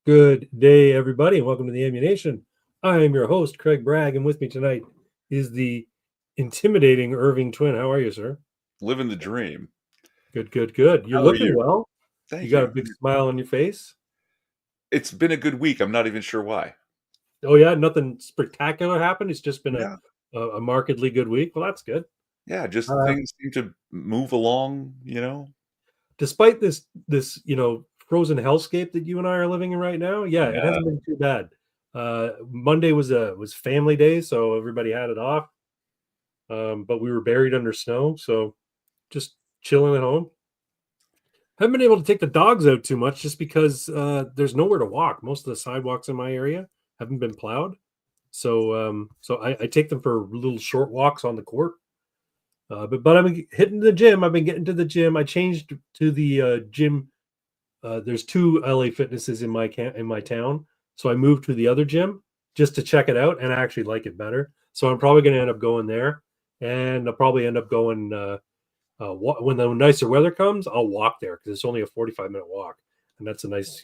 Good day, everybody, and welcome to the Ammunation. I am your host, Craig Bragg, and with me tonight is the intimidating Irving Twin. How are you, sir? Living the dream. Good, good, good. You're How are looking you? well. You Thank got a you. big smile on your face. It's been a good week. I'm not even sure why. Oh yeah, nothing spectacular happened. It's just been Yeah. a markedly good week. Well, that's good. Yeah, just Uh, things seem to move along. Despite this frozen hellscape that you and I are living in right now, yeah, it Yeah. hasn't been too bad. Monday was family day, so everybody had it off. But we were buried under snow, so just chilling at home. Haven't been able to take the dogs out too much just because there's nowhere to walk. Most of the sidewalks in my area haven't been plowed, so I take them for little short walks on the court. But I've been hitting the gym. I've been getting to the gym. I changed to the gym. There's two LA Fitnesses in my town, so I moved to the other gym just to check it out, and I actually like it better. So I'm probably going to end up going there, and I'll probably end up going. When the nicer weather comes, I'll walk there because it's only a 45-minute walk, and that's a nice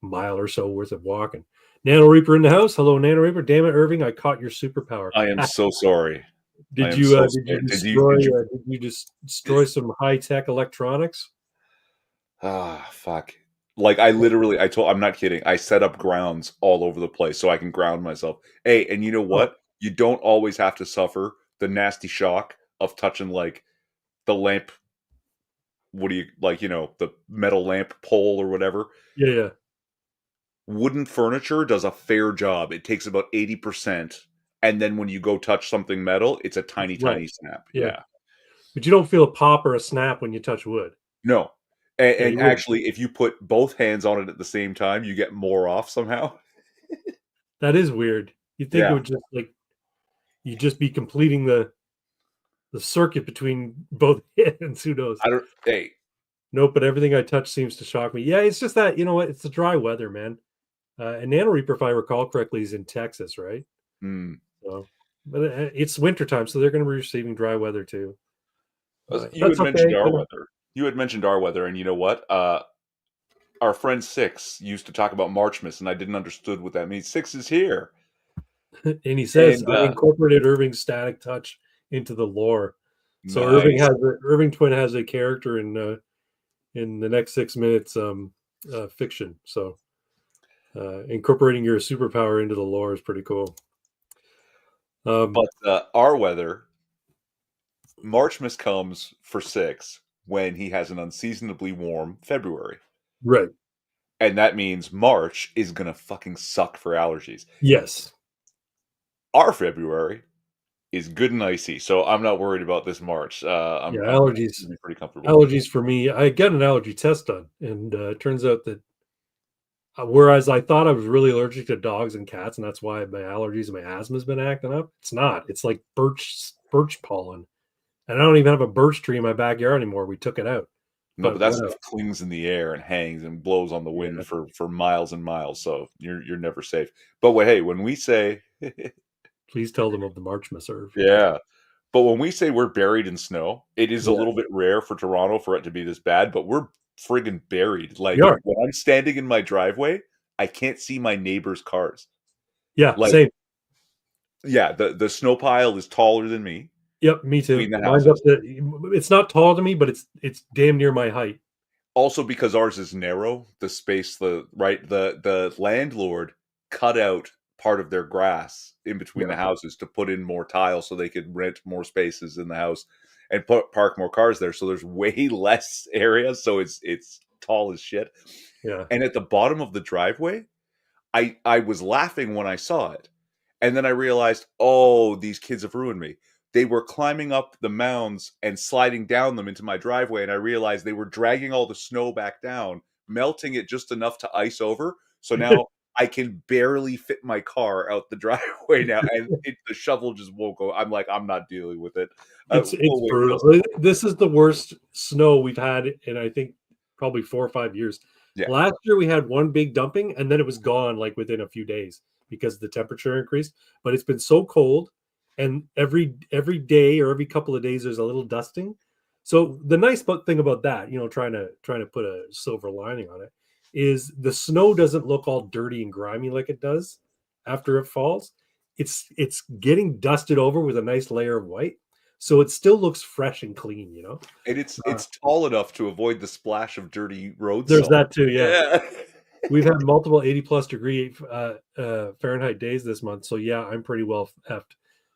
mile or so worth of walking. Nano Reaper in the house. Hello, Nano Reaper. Damn it, Irving! I caught your superpower. I am so sorry. I did am you so did you sorry. Did you destroy did you did you just destroy some high tech electronics? fuck. Like I'm not kidding. I set up grounds all over the place so I can ground myself. Hey, and you know Oh what? You don't always have to suffer the nasty shock of touching like the lamp. What do you like, the metal lamp pole or whatever? yeah, yeah, Wooden furniture does a fair job. It takes about 80%. And then when you go touch something metal, it's a tiny, right, tiny snap. yeah. Yeah. But you don't feel a pop or a snap when you touch wood. No. And, Yeah, and you wouldn't. actually, if you put both hands on it at the same time, you get more off somehow. That is weird. You'd think it Yeah. would just like you'd just be completing the circuit between both hands. Who knows? Hey, Nope, but everything I touch seems to shock me. Yeah, it's just that, you know what? It's the dry weather, man. And Nano Reaper, if I recall correctly, is in Texas, right? hmm. So, but it's wintertime, so they're going to be receiving dry weather too. You That's had mentioned okay. our weather. You had mentioned our weather, and you know what? Our friend Six used to talk about Marchmas, and I didn't understood what that means. Six is here, And he says, and I incorporated Irving's static touch into the lore. So nice. Irving Twin has a character in the next 6 minutes fiction. So incorporating your superpower into the lore is pretty cool. But our weather, Marchmas comes for Six when he has an unseasonably warm February. Right. And that means March is going to fucking suck for allergies. Yes. Our February is good and icy, so I'm not worried about this March. Yeah. I'm Allergies. gonna be pretty comfortable. Allergies for me. I got an allergy test done, and it turns out that whereas I thought I was really allergic to dogs and cats, and that's why my allergies and my asthma has been acting up. It's not. It's like birch pollen, and I don't even have a birch tree in my backyard anymore. We took it out, No, but but that whatever. stuff clings in the air and hangs and blows on the wind Yeah. for miles and miles, so you're never safe. But hey, when we say Please tell them of the March Reserve. yeah, but when we say we're buried in snow, it is a Yeah. little bit rare for Toronto for it to be this bad, but we're friggin' buried. We Like are. when I'm standing in my driveway, I can't see my neighbor's cars. Yeah. Like, Same. yeah, the snow pile is taller than me Yep. Me between too. the Mine's up houses. to. It's not tall to me, but it's damn near my height. Also because ours is narrow, the space, the landlord cut out part of their grass in between the Yeah. houses to put in more tile so they could rent more spaces in the house and park more cars there. So there's way less area, so it's tall as shit. Yeah. And at the bottom of the driveway, I was laughing when I saw it. And then I realized, oh, these kids have ruined me. They were climbing up the mounds and sliding down them into my driveway, and I realized they were dragging all the snow back down, melting it just enough to ice over. So now I can barely fit my car out the driveway now, and the shovel just won't go. I'm like, I'm not dealing with it. It's We'll wait for the brutal. snow. This is the worst snow we've had in I think probably 4 or 5 years. Yeah, Last year we had one big dumping and then it was gone like within a few days because the temperature increased. But it's been so cold, and every day or every couple of days there's a little dusting. So the nice thing about that, trying to put a silver lining on it, is the snow doesn't look all dirty and grimy like it does after it falls. It's getting dusted over with a nice layer of white, so it still looks fresh and clean. And Uh, it's tall enough to avoid the splash of dirty road there's salt. that too. Yeah, Yeah. we've had multiple 80+ degree Fahrenheit days this month, so yeah, I'm pretty well effed.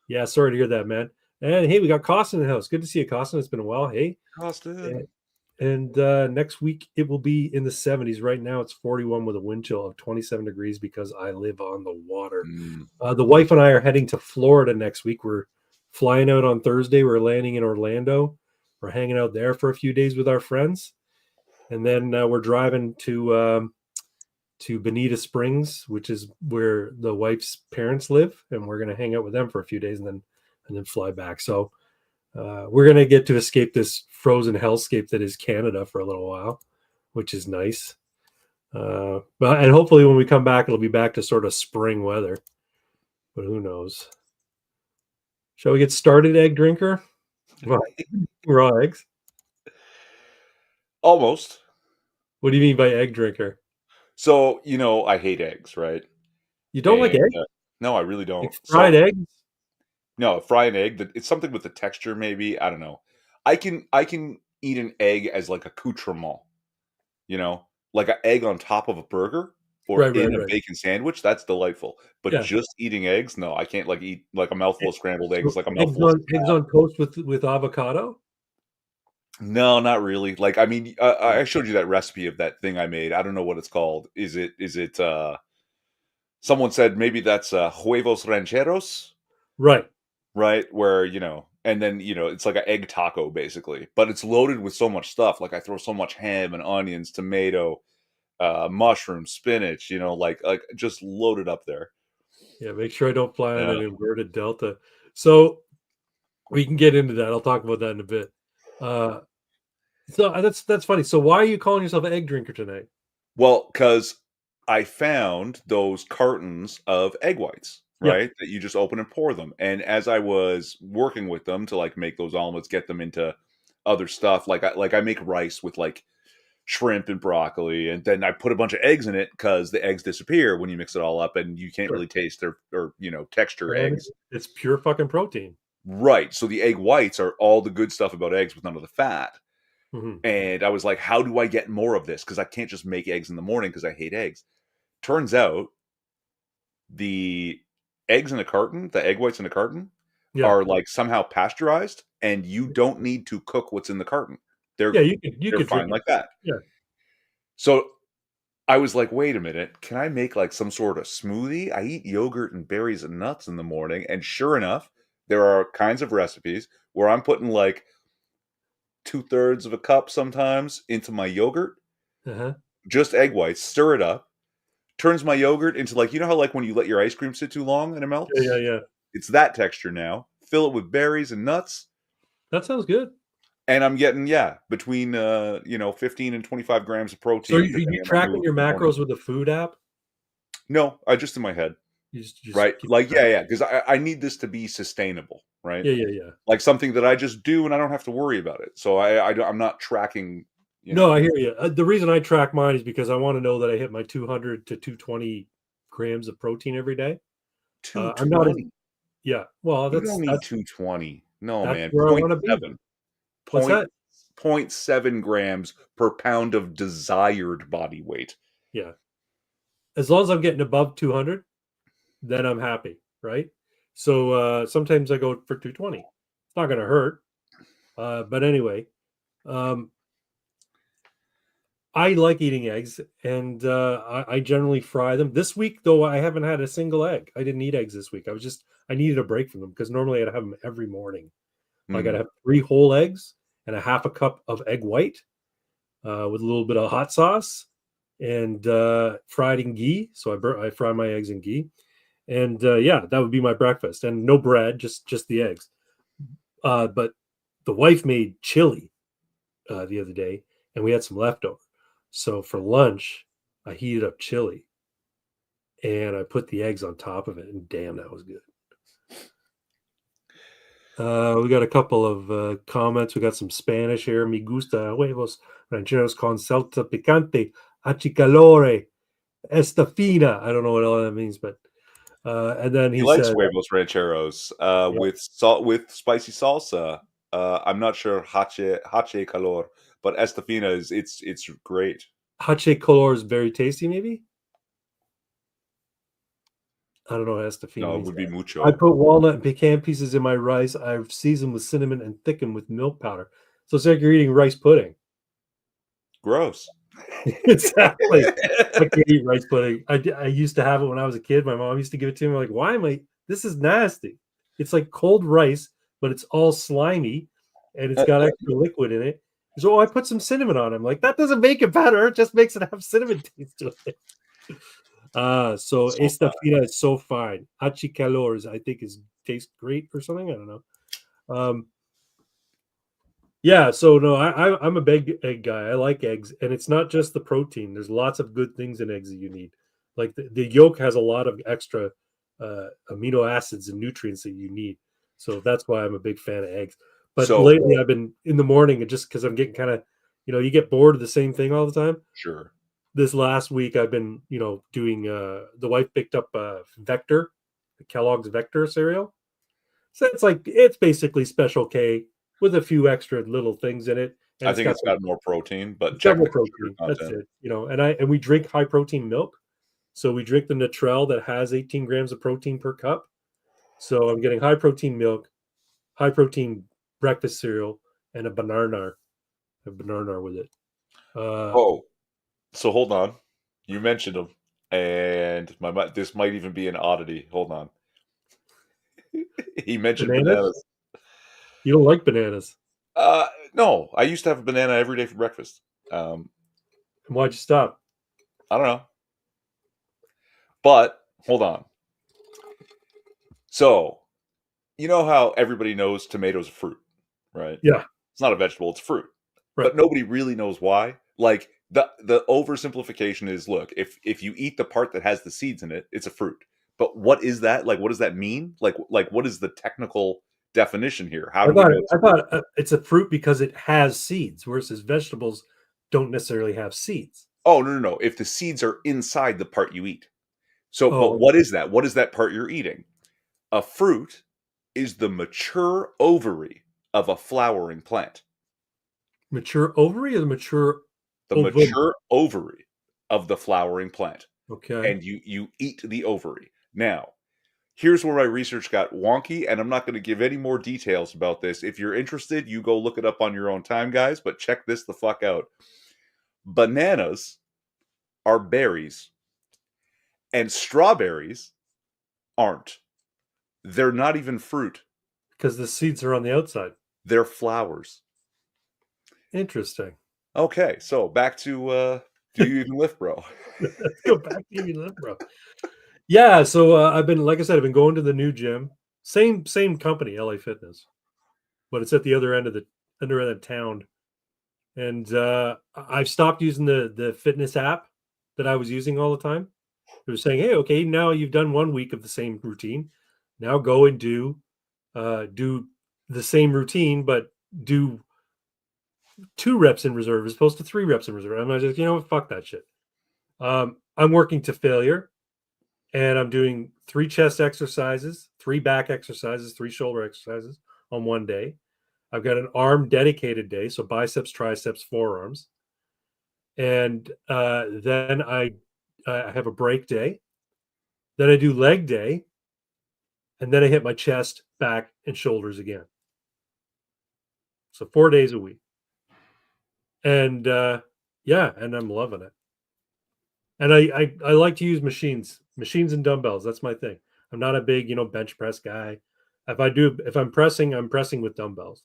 Yeah, sorry to hear that, man. And hey, we got Costin in the house. Good to see you, Costin. It's been a while. Hey, Austin. and next week it will be in the 70s. Right now it's 41 with a wind chill of 27 degrees because I live on the water. Mm. The wife and I are heading to Florida next week. We're flying out on Thursday. We're landing in Orlando. We're hanging out there for a few days with our friends, and then we're driving to Bonita Springs, which is where the wife's parents live, and we're going to hang out with them for a few days, and then fly back. So we're going to get to escape this frozen hellscape that is Canada for a little while, which is nice. And hopefully when we come back, it'll be back to sort of spring weather, but who knows? Shall we get started, egg drinker? Well, raw eggs. Almost. What do you mean by egg drinker? So, I hate eggs, right? You don't like And eggs? no, I really don't. Like fried So, eggs? no, fry an egg. It's something with the texture, maybe. I don't know. I can eat an egg as like accoutrement, you know, like an egg on top of a burger or Right, right, in a right. bacon sandwich. That's delightful. But Yeah. just eating eggs, no, I can't like eat like a mouthful of scrambled eggs, So like a eggs mouthful of on eggs on toast with avocado? no, not really. Like, I mean, Mm. I showed you that recipe of that thing I made. I don't know what it's called. Is it someone said maybe that's huevos rancheros, Right. right? Where, and then, it's like an egg taco basically, but it's loaded with so much stuff. Like I throw so much ham and onions, tomato, mushroom, spinach, like just loaded up there. Yeah, make sure I don't fly on Yeah. an inverted delta. So we can get into that. I'll talk about that in a bit. Uh, that's funny. So why are you calling yourself an egg drinker tonight? Well, because I found those cartons of egg whites, Yeah, right? That you just open and pour them. And as I was working with them to like make those omelets, get them into other stuff, like I make rice with like shrimp and broccoli, and then I put a bunch of eggs in it because the eggs disappear when you mix it all up, and you can't sure. really taste or texture And eggs. it's pure fucking protein. Right. So the egg whites are all the good stuff about eggs with none of the fat. Hmm. And I was like, how do I get more of this? Because I can't just make eggs in the morning because I hate eggs. Turns out the eggs in a carton, the egg whites in a carton, Yeah, are like somehow pasteurized, and you don't need to cook what's in the carton. yeah. They're You could fine drink it. like that. Yeah, So I was like, wait a minute, can I make like some sort of smoothie? I eat yogurt and berries and nuts in the morning, and sure enough, there are kinds of recipes where I'm putting like 2/3 of a cup sometimes into my yogurt, uh-huh. just egg whites, stir it up, turns my yogurt into like how like when you let your ice cream sit too long and it Yeah, yeah, melts? yeah. It's that texture now. Fill it with berries and nuts, That sounds good. and I'm getting, yeah, between 15 and 25 grams of So are protein you depending on my tracking mood your in the morning. macros with the food app? No, I just in my head, You just right? keep Like, track. yeah, because I need this to be sustainable, right? Yeah, yeah, yeah. Like something that I just do and I don't have to worry about it. So I'm not tracking, you No, know, I hear you. The reason I track mine is because I want to know that I hit my 200 to 220 grams of protein every day. I'm not as 220. yeah. Well, You that's don't need that's 220. No, that's man. where I Point want to be. 0.7. What's Point that? point 0.7 grams per pound of desired body weight. Yeah. As long as I'm getting above 200, then I'm happy, right? So sometimes I go for 220. It's not going to hurt. But anyway, um, I like eating eggs, and I generally fry them. This week, though, I haven't had a single egg. I didn't eat eggs this week. I needed a break from them because normally I'd have them every morning. I got to Mhm. have 3 whole eggs and a half a cup of egg white with a little bit of hot sauce and fried in ghee. So I fry my eggs in ghee, and yeah, that would be my breakfast. And no bread, just the eggs. But the wife made chili the other day, and we had some leftover. So for lunch, I heated up chili and I put the eggs on top of it, and damn, that was good. We got a couple of comments. We got some Spanish here. Me gusta huevos rancheros con salsa picante. Achicalore, estafina. I don't know what all that means, but and then He he likes said, huevos rancheros yeah, with salt with spicy salsa. I'm not sure hache calor, but estafina is it's great. hache color is very tasty. Maybe I don't know what estafina No, it means. would be I mucho. put walnut and pecan pieces in my rice. I've seasoned with cinnamon and thickened with milk powder. So it's like you're eating rice pudding. Gross. Exactly. I can't eat rice pudding. I used to have it when I was a kid. My mom used to give it to me. I'm like, why am I? This is nasty. It's like cold rice, but it's all slimy and it's got extra liquid in it. So I put some cinnamon on it. I'm like, that doesn't make it better. It just makes it have cinnamon taste to it. So So fun. estafina is so fine. Achicalors, I think, is tastes great or something. I don't know. Um, Yeah, so no, I'm a big egg guy. I like eggs, and it's not just the protein. There's lots of good things in eggs that you need. Like the yolk has a lot of extra amino acids and nutrients that you need. So that's why I'm a big fan of eggs. But So lately, I've been in the morning, and just because I'm getting kind of, you get bored of the same thing all the time. sure. This last week, I've been, doing. The wife picked up Vector, Kellogg's Vector cereal. So it's basically Special K with a few extra little things in it, and I think it's got more protein, but it's got check more the sugar protein. That's content. it. And we drink high protein milk. So we drink the Natrel that has 18 grams of protein per cup. So I'm getting high protein milk, high protein breakfast cereal, and a banana with it. Uh, Oh, so hold on. You mentioned them, and this might even be an oddity. Hold on. He mentioned Bananas? bananas. You don't like bananas? No, I used to have a banana every day for breakfast. Um, Why'd you stop? I don't know, but hold on. So you know how everybody knows tomatoes are fruit, right? Yeah, It's not a vegetable; it's fruit, right. but nobody really knows why. Like the oversimplification is, look, if you eat the part that has the seeds in it, it's a fruit. But what is that? Like, what does that mean? Like what is the technical definition here? How I do we thought know it's I fruit? thought it's a fruit because it has seeds, versus vegetables don't necessarily have seeds. Oh, no, no, no. If the seeds are inside the part you eat. So, but Oh, what is that? What is that part you're eating? A fruit is the mature ovary of a flowering plant. mature ovary or the mature The ovum? mature ovary of the flowering plant. Okay. And you eat the ovary. Now, here's where my research got wonky, and I'm not going to give any more details about this. If you're interested, you go look it up on your own time, guys, but check this the fuck out. Bananas are berries, and strawberries aren't. They're not even fruit. Because the seeds are on the outside. They're flowers. Interesting. Okay, so back to do you even lift, bro? Let's go back to even that, bro. Yeah, so I've been, like I said, I've been going to the new gym. Same company, LA Fitness, but it's at the other end of the town. And I've stopped using the fitness app that I was using all the time. It was saying, "Hey, okay, now you've done 1 week of the same routine. Now go and do the same routine, but do 2 reps in reserve as opposed to 3 reps in reserve." I'm just, what, fuck that shit. I'm working to failure, and I'm doing 3 chest exercises, 3 back exercises, 3 shoulder exercises on one day. I've got an arm dedicated day, so biceps, triceps, forearms, and then I have a break day. Then I do leg day, and then I hit my chest, back, and shoulders again. So 4 days a week, and yeah, and I'm loving it. And I like to use machines and dumbbells. That's my thing. I'm not a big bench press guy. If I'm pressing with dumbbells.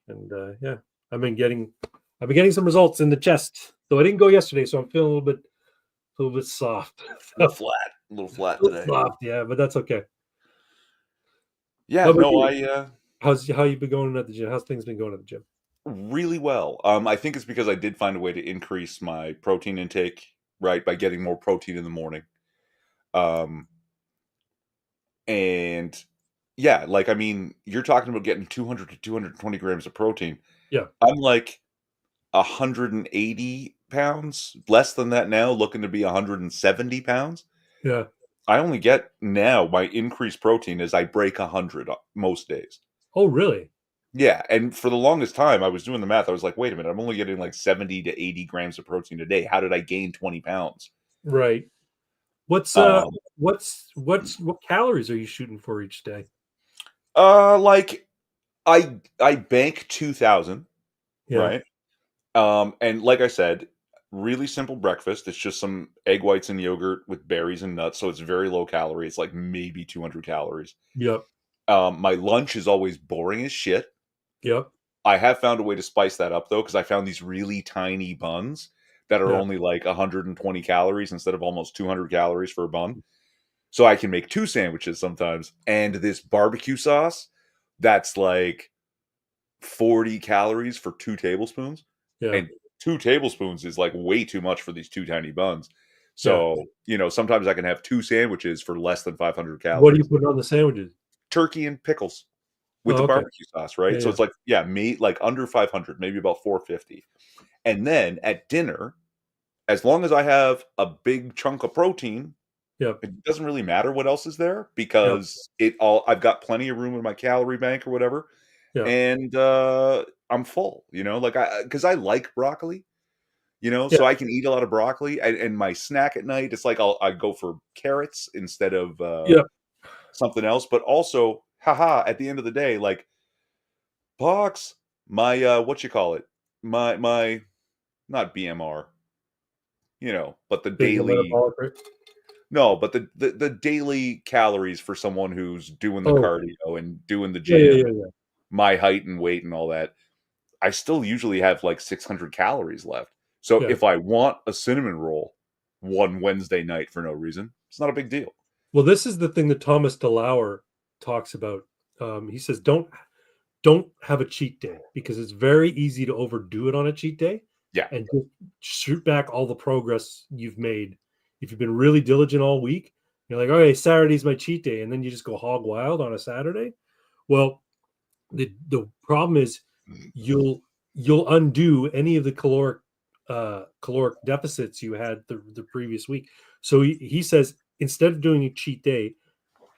And yeah, I've been getting I've been getting some results in the chest. Though I didn't go yesterday, so I'm feeling a little bit soft. A little flat A little today. soft, yeah, but that's okay. How Yeah, about no, you? I How you been going at the gym? How's things been going at the gym? really well. I think it's because I did find a way to increase my protein intake, right, by getting more protein in the morning. Um, and yeah, like I mean, you're talking about getting 200 to 220 grams of protein. Yeah. I'm like 180 pounds, less than that now, looking to be 170 pounds. Yeah. I only get now, my increased protein is I break 100 most days. Oh, really? Yeah, and for the longest time, I was doing the math. I was like, wait a minute, I'm only getting like 70 to 80 grams of protein a day. How did I gain 20 pounds? Right. What's Um, what calories are you shooting for each day? like I bank 2,000, Yeah. right? And like I said, really simple breakfast. It's just some egg whites and yogurt with berries and nuts, so it's very low calorie. It's like maybe 200 calories. Yep. My lunch is always boring as shit. Yep. I have found a way to spice that up though, because I found these really tiny buns that are Yeah. only like 120 calories instead of almost 200 calories for a bun. So I can make 2 sandwiches sometimes. And this barbecue sauce that's like 40 calories for 2 tablespoons. Yeah. And 2 tablespoons is like way too much for these 2 tiny buns. Yeah. So, sometimes I can have 2 sandwiches for less than 500 What do you calories. put on the sandwiches? Turkey and pickles with Oh, the okay. barbecue sauce, Yeah. right? So Yeah. it's like, yeah, meat like under 500, maybe about 450. And then at dinner, as long as I have a big chunk of protein, Yep. it doesn't really matter what else is there Yep. because I've got plenty of room in my calorie bank or whatever. Yep. And I'm full, like because I like broccoli, Yeah. so I can eat a lot of broccoli. And my snack at night, it's like I go for carrots instead of Yep. something else. But also, haha, at the end of the day, like box my what you call it, my not BMR, but the Basal daily metabolic rate. no, but the daily calories for someone who's doing the Oh, cardio and doing the yeah. Yeah. gym, Yeah. Yeah. my height and weight and all that, I still usually have like 600 calories left. So Yeah. if I want a cinnamon roll one Wednesday night for no reason, it's not a big deal. Well, this is the thing that Thomas DeLauer talks about. He says don't have a cheat day because it's very easy to overdo it on a cheat day Yeah. and just shoot back all the progress you've made. If you've been really diligent all week, you're like, okay, Saturday's my cheat day, and then you just go hog wild on a Saturday. Well, the problem is you'll undo any of the caloric deficits you had the previous week. So he says instead of doing a cheat day,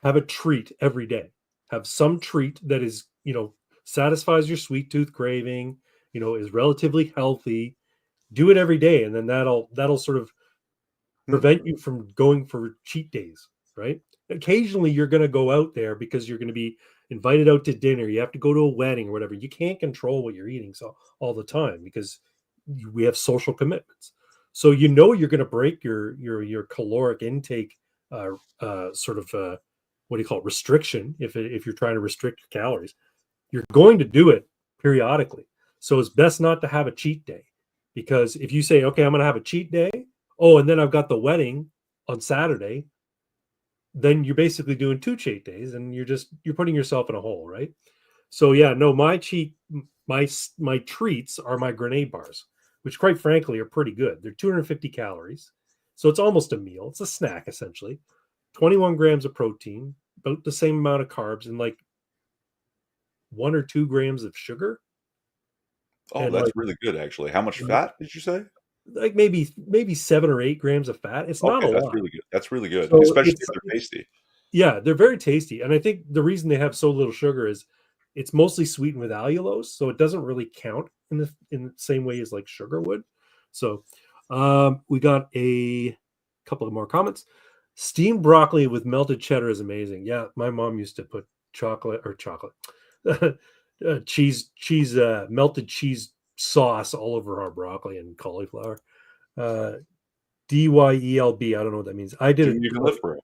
have a treat every day. Have some treat that is, satisfies your sweet tooth craving, is relatively healthy. Do it every day, and then that'll sort of Hmm. prevent you from going for cheat days, right? Occasionally you're going to go out there because you're going to be invited out to dinner. You have to go to a wedding or whatever. You can't control what you're eating so all the time because we have social commitments. So you're going to break your caloric intake sort of what do you call it, restriction if you're trying to restrict your calories. You're going to do it periodically. So it's best not to have a cheat day because if you say, okay, I'm going to have a cheat day, oh, and then I've got the wedding on Saturday, then you're basically doing 2 cheat days and you're putting yourself in a hole, right? So yeah, no, my treats are my grenade bars, which quite frankly are pretty good. They're 250 calories. So it's almost a meal. It's a snack essentially. 21 grams of protein, about the same amount of carbs, and like 1 or 2 grams of sugar, Oh, and that's really good actually. How much fat did you say? like maybe 7 or 8 grams of fat. It's not a Okay, that's lot. really good. That's really good, So especially if they're tasty. yeah, they're very tasty. And I think the reason they have so little sugar is it's mostly sweetened with allulose, so it doesn't really count in the same way as like sugar would. So we got a couple of more comments. Steamed broccoli with melted cheddar is amazing. Yeah, my mom used to put chocolate cheese melted cheese sauce all over our broccoli and cauliflower. Uh DYELB. I don't know what that means. I did Do it. you even live for it?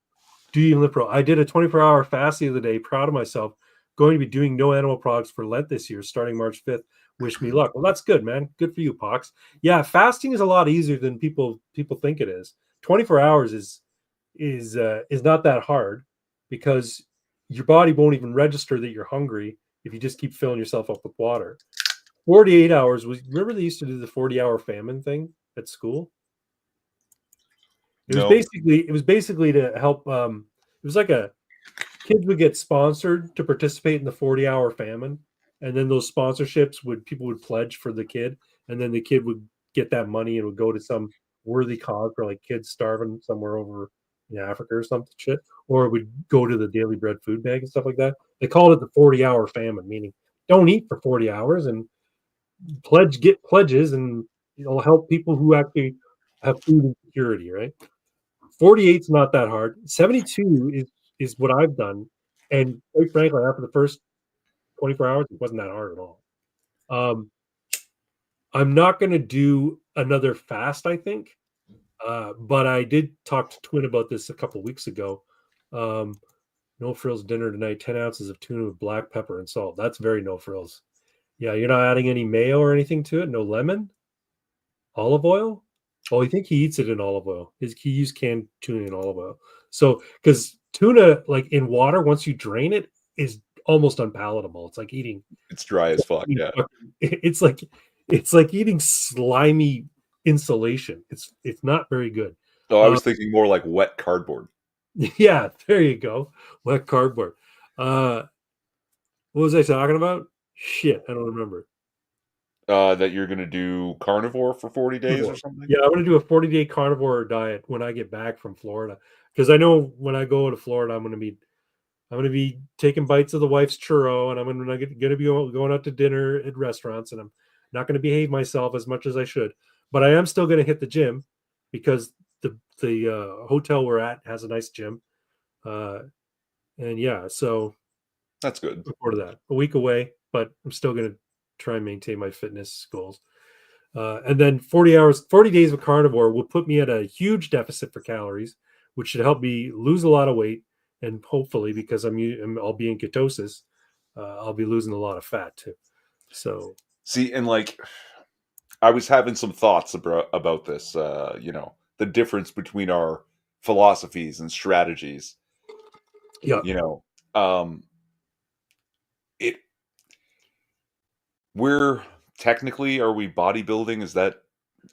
Do you live pro? I did a 24-hour fast the other day. Proud of myself. Going to be doing no animal products for Lent this year, starting March 5th. Wish me luck. Well, that's good, man. Good for you, Pox. Yeah, fasting is a lot easier than people think it is. 24 hours is not that hard because your body won't even register that you're hungry if you just keep filling yourself up with water. 48 hours was, remember they used to do the 40-hour famine thing at school? No. It was basically to help it was like a kids would get sponsored to participate in the 40-hour famine, and then those sponsorships would people would pledge for the kid, and then the kid would get that money and it would go to some worthy cause for like kids starving somewhere over in Africa or something shit, or it would go to the Daily Bread food bank and stuff like that. They called it the 40-hour famine, meaning don't eat for 40 hours and get pledges, and it'll help people who actually have food insecurity, right? 48's not that hard. 72 is what I've done, and quite frankly, after the first 24 hours, it wasn't that hard at all. I'm not going to do another fast, I think, but I did talk to Twin about this a couple weeks ago. Um, no frills dinner tonight. 10 ounces of tuna with black pepper and salt. That's very no frills. Yeah, you're not adding any mayo or anything to it. No lemon, olive oil. Oh, I think he eats it in olive oil. He used canned tuna in olive oil. So, because tuna, like in water, once you drain it, is almost unpalatable. It's like eating. It's dry as fuck. Yeah. It's like eating slimy insulation. It's not very good. Oh, I was thinking more like wet cardboard. Yeah, there you go. Wet cardboard. What was I talking about? Shit, I don't remember. That you're gonna do carnivore for 40 days or something? Yeah, I'm gonna do a 40-day carnivore diet when I get back from Florida. Because I know when I go to Florida, I'm gonna be taking bites of the wife's churro, and I'm gonna be going out to dinner at restaurants, and I'm not gonna behave myself as much as I should. But I am still gonna hit the gym because the hotel we're at has a nice gym. And yeah, so That's good. before that, a week away, but I'm still going to try and maintain my fitness goals. And then 40 days of carnivore will put me at a huge deficit for calories, which should help me lose a lot of weight. And hopefully, because I'll be in ketosis, I'll be losing a lot of fat too. So see, and like, I was having some thoughts about this. The difference between our philosophies and strategies. yeah, Um, it we're technically, are we bodybuilding? Is that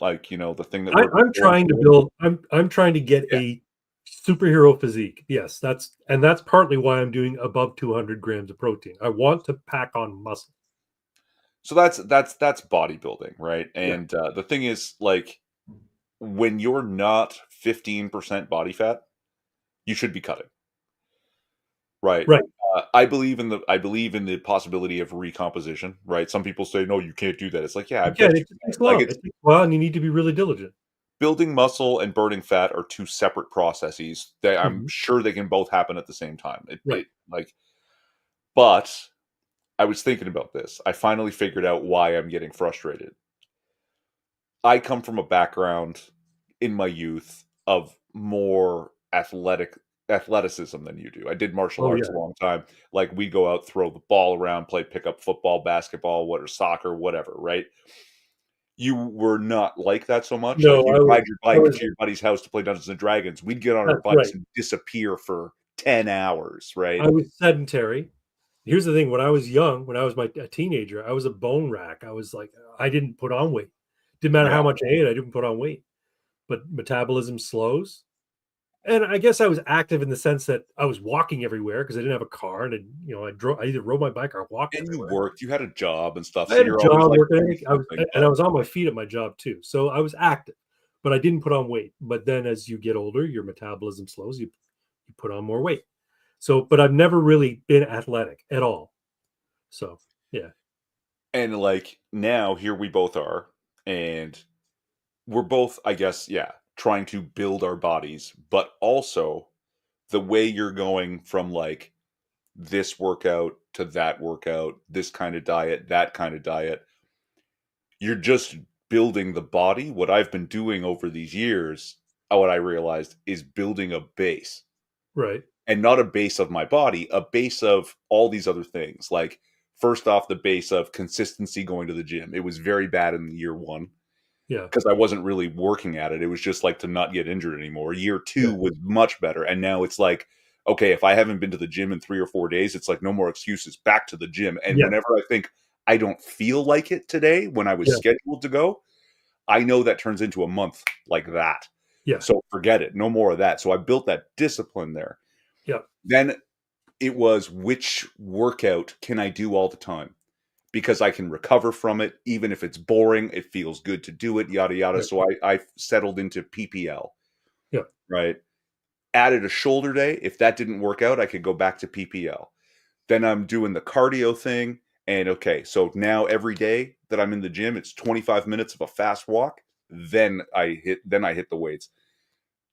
like the thing that I'm trying to build. I'm trying to get a superhero physique. Yes, that's partly why I'm doing above 200 grams of protein. I want to pack on muscle. So that's bodybuilding, right? Yeah. And the thing is, like, when you're not 15% body fat, you should be cutting, right? Right. I believe in the possibility of recomposition, right? Some people say no, you can't do that. It's like, yeah, I bet you It takes can. Like, long. it's It takes a while, and you need to be really diligent. building muscle and burning fat are two separate processes that I'm Mhm. sure they can both happen at the same time. Right. But I was thinking about this. I finally figured out why I'm getting frustrated. I come from a background in my youth of more athleticism than you do. I did martial Oh arts yeah. a long time. Like, we go out, throw the ball around, play pickup football, basketball, or soccer, whatever, right? You were not like that so much. No, Like, you'd ride your I bike was. to your buddy's house to play Dungeons and Dragons. We'd get on our That's bikes right. and disappear for 10 hours, right? I was sedentary. Here's the thing: when I was young, when I was a teenager, I was a bone rack. I was like, I didn't put on weight. Didn't matter Yeah. how much I ate, I didn't put on weight. But metabolism slows, and I guess I was active in the sense that I was walking everywhere because I didn't have a car, and I either rode my bike or walked And you everywhere. worked, you had a job and stuff, I so had a you're always job like working. doing something, And I but was on my feet at my job too, so I was active, but I didn't put on weight. But then, as you get older, your metabolism slows. You put on more weight. So, but I've never really been athletic at all. So, yeah, and like now here we both are, and we're both, I guess, yeah, trying to build our bodies, but also the way you're going from like this workout to that workout, this kind of diet, that kind of diet, you're just building the body. What I've been doing over these years, what I realized is building a base, right, and not a base of my body, a base of all these other things. Like, first off, the base of consistency going to the gym. It was very bad in year one yeah, because I wasn't really working at it. It was just like to not get injured anymore. Year yeah, two was much better. And now it's like, okay, if I haven't been to the gym in 3 or 4 days, it's like no more excuses, back to the gym. And yeah, whenever I think I don't feel like it today, when I was yeah, scheduled to go, I know that turns into a month like that. yeah, So forget it. No more of that. So I built that discipline there. yeah, Then it was, which workout can I do all the time? because I can recover from it. Even if it's boring, it feels good to do it, yada, yada. Yeah. So I settled into PPL, Yeah. right? Added a shoulder day. If that didn't work out, I could go back to PPL. Then I'm doing the cardio thing. And okay, so now every day that I'm in the gym, it's 25 minutes of a fast walk. Then I hit the weights.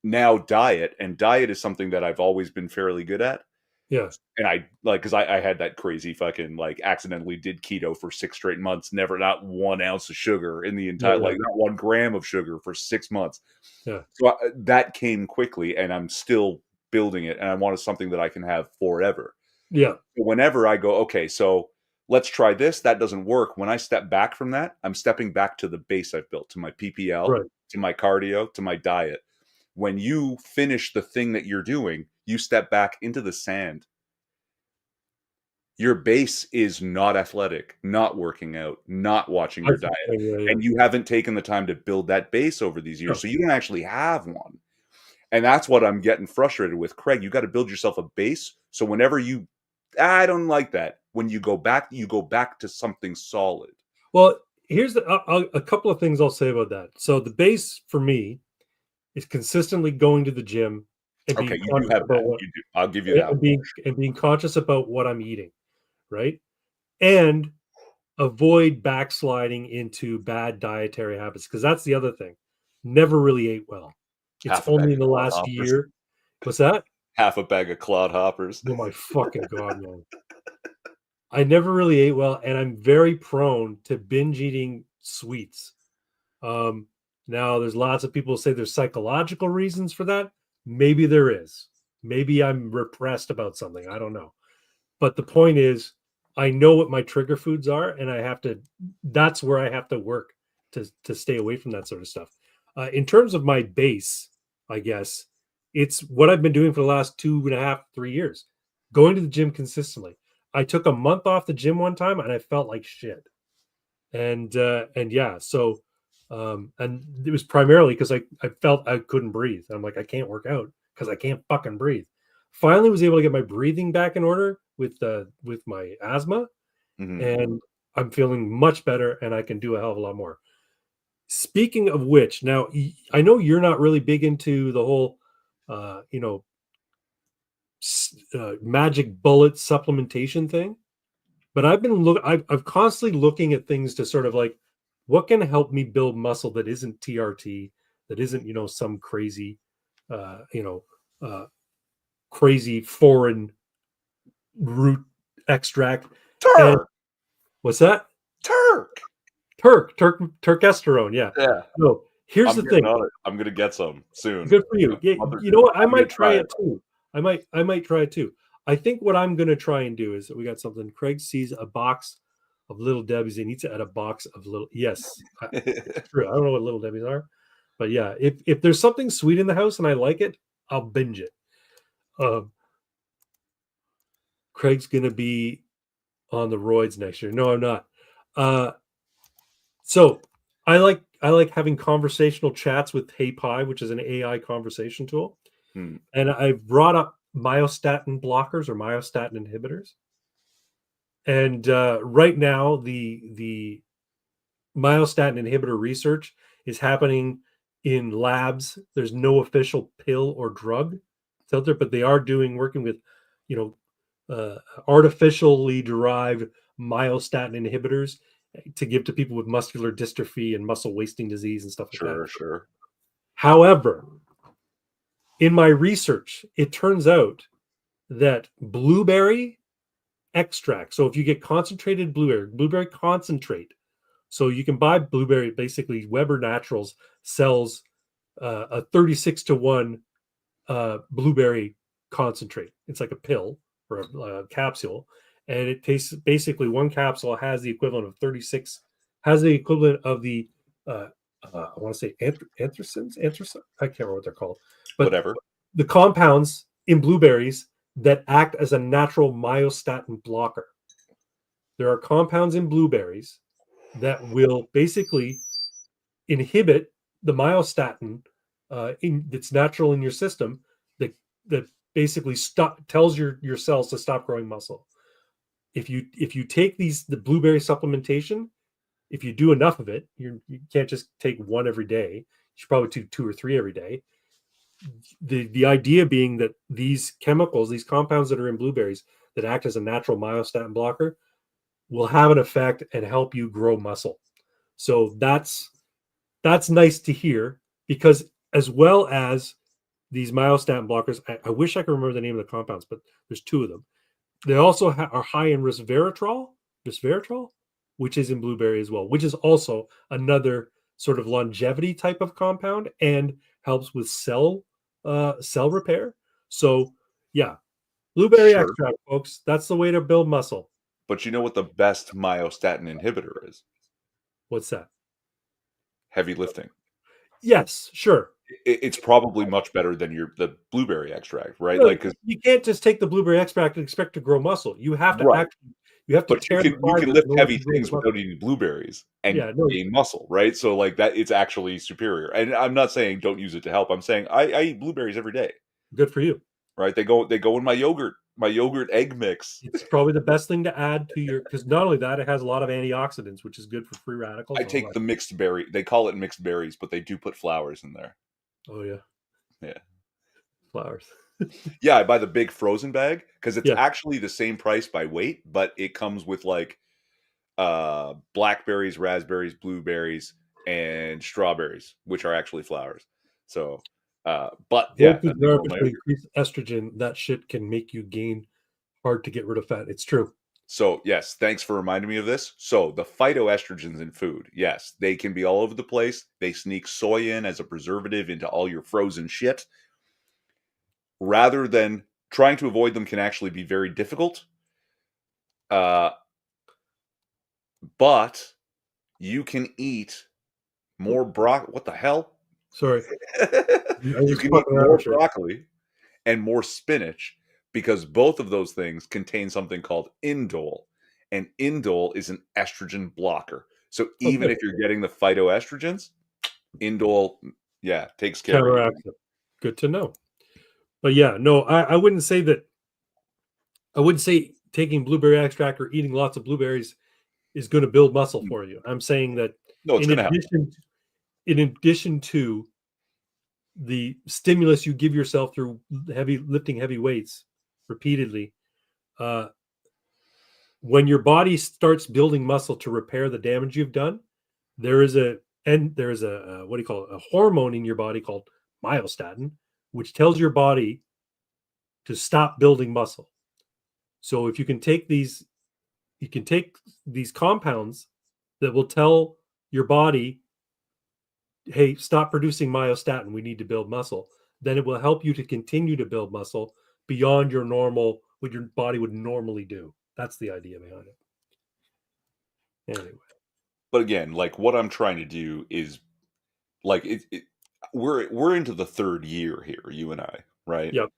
Now diet, and diet is something that I've always been fairly good at. Yeah. And I like, because I had that crazy fucking like accidentally did keto for 6 straight months, never, not 1 ounce of sugar in the entire, Yeah. like not 1 gram of sugar for 6 months. Yeah. So that came quickly, and I'm still building it, and I wanted something that I can have forever. Yeah. Whenever I go, okay, so let's try this, that doesn't work. When I step back from that, I'm stepping back to the base I've built, to my PPL, Right. to my cardio, to my diet. When you finish the thing that you're doing, you step back into the sand. Your base is not athletic, not working out, not watching your That's the diet, thing, yeah, yeah. and you haven't taken the time to build that base over these years, No. so you don't actually have one. And that's what I'm getting frustrated with. Craig, you got to build yourself a base, so whenever I don't like that. When you go back to something solid. Well, here's a couple of things I'll say about that. So the base for me is consistently going to the gym and Okay, being you do conscious have about that. what You do. I'll give you that and one being for sure. and being conscious about what I'm eating, right? And avoid backsliding into bad dietary habits, because that's the other thing. Never really ate well. It's Half a only bag in of the last clodhoppers. year. What's that? Half a bag of clodhoppers. Oh my fucking god, man. I never really ate well, and I'm very prone to binge eating sweets. Um, Now there's lots of people who say there's psychological reasons for that. Maybe there is. Maybe I'm repressed about something. I don't know. But the point is, I know what my trigger foods are, and I have to. That's where I have to work to stay away from that sort of stuff. In terms of my base, I guess it's what I've been doing for the last 2.5, 3 years, going to the gym consistently. I took a month off the gym one time, and I felt like shit. And yeah, so and it was primarily because I felt I couldn't breathe. I'm like, I can't work out because I can't fucking breathe. Finally was able to get my breathing back in order with my asthma, Mhm. and I'm feeling much better, and I can do a hell of a lot more. Speaking of which, now I know you're not really big into the whole uh you know magic bullet supplementation thing, but I've constantly looking at things to sort of like, what can help me build muscle that isn't TRT, that isn't, some crazy, uh, you know, uh, crazy foreign root extract. And Turk! what's that? Turk! Turkesterone. Yeah. Yeah. No, here's I'm the getting thing. on it. I'm gonna get some soon. Good for you. Yeah, Month or you know 2. what? I I'm gonna might try try it. it too. I might try it too. I think what I'm gonna try and do is we got something. Craig sees a box of Little Debbie's and eats it at a box of little. Yes, it's true. I don't know what Little Debbie's are, but yeah, if there's something sweet in the house and I like it, I'll binge it. Um, Craig's gonna be on the roids next year. No, I'm not. Uh, so I like having conversational chats with Hey Pi, which is an AI conversation tool. Hmm. And I brought up myostatin blockers or myostatin inhibitors. And right now, the myostatin inhibitor research is happening in labs. There's no official pill or drug out there, but they are working with, you artificially derived myostatin inhibitors to give to people with muscular dystrophy and muscle wasting disease and stuff like that. Sure, sure. However, in my research, it turns out that blueberry extract. So if you get concentrated blueberry concentrate, so you can buy blueberry. Basically, Weber Naturals sells a 36-to-1 blueberry concentrate. It's like a pill or a capsule, and it tastes basically one capsule has the equivalent of 36, has the equivalent of the I want to say anthracins. I can't remember what they're called, but Whatever. the compounds in blueberries that act as a natural myostatin blocker. There are compounds in blueberries that will basically inhibit the myostatin that's natural in your system that basically tells your cells to stop growing muscle. if you take the blueberry supplementation, if you do enough of it, you can't just take one every day. You should probably do two or three every day. The idea being that these chemicals, these compounds that are in blueberries that act as a natural myostatin blocker, will have an effect and help you grow muscle. So that's nice to hear, because as well as these myostatin blockers, I wish I could remember the name of the compounds, but there's two of them. They also are high in resveratrol, which is in blueberry as well, which is also another sort of longevity type of compound and helps with cell repair. So yeah, blueberry Sure. extract, folks. That's the way to build muscle. But you know what the best myostatin inhibitor is? What's that? Heavy lifting. Yes, sure. It's probably much better than the blueberry extract, right? Well, Like, 'cause you can't just take the blueberry extract and expect to grow muscle. You have to right. actually you have to But tear the you can fibers lift in order heavy to grow the things muscle. without eating blueberries and Yeah, no, gain muscle, right? So, like, that it's actually superior. And I'm not saying don't use it to help. I'm saying I eat blueberries every day, good for you. right? They go in my yogurt egg mix. It's probably the best thing to add to your, because not only that, it has a lot of antioxidants, which is good for free radicals I and all take that. the mixed berry. They call it mixed berries, but they do put flowers in there. Oh yeah, Yeah. flowers. Yeah, I buy the big frozen bag because it's Yeah. actually the same price by weight, but it comes with like blackberries, raspberries, blueberries, and strawberries, which are actually flowers. So but Whole yeah, food then they go in garbage my will yogurt. increase estrogen. That shit can make you gain hard to get rid of fat. It's true. So yes, thanks for reminding me of this. So the phytoestrogens in food, yes, they can be all over the place. They sneak soy in as a preservative into all your frozen shit. Rather than trying to avoid them can actually be very difficult. Uh, but you can eat more broccoli. What the hell? Sorry, I You was can eat fucking around more with you. broccoli and more spinach because both of those things contain something called indole. And indole is an estrogen blocker. So Oh, even good. if you're getting the phytoestrogens, indole, yeah, takes care of you. Counteracts it. Good to know. But yeah, no, I wouldn't say that. I wouldn't say taking blueberry extract or eating lots of blueberries is going to build muscle Mm. for you. I'm saying that No, it's in going to help. addition in addition to the stimulus you give yourself through lifting heavy weights repeatedly, uh, when your body starts building muscle to repair the damage you've done, there is a what do you call it, a hormone in your body called myostatin, which tells your body to stop building muscle. So if you can take these compounds that will tell your body, hey, stop producing myostatin, we need to build muscle, then it will help you to continue to build muscle beyond your normal, what your body would normally do. That's the idea behind it. Anyway. But again, like what I'm trying to do is like we're into the third year here, you and I, right? Yep.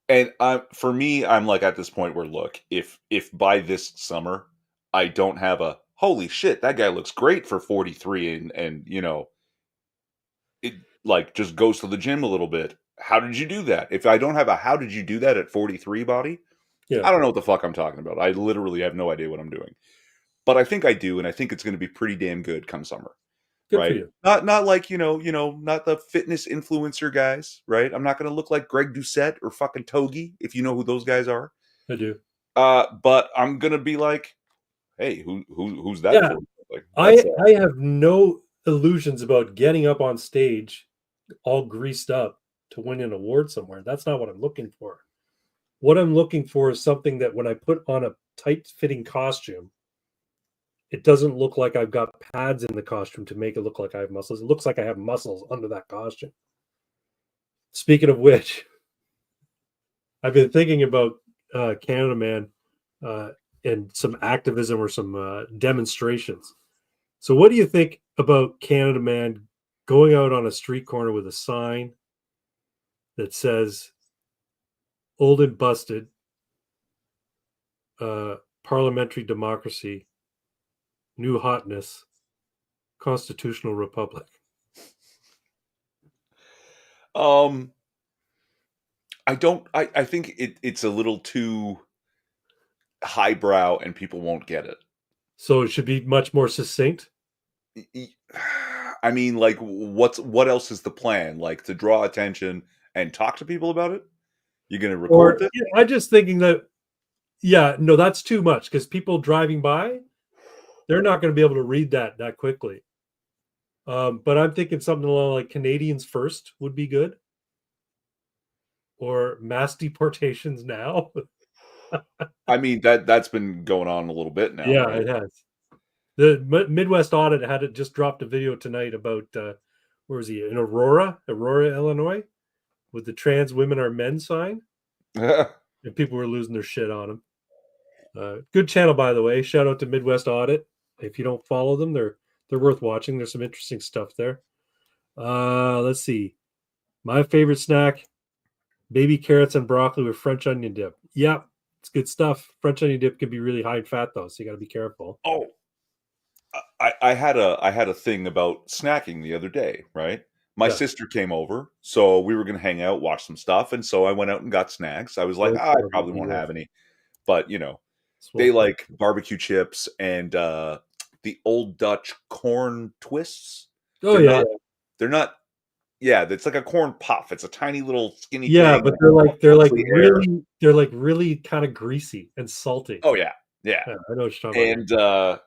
And for me, I'm like at this point where look, if by this summer I don't have a holy shit, that guy looks great for 43 and it like just goes to the gym a little bit. How did you do that? If I don't have a how did you do that at 43 body, Yeah. I don't know what the fuck I'm talking about. I literally have no idea what I'm doing. But I think I do, and I think it's going to be pretty damn good come summer, Good for right? you. Not like not the fitness influencer guys, right? I'm not going to look like Greg Doucette or fucking Togi, if you know who those guys are. I do. But I'm gonna be like, hey, who's that Yeah. for? Like that's I have no illusions about getting up on stage all greased up to win an award somewhere. That's not what I'm looking for. What I'm looking for is something that when I put on a tight fitting costume, it doesn't look like I've got pads in the costume to make it look like I have muscles. It looks like I have muscles under that costume. Speaking of which, I've been thinking about Canada Man uh, and some activism or some demonstrations. So, what do you think about Canada Man going out on a street corner with a sign that says "Old and Busted, Parliamentary Democracy, New Hotness, Constitutional Republic"? um I don't I think it's a little too highbrow and people won't get it. So it should be much more succinct. I mean, like, what else is the plan? Like, to draw attention and talk to people about it? You're gonna record Or this? yeah, I'm just thinking that yeah, no, that's too much because people driving by, they're not going to be able to read that quickly. But I'm thinking something along like Canadians first would be good, or mass deportations now. I mean, that's been going on a little bit now, Yeah, right? it has. The Midwest Audit had it just dropped a video tonight about where was he in Aurora, Illinois, with the trans women are men sign, and people were losing their shit on him. Good channel, by the way. Shout out to Midwest Audit. If you don't follow them, they're worth watching. There's some interesting stuff there. Let's see. My favorite snack: baby carrots and broccoli with French onion dip. Yeah, it's good stuff. French onion dip can be really high in fat though, so you got to be careful. Oh, I had a thing about snacking the other day, right? My Yeah, sister came over, so we were gonna hang out, watch some stuff, and so I went out and got snacks. I was like, roast "Ah, I probably barbecue won't with have any," but they smoked like barbecue. barbecue chips and the old Dutch corn twists. Oh They're yeah, not. yeah, They're not. Yeah, it's like a corn puff. It's a tiny little skinny yeah. thing, But mostly air. they're like really kind of greasy and salty. Oh yeah, yeah. Yeah, I know what you're talking about. And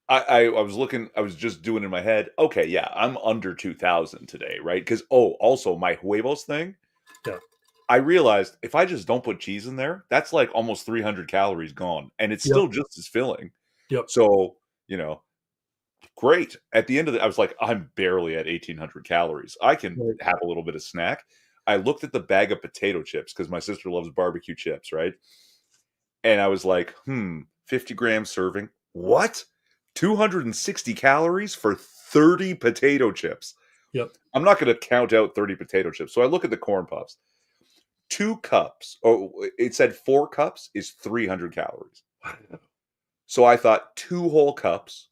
I was looking. I was just doing in my head. Okay, yeah, I'm under 2,000 today, right? Because also my huevos thing. Yeah, I realized if I just don't put cheese in there, that's like almost 300 calories gone, and it's yep, still just as filling. yep. So you know, great. At the end of I was like, I'm barely at 1,800 calories. I can Right. have a little bit of snack. I looked at the bag of potato chips because my sister loves barbecue chips, right? And I was like, 50 gram serving. What? 260 calories for 30 potato chips. Yep. I'm not going to count out 30 potato chips. So I look at the corn puffs. 2 cups, or it said 4 cups is 300 calories. So I thought 2 whole cups,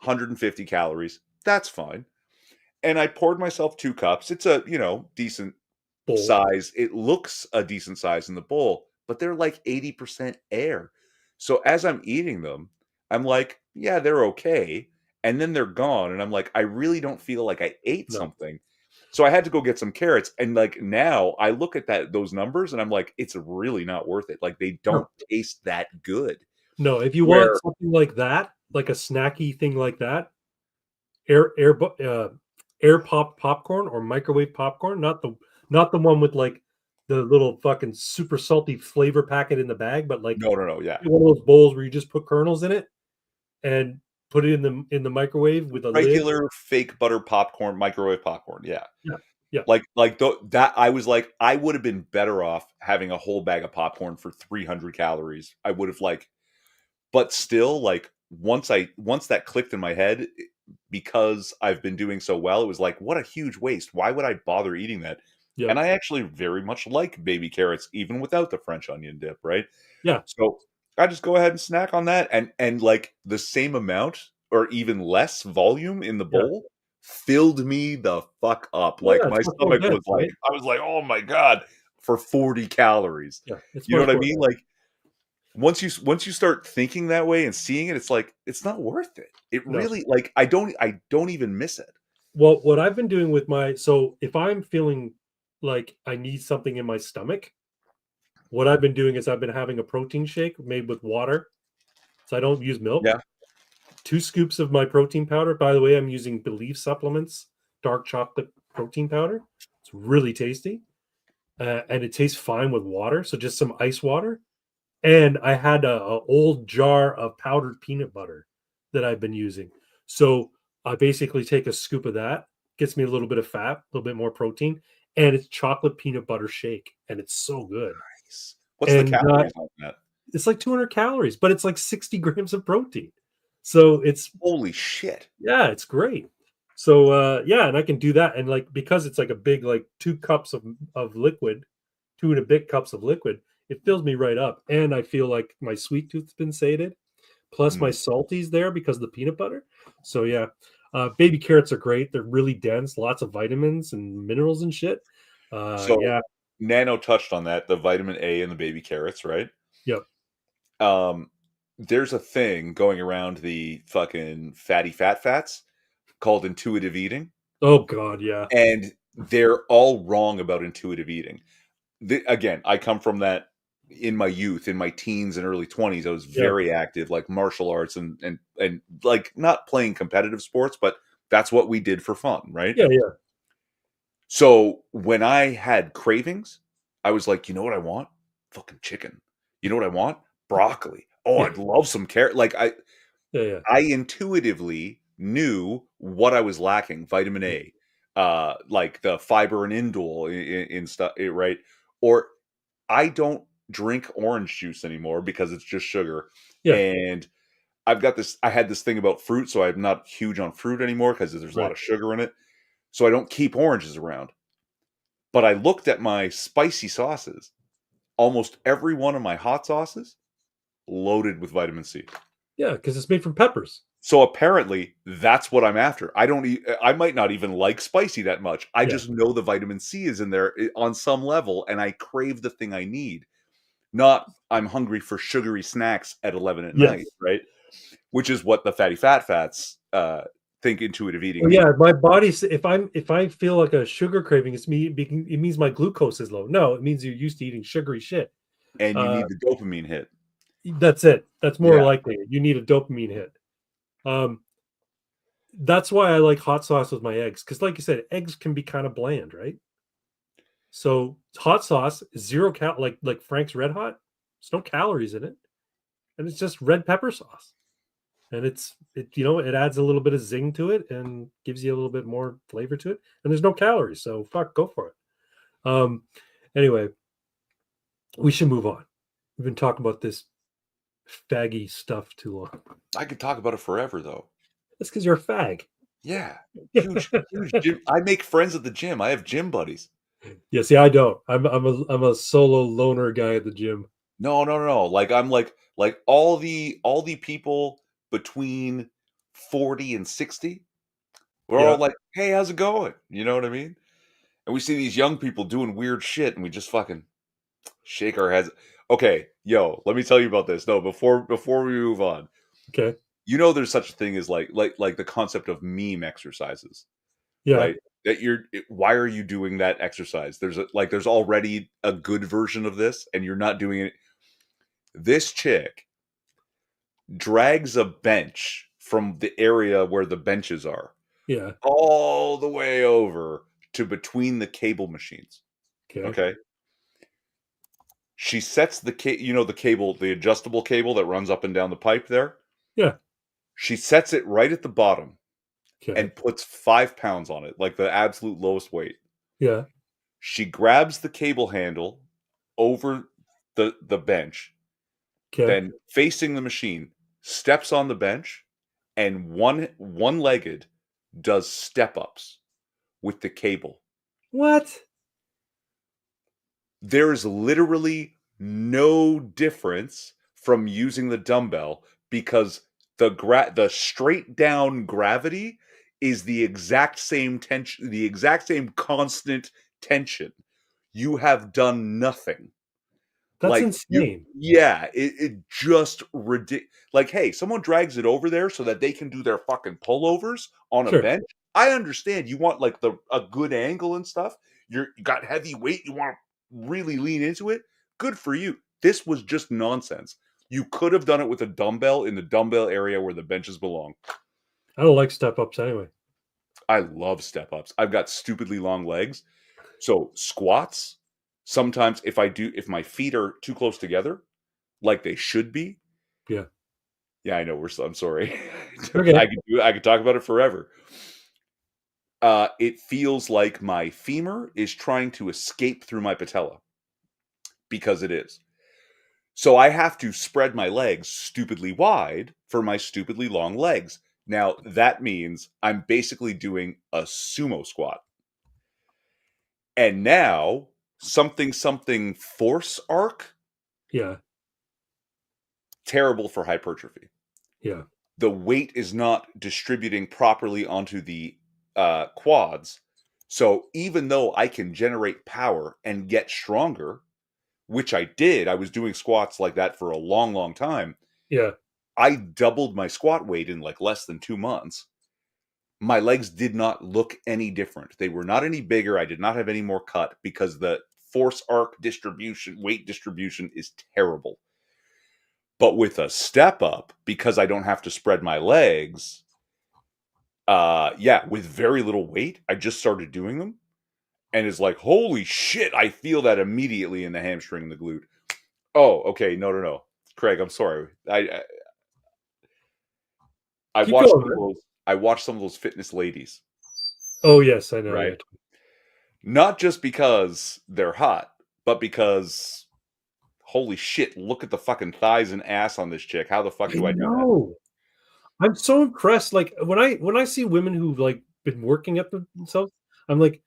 150 calories. That's fine. And I poured myself 2 cups. It's a, decent Bowl. size. It looks a decent size in the bowl, but they're like 80% air. So as I'm eating them, I'm like, yeah, they're okay. And then they're gone. And I'm like, I really don't feel like I ate No, something. So I had to go get some carrots. And like now I look at those numbers and I'm like, it's really not worth it. Like they don't no, taste that good. no. If you want Where something like that, like a snacky thing like that, air air bu- uh, air pop popcorn or microwave popcorn, not the one with like the little fucking super salty flavor packet in the bag, but like no, no, no, yeah. one of those bowls where you just put kernels in it and put it in the microwave with a lid. Regular fake butter popcorn, microwave popcorn. Yeah. Yeah, yeah, That I was like, I would have been better off having a whole bag of popcorn for 300 calories. I would have but still, like once that clicked in my head, because I've been doing so well, it was like, what a huge waste. Why would I bother eating that? yeah, And I actually very much like baby carrots, even without the French onion dip, right? yeah, So I just go ahead and snack on that, and like the same amount or even less volume in the yeah. bowl filled me the fuck up. Well, Like yeah, my it's much more stomach was dense, like, right? I was like, oh my god, for 40 calories. Yeah, it's You know much what I more mean? dense. Like once you start thinking that way and seeing it, it's like it's not worth it. It No. really like I don't even miss it. Well, what I've been doing with so if I'm feeling like I need something in my stomach, what I've been doing is I've been having a protein shake made with water. So I don't use milk. Yeah. 2 scoops of my protein powder. By the way, I'm using Believe Supplements dark chocolate protein powder. It's really tasty. And it tastes fine with water. So just some ice water. And I had a old jar of powdered peanut butter that I've been using. So I basically take a scoop of that, gets me a little bit of fat, a little bit more protein, and it's chocolate peanut butter shake, and it's so good. Nice. What's the And calories on that? it's like 200 calories, but it's like 60 grams of protein. So it's Holy shit. yeah, it's great. So yeah, and I can do that, and like because it's like a big like 2 cups of liquid, 2 and a bit cups of liquid, it fills me right up, and I feel like my sweet tooth's been sated, plus my Mm. salty's there because of the peanut butter. So yeah, baby carrots are great. They're really dense, lots of vitamins and minerals and shit. So Yeah, Nano touched on that, the vitamin A and the baby carrots, right? yep, Um, there's a thing going around the fucking fatty fats called intuitive eating, Oh God, yeah, and they're all wrong about intuitive eating. Again, I come from that in my youth, in my teens and early 20s. I was yeah, very active, like martial arts and like not playing competitive sports, but that's what we did for fun, right? yeah, yeah, So when I had cravings, I was like, you know what I want? Fucking chicken. You know what I want? Broccoli. Oh, yeah, I'd love some carrot. Like yeah, yeah, I intuitively knew what I was lacking, vitamin A, like the fiber and indole in stuff, right? Or I don't drink orange juice anymore because it's just sugar. yeah, And I had this thing about fruit, so I'm not huge on fruit anymore because there's a lot right. of sugar in it. So I don't keep oranges around. But I looked at my spicy sauces. Almost every one of my hot sauces loaded with vitamin C. Yeah, because it's made from peppers. So apparently that's what I'm after. I might not even like spicy that much. I Yeah. just know the vitamin C is in there on some level and I crave the thing I need. Not I'm hungry for sugary snacks at 11 at night, Yes. right? Which is what the fatty fats think intuitive eating Well, yeah, means. my body's if I feel like a sugar craving, it means my glucose is low. No, it means you're used to eating sugary shit. And you Uh, need the dopamine hit. that's it. That's more Yeah. likely. You need a dopamine hit. Um, that's why I like hot sauce with my eggs because, like you said, eggs can be kind of bland, right? So hot sauce, zero like Frank's Red Hot. There's no calories in it, and it's just red pepper sauce. And it adds a little bit of zing to it and gives you a little bit more flavor to it. And there's no calories, so fuck, go for it. Um, anyway, we should move on. We've been talking about this faggy stuff too long. I could talk about it forever though. That's because you're a fag. Yeah. Huge gym. I make friends at the gym. I have gym buddies. Yeah, see, I don't. I'm a solo loner guy at the gym. No, no, no. Like I'm like all the people between 40 and 60, we're all Yeah, like, "Hey, how's it going?" You know what I mean? And we see these young people doing weird shit and we just fucking shake our heads. Okay, yo, let me tell you about this. No, before we move on. okay, You know there's such a thing as like the concept of meme exercises, yeah, right? That why are you doing that exercise? There's already a good version of this and you're not doing it. This chick drags a bench from the area where the benches are yeah, all the way over to between the cable machines. okay, Okay. She sets the cable, the adjustable cable that runs up and down the pipe there. yeah, She sets it right at the bottom okay, and puts 5 pounds on it, like the absolute lowest weight. yeah, She grabs the cable handle over the bench, okay. then facing the machine, steps on the bench, and one-legged does step-ups with the cable. What? There is literally no difference from using the dumbbell because the straight down gravity is the exact same tension, the exact same constant tension. You have done nothing. That's Like you, insane. yeah, it just ridiculous. Like, hey, someone drags it over there so that they can do their fucking pullovers on a Sure. bench. I understand you want like a good angle and stuff. You got heavy weight, you want to really lean into it. Good for you. This was just nonsense. You could have done it with a dumbbell in the dumbbell area where the benches belong. I don't like step ups anyway. I love step ups. I've got stupidly long legs. So squats, sometimes if my feet are too close together, like they should be. Yeah. Yeah, I know. I'm sorry. Okay. I could talk about it forever. It feels like my femur is trying to escape through my patella because it is. So I have to spread my legs stupidly wide for my stupidly long legs. Now that means I'm basically doing a sumo squat. And now something force arc, Yeah. terrible for hypertrophy. Yeah. The weight is not distributing properly onto the quads. So even though I can generate power and get stronger, which I did. I was doing squats like that for a long, long time. Yeah. I doubled my squat weight in like less than 2 months. My legs did not look any different. They were not any bigger. I did not have any more cut because the force arc distribution, weight distribution is terrible. But with a step up, because I don't have to spread my legs, yeah, with very little weight, I just started doing them. And it's like, holy shit, I feel that immediately in the hamstring and the glute. Oh, okay, no. Craig, I'm sorry. I Keep watched going, some of man. those. I watched some of those fitness ladies, Oh yes, I know. right? Yeah. Not just because they're hot, but because holy shit, look at the fucking thighs and ass on this chick. How the fuck I do I do that? know. I'm so impressed. Like when I see women who've like been working at themselves, I'm like,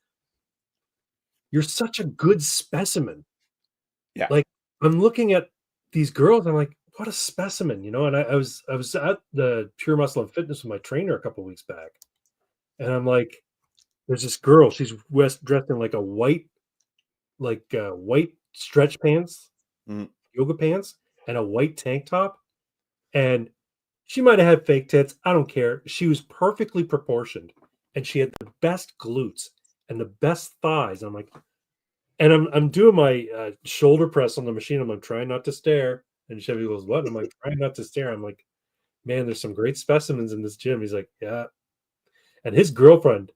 you're such a good specimen. Yeah. Like I'm looking at these girls, I'm like, what a specimen, you know? And I was at the Pure Muscle and Fitness with my trainer a couple weeks back, and I'm like, there's this girl, she's dressed in like a white, white stretch pants, Mm, yoga pants, and a white tank top. And she might have had fake tits. I don't care. She was perfectly proportioned, and she had the best glutes and the best thighs. I'm like, and I'm doing my shoulder press on the machine. I'm like, trying not to stare. And Chevy goes, "What?" I'm like, trying not to stare. I'm like, man, there's some great specimens in this gym. He's like, yeah. And his girlfriend,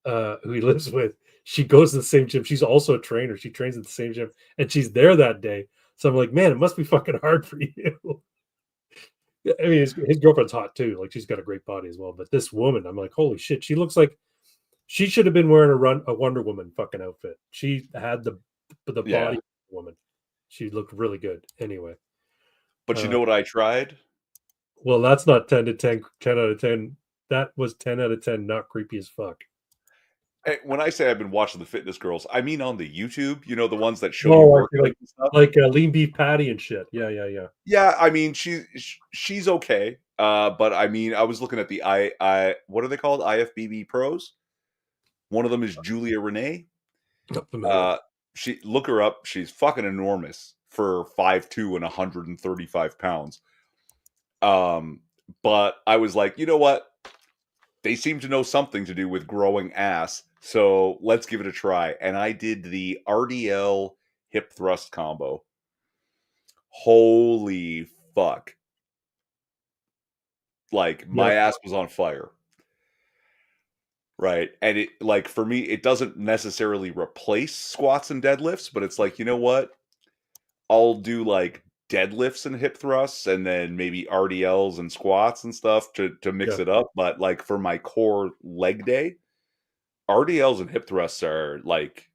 who he lives with, she goes to the same gym. She's also a trainer. She trains at the same gym, and she's there that day. So I'm like, man, it must be fucking hard for you. I mean, his girlfriend's hot too. Like she's got a great body as well. But this woman, I'm like, holy shit, she looks like she should have been wearing a Wonder Woman fucking outfit. She had the yeah. body of a woman. She looked really good. Anyway, But you uh, know what I tried? well, that's not 10 to 10, 10 out of 10. That was 10 out of 10, not creepy as fuck. When I say I've been watching the fitness girls, I mean on the YouTube, the ones that show you Oh, I see, workouts and stuff. like lean beef patty and shit. Yeah, yeah, yeah. Yeah, I mean she's okay. But I mean I was looking at the I what are they called? IFBB pros. One of them is Julia Renee. Not familiar. Uh she look her up. She's fucking enormous for 5'2" and 135 pounds. Um, but I was like, you know what? They seem to know something to do with growing ass. So let's give it a try. And I did the RDL hip thrust combo. Holy fuck. Like Yeah, my ass was on fire. Right. And it like for me, it doesn't necessarily replace squats and deadlifts, but it's like, you know what? I'll do like deadlifts and hip thrusts and then maybe RDLs and squats and stuff to mix yeah. it up. But like for my core leg day, RDLs and hip thrusts are like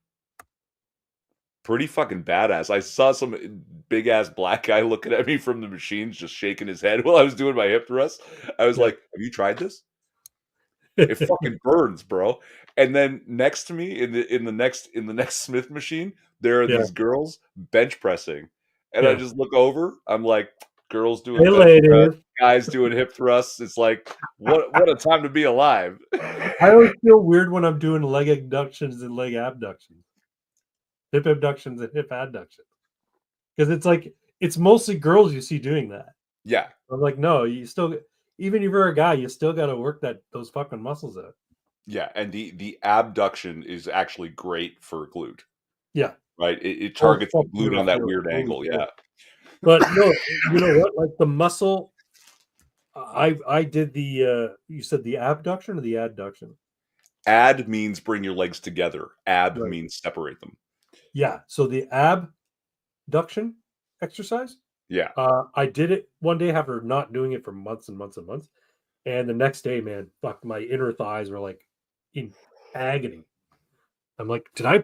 pretty fucking badass. I saw some big ass black guy looking at me from the machines, just shaking his head while I was doing my hip thrust. I was Yeah. like, "Have you tried this? It fucking burns, bro." And then next to me in the next Smith machine, there are Yeah. these girls bench pressing, and I Yeah. just look over. I'm like, girls doing Hey, bench press, ladies. guys doing hip thrusts. It's like, what a time to be alive. I always feel weird when I'm doing leg abductions and leg abductions, hip abductions and hip adductions, because it's like it's mostly girls you see doing that. Yeah, I'm like, no, you still, even if you're a guy, you still got to work those fucking muscles out. yeah, and the abduction is actually great for glute. Yeah. Right, it Oh targets the fuck, glute on that interference. weird Holy angle, shit. yeah. But no, you know what? Like the muscle, I did the. You said the abduction or the adduction? Add means bring your legs together. Ab Right. means separate them. Yeah. So the abduction exercise. Yeah, I did it one day after not doing it for months and months and months. And the next day, man, fuck, my inner thighs were like in agony. I'm like, did I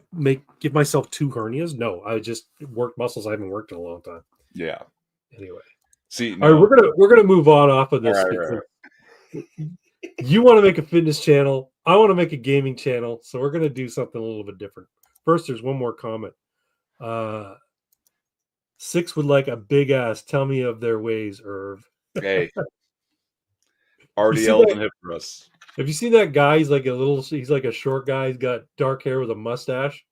give myself two hernias? No, I just worked muscles I haven't worked in a long time. yeah. Anyway, See, all right, no. we're gonna move on off of this Alright. because you want to make a fitness channel, I want to make a gaming channel, so we're gonna do something a little bit different. First, there's one more comment. Uh, Six would like a big ass. Tell me of their ways, Irv. Hey, You see RDLs that? and hip thrusts. Have you seen that guy? He's like a short guy. He's got dark hair with a mustache.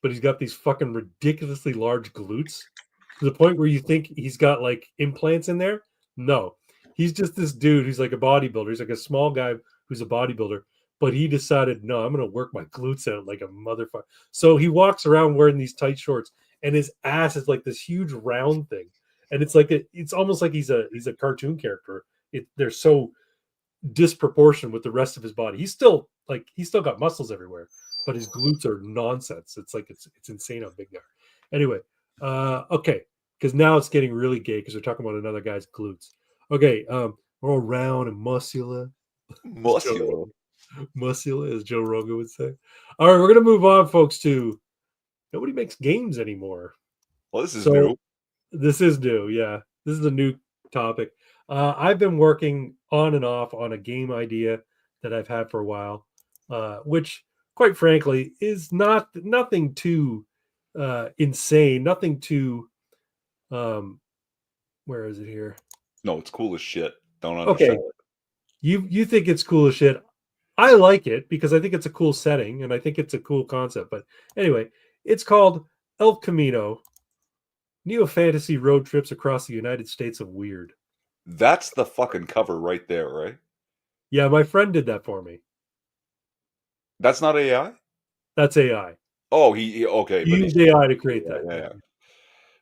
but he's got these fucking ridiculously large glutes to the point where you think he's got like implants in there. No, he's just this dude who's like a bodybuilder. He's like a small guy who's a bodybuilder, but he decided, no, I'm going to work my glutes out like a motherfucker. So he walks around wearing these tight shorts, and his ass is like this huge round thing, and it's like it's almost like he's a cartoon character. They're so disproportionate with the rest of his body. He's still got muscles everywhere, but his glutes are nonsense. It's like it's insane how big they are. Anyway, okay, because now it's getting really gay because we're talking about another guy's glutes. Okay, we're all round and muscular. Muscular. Muscular, as Joe Rogan would say. All right, we're gonna move on, folks, to nobody makes games anymore. Well, this is new. This is new, yeah. This is a new topic. I've been working on and off on a game idea that I've had for a while, which, quite frankly, is nothing too insane, nothing too. Where is it here? No, it's cool as shit. Don't understand. Okay, you think it's cool as shit. I like it because I think it's a cool setting and I think it's a cool concept. But anyway, it's called El Camino. Neo fantasy road trips across the United States of weird. That's the fucking cover right there, right? Yeah, my friend did that for me. That's not AI? That's AI. Oh, he okay. You used AI to create that.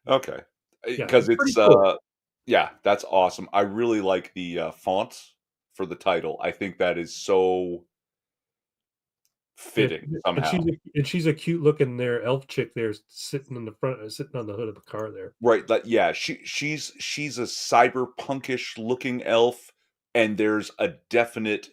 Yeah. Okay. Yeah, Because it's cool. yeah, that's awesome. I really like the fonts for the title. I think that is so fitting somehow. And she's a cute looking there elf chick there sitting in the front, sitting on the hood of the car there. Right. Like, yeah, she's a cyberpunkish looking elf, and there's a definite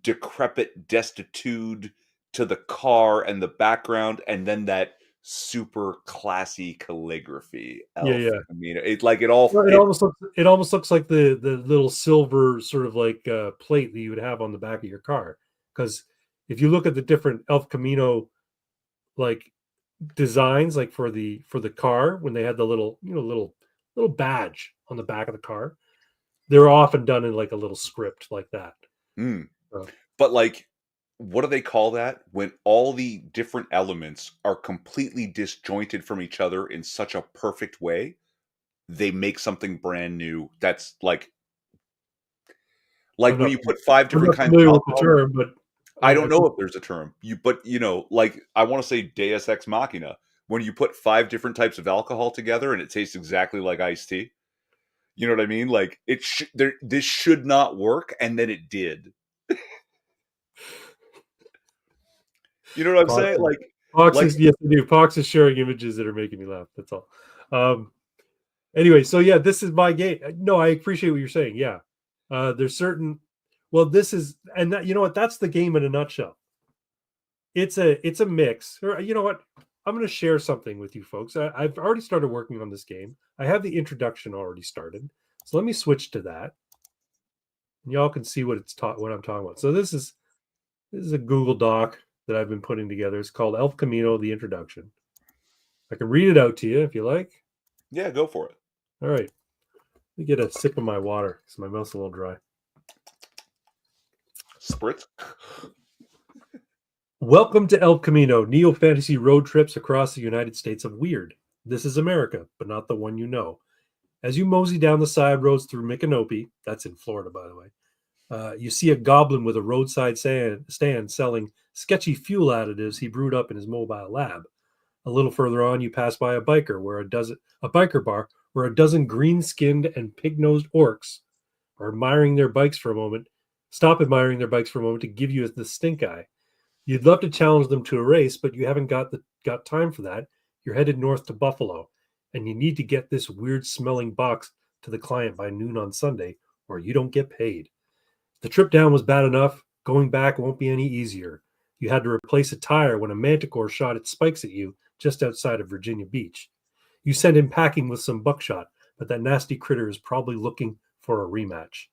decrepit destitute to the car and the background, and then that super classy calligraphy elf. Yeah. I mean, it all Well, fits. it almost looks like the little silver sort of like plate that you would have on the back of your car. Because if you look at the different Elf Camino like designs, like for the car, when they had the little little badge on the back of the car, they're often done in like a little script like that. Mm. So, But like, what do they call that when all the different elements are completely disjointed from each other in such a perfect way? They make something brand new. That's like I'm when not you put 5 I'm different not kinds of familiar with the alcohol. term, but I I don't know if there's a term. But like I want to say Deus Ex Machina. When you put 5 different types of alcohol together and it tastes exactly like iced tea. You know what I mean? Like this should not work, and then it did. You know what I'm saying? Pox Like is yes, I do. Pox is sharing images that are making me laugh. That's all. Anyway, so yeah, this is my game. No, I appreciate what you're saying. Yeah, there's certain. Well, this is, and that, you know what? That's the game in a nutshell. It's a mix. Or you know what? I'm going to share something with you folks. I've already started working on this game. I have the introduction already started. So let me switch to that, and y'all can see what what I'm talking about. So this is a Google Doc that I've been putting together. It's called Elf Camino: The Introduction. I can read it out to you if you like. yeah, go for it. All right. Let me get a sip of my water because my mouth's a little dry. Spritz. Welcome to El Camino, neo fantasy road trips across the United States of weird. This is America, but not the one you know. As you mosey down the side roads through Micanopy, that's in Florida, by the way, you see a goblin with a roadside stand selling sketchy fuel additives he brewed up in his mobile lab. A little further on, you pass by a biker bar where a dozen green-skinned and pig-nosed orcs are admiring their bikes for a moment. Stop admiring their bikes for a moment to give you the stink eye. You'd love to challenge them to a race, but you haven't got time for that. You're headed north to Buffalo, and you need to get this weird-smelling box to the client by noon on Sunday, or you don't get paid. The trip down was bad enough. Going back won't be any easier. You had to replace a tire when a manticore shot its spikes at you just outside of Virginia Beach. You sent him packing with some buckshot, but that nasty critter is probably looking for a rematch.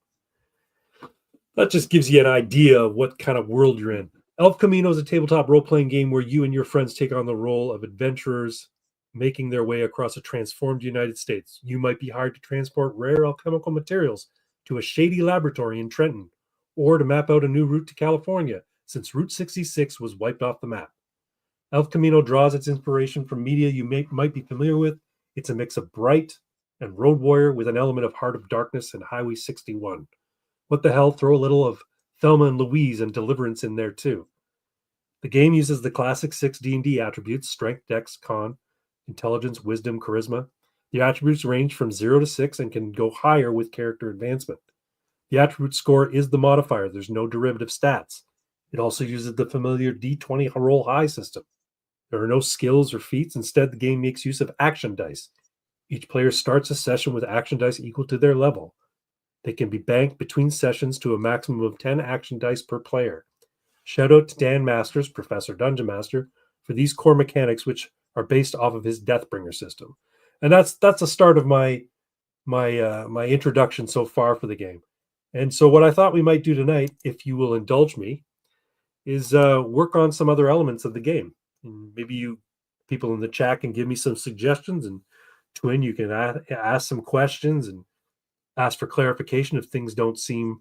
That just gives you an idea of what kind of world you're in. Elf Camino is a tabletop role-playing game where you and your friends take on the role of adventurers making their way across a transformed United States. You might be hired to transport rare alchemical materials to a shady laboratory in Trenton, or to map out a new route to California, since Route 66 was wiped off the map. El Camino draws its inspiration from media you might be familiar with. It's a mix of Bright and Road Warrior with an element of Heart of Darkness and Highway 61. What the hell? Throw a little of Thelma and Louise and Deliverance in there too. The game uses the classic 6 D&D attributes: strength, dex, con, intelligence, wisdom, charisma. The attributes range from 0 to 6 and can go higher with character advancement. The attribute score is the modifier. There's no derivative stats. It also uses the familiar D20 roll high system. There are no skills or feats. Instead, the game makes use of action dice. Each player starts a session with action dice equal to their level. They can be banked between sessions to a maximum of 10 action dice per player. Shout out to Dan Masters, Professor Dungeon Master, for these core mechanics, which are based off of his Deathbringer system. And that's the start of my introduction so far for the game. And so what I thought we might do tonight, if you will indulge me, is work on some other elements of the game. And maybe you people in the chat can give me some suggestions, and Twin, you can ask some questions and ask for clarification if things don't seem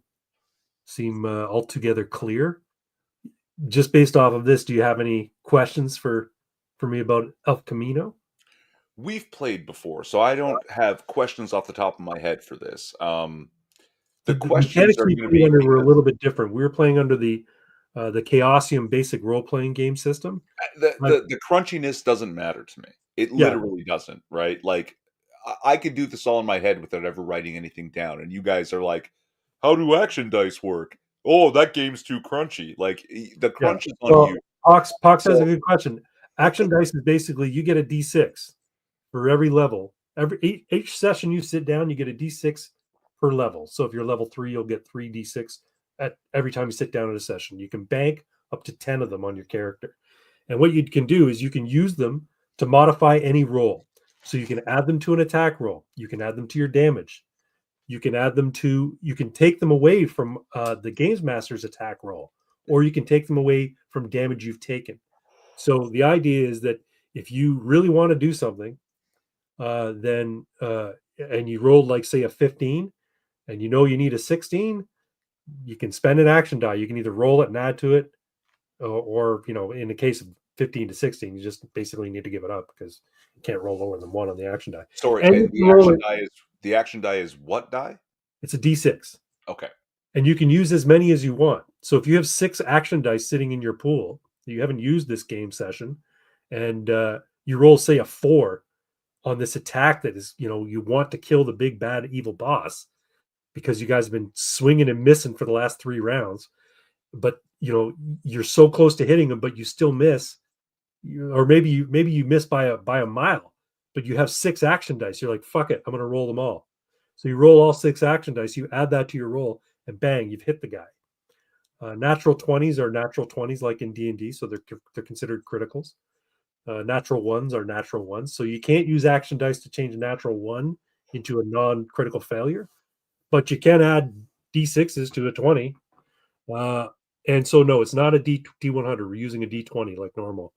altogether clear. Just based off of this, do you have any questions for me about El Camino? We've played before, so I don't have questions off the top of my head for this. The The questions mechanics are we going to played be under were a because little bit different. We were playing under the Chaosium basic role playing game system. But the crunchiness doesn't matter to me. It yeah, literally doesn't, right? Like I could do this all in my head without ever writing anything down, and you guys are like, "How do action dice work?" Oh, that game's too crunchy. Like the yeah. crunch is on Well, you. Pox has a So good question. Action dice is basically you get a D6 for every level. Each session you sit down, you get a D6 per level. So if you're level 3, you'll get 3 D6 at every time you sit down in a session. You can bank up to 10 of them on your character. And what you can do is you can use them to modify any roll. So you can add them to an attack roll. You can add them to your damage. You can take them away from the Games Master's attack roll, or you can take them away from damage you've taken. So the idea is that if you really want to do something, then and you rolled like say a 15, and you know you need a 16, you can spend an action die. You can either roll it and add to it, or in the case of 15 to 16, you just basically need to give it up because you can't roll lower than 1 on the action die. sorry, And you and can roll it. the action die is what die? It's a D6. Okay. And you can use as many as you want. So if you have 6 action dice sitting in your pool that you haven't used this game session, and you roll say a 4 on this attack that is, you want to kill the big bad evil boss because you guys have been swinging and missing for the last 3 rounds, but you're so close to hitting them, but you still miss. Or maybe you miss by a mile, but you have 6 action dice. You're like, fuck it, I'm gonna roll them all. So you roll all 6 action dice, you add that to your roll, and bang, you've hit the guy. Natural 20s are natural 20s like in D&D, so they're considered criticals. Natural ones are natural ones, so you can't use action dice to change a natural 1 into a non-critical failure, but you can add d6s to a 20. And so no, it's not a D100. We're using a D20 like normal.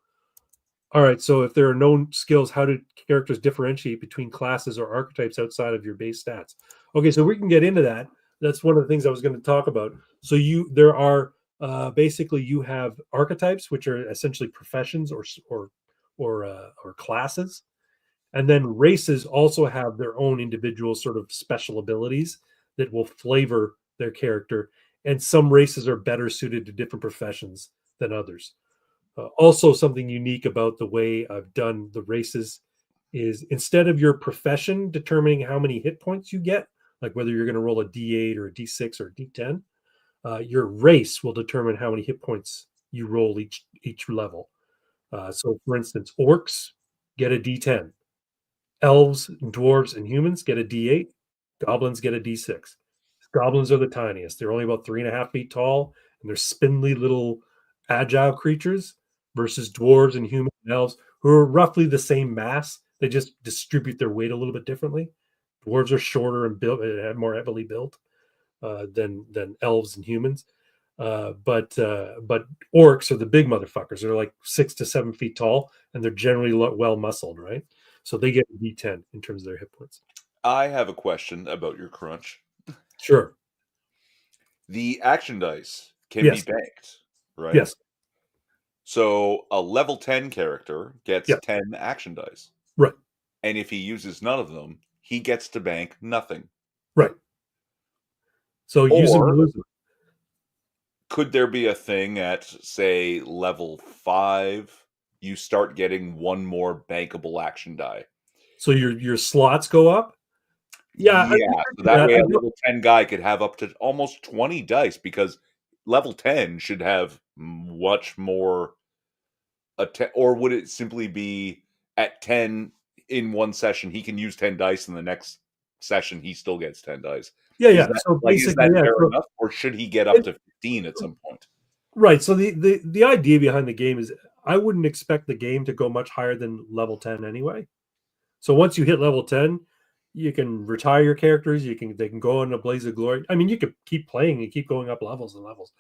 All right, so if there are known skills, how do characters differentiate between classes or archetypes outside of your base stats? Okay, so we can get into that. That's one of the things I was going to talk about. So there are basically you have archetypes, which are essentially professions or classes, and then races also have their own individual sort of special abilities that will flavor their character. And some races are better suited to different professions than others. Also, something unique about the way I've done the races is instead of your profession determining how many hit points you get, like whether you're going to roll a D8 or a D6 or a D10, your race will determine how many hit points you roll each level. So, for instance, orcs get a D10, elves, dwarves, and humans get a D8, goblins get a D6. Goblins are the tiniest. They're only about 3.5 feet tall, and they're spindly little agile creatures versus dwarves and human and elves who are roughly the same mass. They just distribute their weight a little bit differently. Dwarves are shorter and built and more heavily built than elves and humans. But orcs are the big motherfuckers. They're like 6 to 7 feet tall, and they're generally well muscled, right? So they get a D10 in terms of their hit points. I have a question about your crunch. Sure. The action dice can be Yes. banked, right? Yes. So a level 10 character gets Yeah, 10 action dice. right, And if he uses none of them, he gets to bank nothing. right. So use them or Or lose them. could there be a thing at, say, level 5, you start getting one more bankable action die? So your slots go up. Yeah, Yeah, could so do that that. way I a don't. level 10 guy could have up to almost 20 dice because level 10 should have much more or would it simply be at 10 in one session, he can use 10 dice, and the next session, he still gets 10 dice? Yeah, yeah. So Is basically, that yeah. fair So enough, or should he get up it, to 15 at some point? right. So the idea behind the game is I wouldn't expect the game to go much higher than level 10 anyway. So once you hit level 10, you can retire your characters. They can go in a blaze of glory. I mean, you could keep playing and keep going up levels and levels.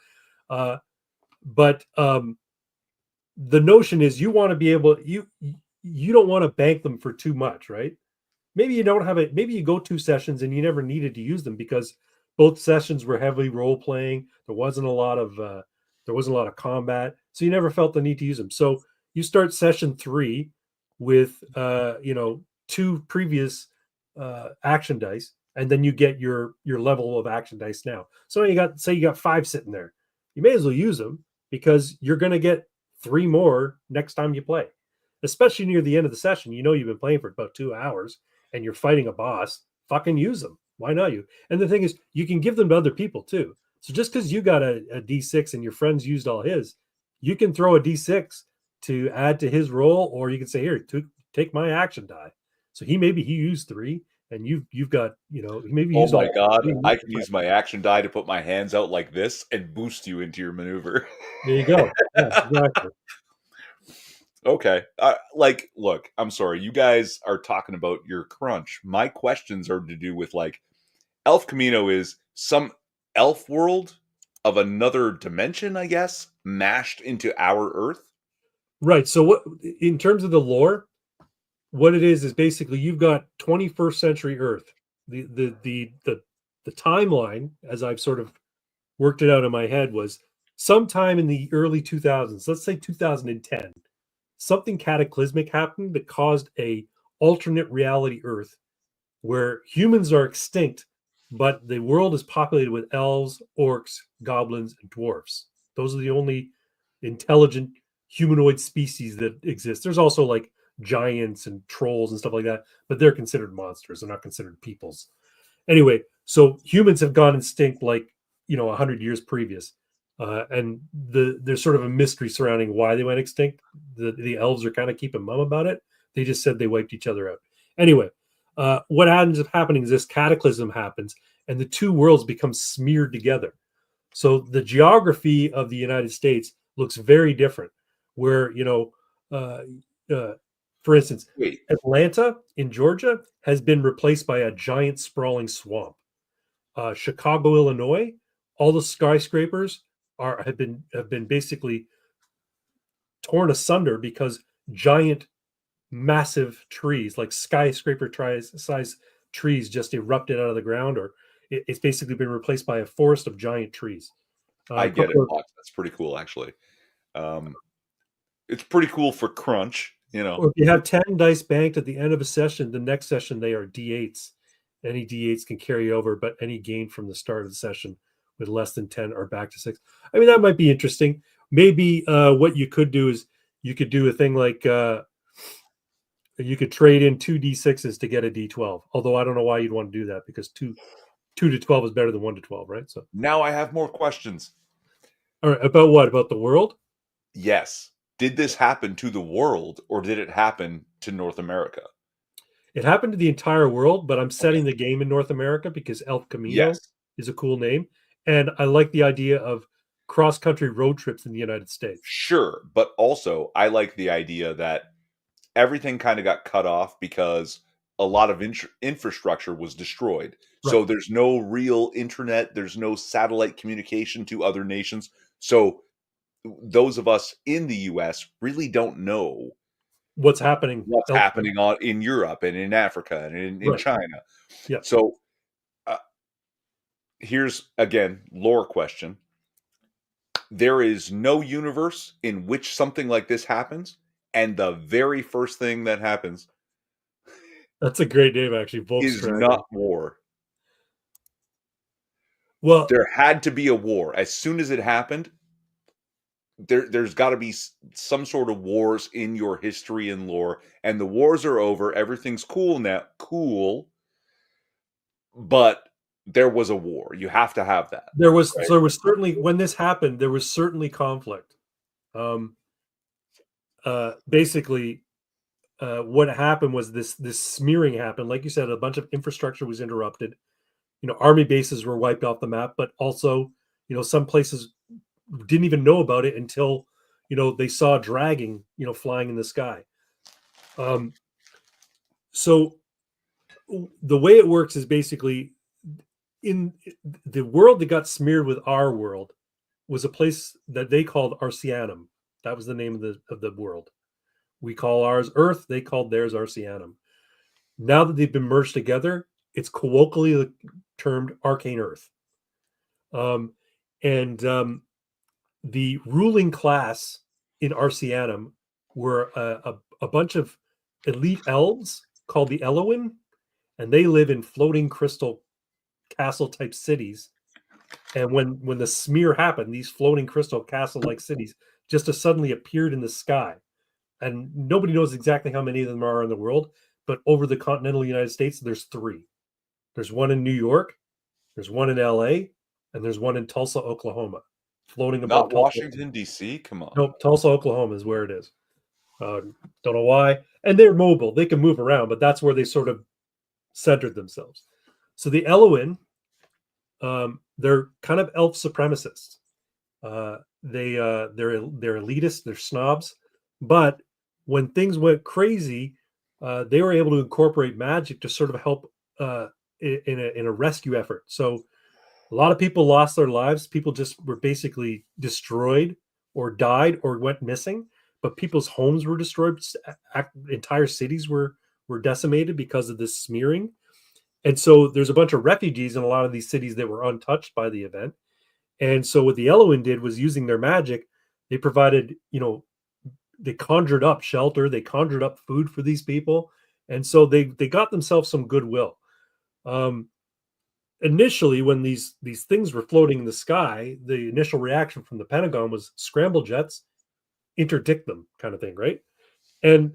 But the notion is you want to be able you don't want to bank them for too much, right? Maybe you don't have it. Maybe you go 2 sessions and you never needed to use them because both sessions were heavily role playing. There wasn't a lot of combat, so you never felt the need to use them. So you start session 3 with two previous action dice, and then you get your level of action dice now. So you got 5 sitting there. You may as well use them because you're going to get 3 more next time you play, especially near the end of the session. You know you've been playing for about 2 hours and you're fighting a boss. Fucking use them. Why not you? And the thing is, you can give them to other people too. So just because you got a D6 and your friends used all his, you can throw a D6 to add to his roll, or you can say, "Here, take my action die." So he used 3, and you've got maybe Oh used my all god, 3. I can use my action die to put my hands out like this and boost you into your maneuver. There you go. Yeah, exactly. Okay. Look, I'm sorry. You guys are talking about your crunch. My questions are to do with like Elf Camino is some elf world of another dimension, I guess, mashed into our Earth. Right. So what in terms of the lore, what it is basically you've got 21st century Earth. The timeline, as I've sort of worked it out in my head, was sometime in the early 2000s, let's say 2010, something cataclysmic happened that caused a alternate reality Earth where humans are extinct, but the world is populated with elves, orcs, goblins, and dwarfs. Those are the only intelligent humanoid species that exist. There's also like giants and trolls and stuff like that, but they're considered monsters. They're not considered peoples. Anyway, so humans have gone extinct like 100 years previous, and there's sort of a mystery surrounding why they went extinct. The elves are kind of keeping mum about it. They just said they wiped each other out. Anyway, what ends up happening is this cataclysm happens, and the two worlds become smeared together. So the geography of the United States looks very different. Where uh, uh, for instance, Wait, Atlanta in Georgia has been replaced by a giant sprawling swamp. Chicago, Illinois, all the skyscrapers have been basically torn asunder because giant, massive trees, like size trees, just erupted out of the ground, or it's basically been replaced by a forest of giant trees. I A get it, couple of Pox. That's pretty cool, actually. Um, it's pretty cool for crunch, you know. Or if you have 10 dice banked at the end of a session, the next session they are D8s. Any D8s can carry over, but any gain from the start of the session with less than 10 are back to 6. I mean, that might be interesting. Maybe what you could do is you could do a thing like you could trade in 2 D6s to get a D12. Although I don't know why you'd want to do that because 2 to 12 is better than 1 to 12, right? So, Now I have more questions. all right, about what? About the world? Yes. Did this happen to the world, or did it happen to North America? It happened to the entire world, but I'm Okay. setting the game in North America because El Camino Yes. is a cool name. And I like the idea of cross country road trips in the United States. Sure, but also I like the idea that everything kind of got cut off because a lot of infrastructure was destroyed. Right. So there's no real internet, there's no satellite communication to other nations. So those of us in the US really don't know What's happening what's elsewhere. happening in Europe and in Africa and in Right. China. Yeah. So uh, here's again lore question. there is no universe in which something like this happens, and the very first thing that happens That's a great name, actually, is Volksdragon. not war. Well, There had to be a war. As soon as it happened, there's got to be some sort of wars in your history and lore, and the wars are over. Everything's cool now. Cool, but there was a war. You have to have that, right? there was certainly when this happened, there was certainly conflict. Um, Basically, what happened was this smearing happened. Like you said, a bunch of infrastructure was interrupted. Army bases were wiped off the map, but also, some places didn't even know about it until, they saw dragging, flying in the sky. Um, so the way it works is basically in the world that got smeared with our world was a place that they called Arceanum. That was the name of the world. We call ours Earth. They called theirs Arceanum. Now that they've been merged together, it's colloquially termed Arcane Earth. And The ruling class in Arceanum were a bunch of elite elves called the Eloin, and they live in floating crystal castle type cities. And when the smear happened, these floating crystal castle like cities just suddenly appeared in the sky. And nobody knows exactly how many of them are in the world, but over the continental United States, there's three. There's one in New York, there's one in LA, and there's one in Tulsa, Oklahoma, floating above Not Tulsa. Washington D.C. Come on. Nope, Tulsa, Oklahoma is where it is. Don't know why. And they're mobile; they can move around, but that's where they sort of centered themselves. So the Eloin, they're kind of elf supremacists. They're elitist, they're snobs, but when things went crazy, they were able to incorporate magic to sort of help in a rescue effort. So a lot of people lost their lives. People just were basically destroyed or died or went missing. But people's homes were destroyed. Entire cities were decimated because of this smearing. And so there's a bunch of refugees in a lot of these cities that were untouched by the event. And so what the Eloin did was using their magic, they provided, they conjured up shelter, they conjured up food for these people. And so they got themselves some goodwill. Um, Initially, when these things were floating in the sky, the initial reaction from the Pentagon was scramble jets, interdict them, kind of thing, right? And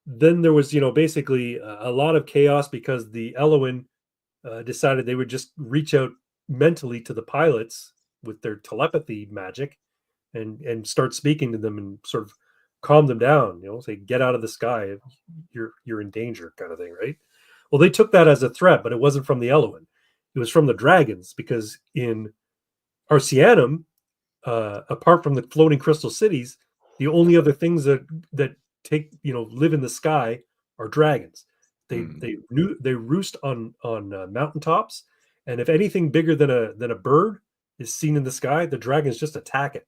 then there was, basically a lot of chaos because the Eloin decided they would just reach out mentally to the pilots with their telepathy magic and start speaking to them and sort of calm them down, say get out of the sky, you're in danger, kind of thing, right? Well, they took that as a threat, but it wasn't from the Eloin. It was from the dragons, because in Arceanum, apart from the floating crystal cities, the only other things that take live in the sky are dragons. They roost on mountaintops, and if anything bigger than a bird is seen in the sky, the dragons just attack it.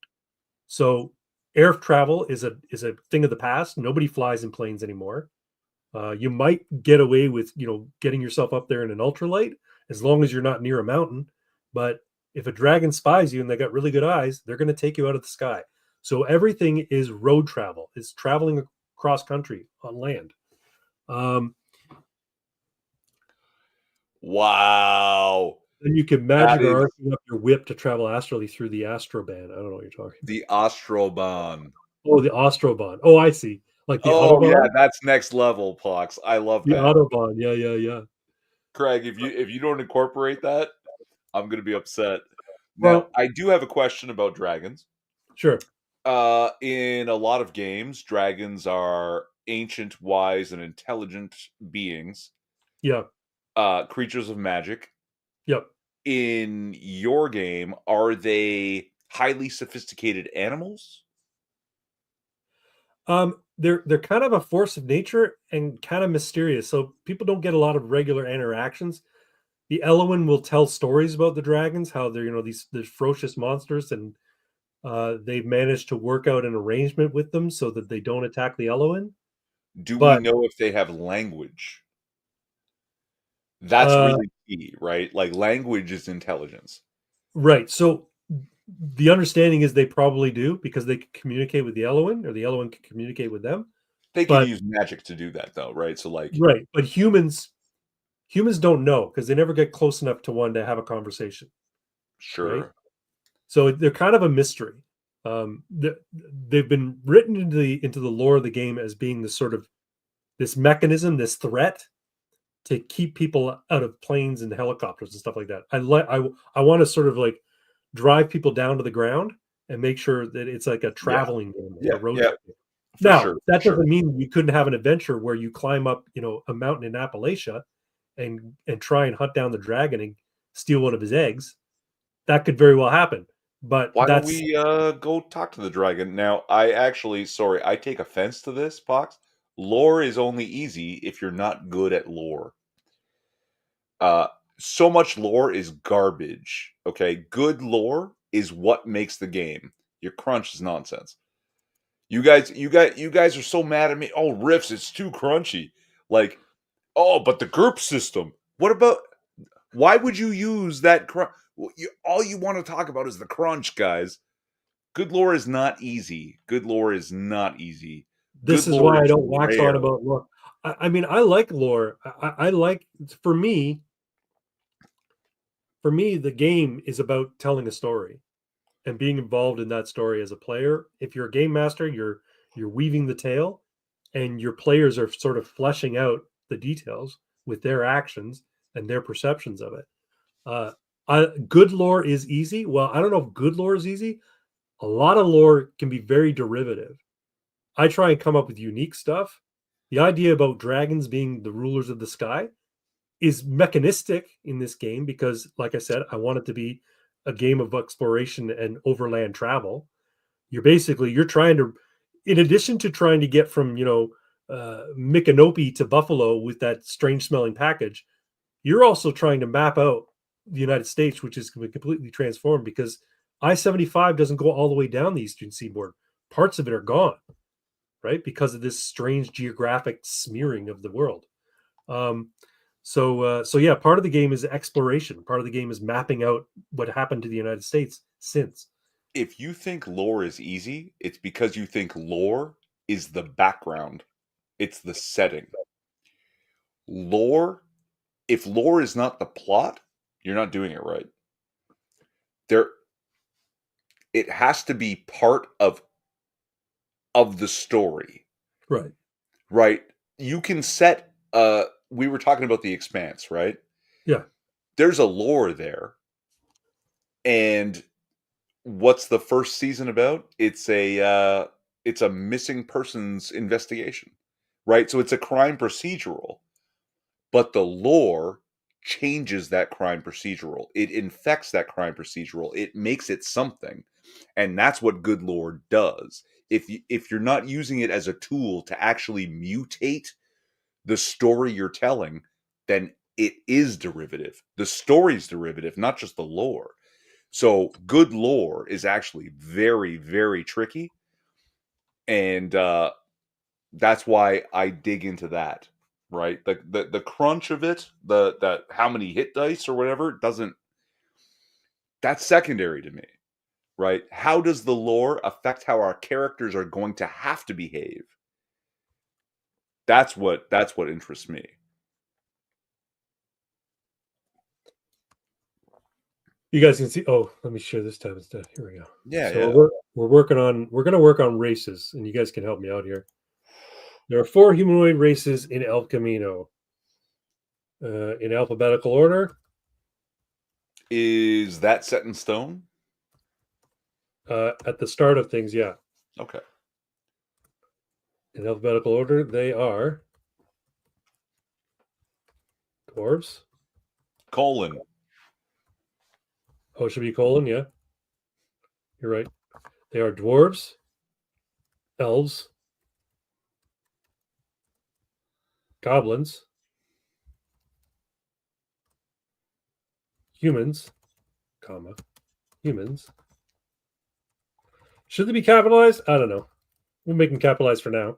So air travel is a thing of the past. Nobody flies in planes anymore. You might get away with getting yourself up there in an ultralight as long as you're not near a mountain, but if a dragon spies you and they got really good eyes, they're going to take you out of the sky. So everything is road travel. It's traveling across country on land. Um, Wow. then you can That magic or is arcing up your whip to travel astrally through the astroband. I don't know what you're talking about. the Astrobahn. Oh, the astrobahn. Oh, I see. Like the Oh yeah, autobahn. that's next level, Pox. I love The that. autobahn. Yeah, yeah, yeah. Craig, if you don't incorporate that, I'm gonna be upset. Now, Well, I do have a question about dragons. sure. In a lot of games, dragons are ancient, wise, and intelligent beings, Yeah. creatures of magic. Yep. In your game, are they highly sophisticated animals? They're kind of a force of nature and kind of mysterious. So people don't get a lot of regular interactions. The Eloin will tell stories about the dragons, how they're these ferocious monsters, and they've managed to work out an arrangement with them so that they don't attack the Eloin. Do we But know if they have language? That's uh, really key, right? Like language is intelligence. right, so The understanding is they probably do because they can communicate with the Elohim, or the Elohim can communicate with them. They could But use magic to do that, though, right? So, like, right, but humans don't know because they never get close enough to one to have a conversation, right? sure. So they're kind of a mystery. They've been written into the lore of the game as being this sort of this mechanism, this threat to keep people out of planes and helicopters and stuff like that. I want to sort of like drive people down to the ground and make sure that it's like a Yeah. traveling game, like a Yeah. road Yeah. trip. For Now, sure. For that sure. doesn't mean you couldn't have an adventure where you climb up, a mountain in Appalachia and try and hunt down the dragon and steal one of his eggs. That could very well happen. But Why don't that's we go talk to the dragon? Now, I actually, sorry, I take offense to this, Pox. Lore is only easy if you're not good at lore. Uh, so much lore is garbage. Okay, good lore is what makes the game. Your crunch is nonsense. You guys are so mad at me. Oh, riffs, it's too crunchy. Like, oh, but the GURP system. What about? Why would you use that crunch? All you want to talk about is the crunch, guys. Good lore is not easy. Good lore is not easy. this Good is lore why I is don't wax on rare. about lore. I mean, I like lore. I like for me, the game is about telling a story and being involved in that story as a player. If you're a game master, you're weaving the tale, and your players are sort of fleshing out the details with their actions and their perceptions of it. Uh, good lore is easy. Well, I don't know if good lore is easy. A lot of lore can be very derivative. I try and come up with unique stuff. The idea about dragons being the rulers of the sky is mechanistic in this game because, like I said, I want it to be a game of exploration and overland travel. You're trying to, in addition to trying to get from Micanopy to Buffalo with that strange smelling package, you're also trying to map out the United States, which is completely transformed because I-75 doesn't go all the way down the eastern seaboard. Parts of it are gone, right? Because of this strange geographic smearing of the world. Um, so yeah, part of the game is exploration. Part of the game is mapping out what happened to the United States since. If you think lore is easy, it's because you think lore is the background. It's the setting. Lore, if lore is not the plot, you're not doing it right. There it has to be part of the story, Right. right? You can set we were talking about the expanse, right? Yeah. There's a lore there. And what's the first season about? It's a missing persons investigation, right? So it's a crime procedural, but the lore changes that crime procedural. It infects that crime procedural. It makes it something. And that's what good lore does. If you're not using it as a tool to actually mutate the story you're telling, then it is derivative. The story's derivative, not just the lore. So good lore is actually very, very tricky. And that's why I dig into that. Right? The crunch of it, the how many hit dice or whatever, doesn't that's secondary to me. Right? How does the lore affect how our characters are going to have to behave? That's what interests me. You guys can see. Oh, let me share this tab instead. Here we go. Yeah, So yeah. we're going to work on races, and you guys can help me out here. There are 4 humanoid races in El Camino, in alphabetical order. Is that set in stone? At the start of things, yeah, Okay. in alphabetical order, they are dwarves. Colon. Oh, it should be colon. Yeah, you're right. They are dwarves, elves, goblins, humans, comma, humans. Should they be capitalized? I don't know. We'll make them capitalized for now.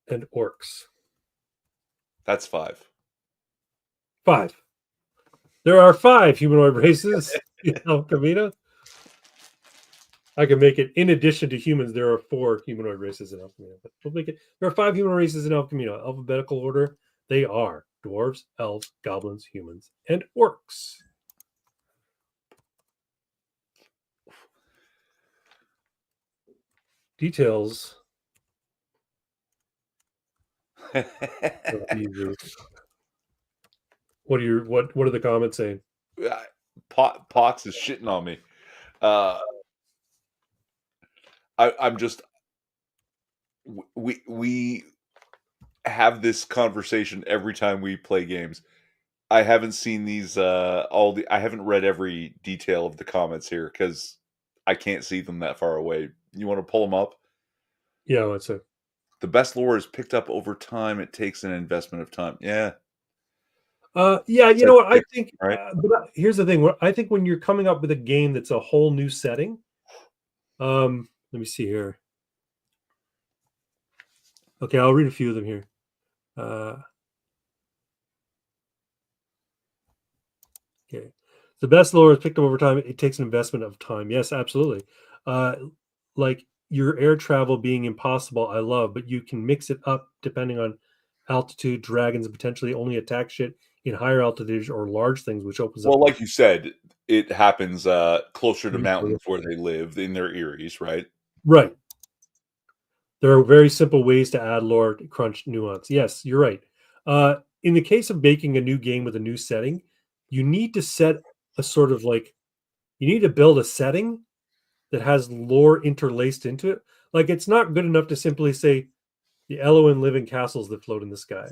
And orcs. That's 5. 5. There are 5 humanoid races in El Camino. I can make it. In addition to humans, there are 4 humanoid races in El Camino. But we'll make it. There are 5 humanoid races in El Camino. Alphabetical order. They are dwarves, elves, goblins, humans, and orcs. Details. What are your what are the comments saying? Pox is shitting on me. I'm just we have this conversation every time we play games. I haven't seen these I haven't read every detail of the comments here because I can't see them that far away. You want to pull them up? Yeah, let's say. The best lore is picked up over time. It takes an investment of time. Yeah. Yeah, you Said know what? I six, think, right? here's the thing. I think when you're coming up with a game that's a whole new setting, let me see here. Okay, I'll read a few of them here. Okay, the best lore is picked up over time. It takes an investment of time. Yes, absolutely. Uh, like your air travel being impossible, I love, but you can mix it up depending on altitude. Dragons potentially only attack shit in higher altitudes or large things, which opens up. Well, like you said, it happens closer to mountains where they live in their eyries, right? Right. There are very simple ways to add lore, crunch, nuance. Yes, you're right. In the case of making a new game with a new setting, you need to set a sort of like you need to build a setting that has lore interlaced into it. Like it's not good enough to simply say the Eloin live in castles that float in the sky.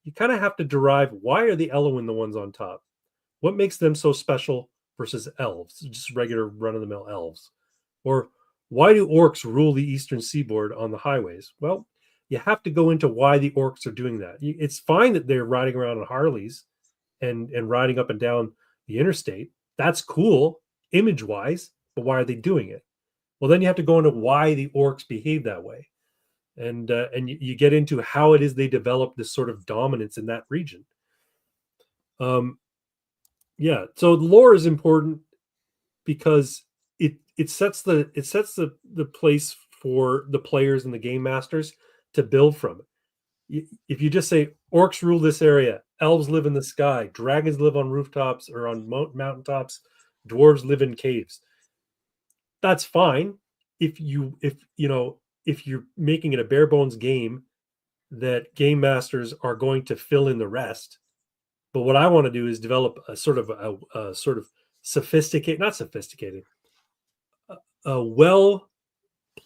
You kind of have to derive why are the Eloin the ones on top? What makes them so special versus elves, just regular run of the mill elves? Or why do orcs rule the eastern seaboard on the highways? Well, you have to go into why the orcs are doing that. It's fine that they're riding around on Harleys and riding up and down the interstate. That's cool image wise, but why are they doing it? Well, then you have to go into why the orcs behave that way, and you get into how it is they develop this sort of dominance in that region. Um, yeah, so lore is important because it sets the place for the players and the game masters to build from it. If you just say orcs rule this area, elves live in the sky, dragons live on rooftops or on mountaintops, dwarves live in caves, that's fine. If you're making it a bare bones game that game masters are going to fill in the rest. But what I want to do is develop a sort of sophisticated, not sophisticated, a well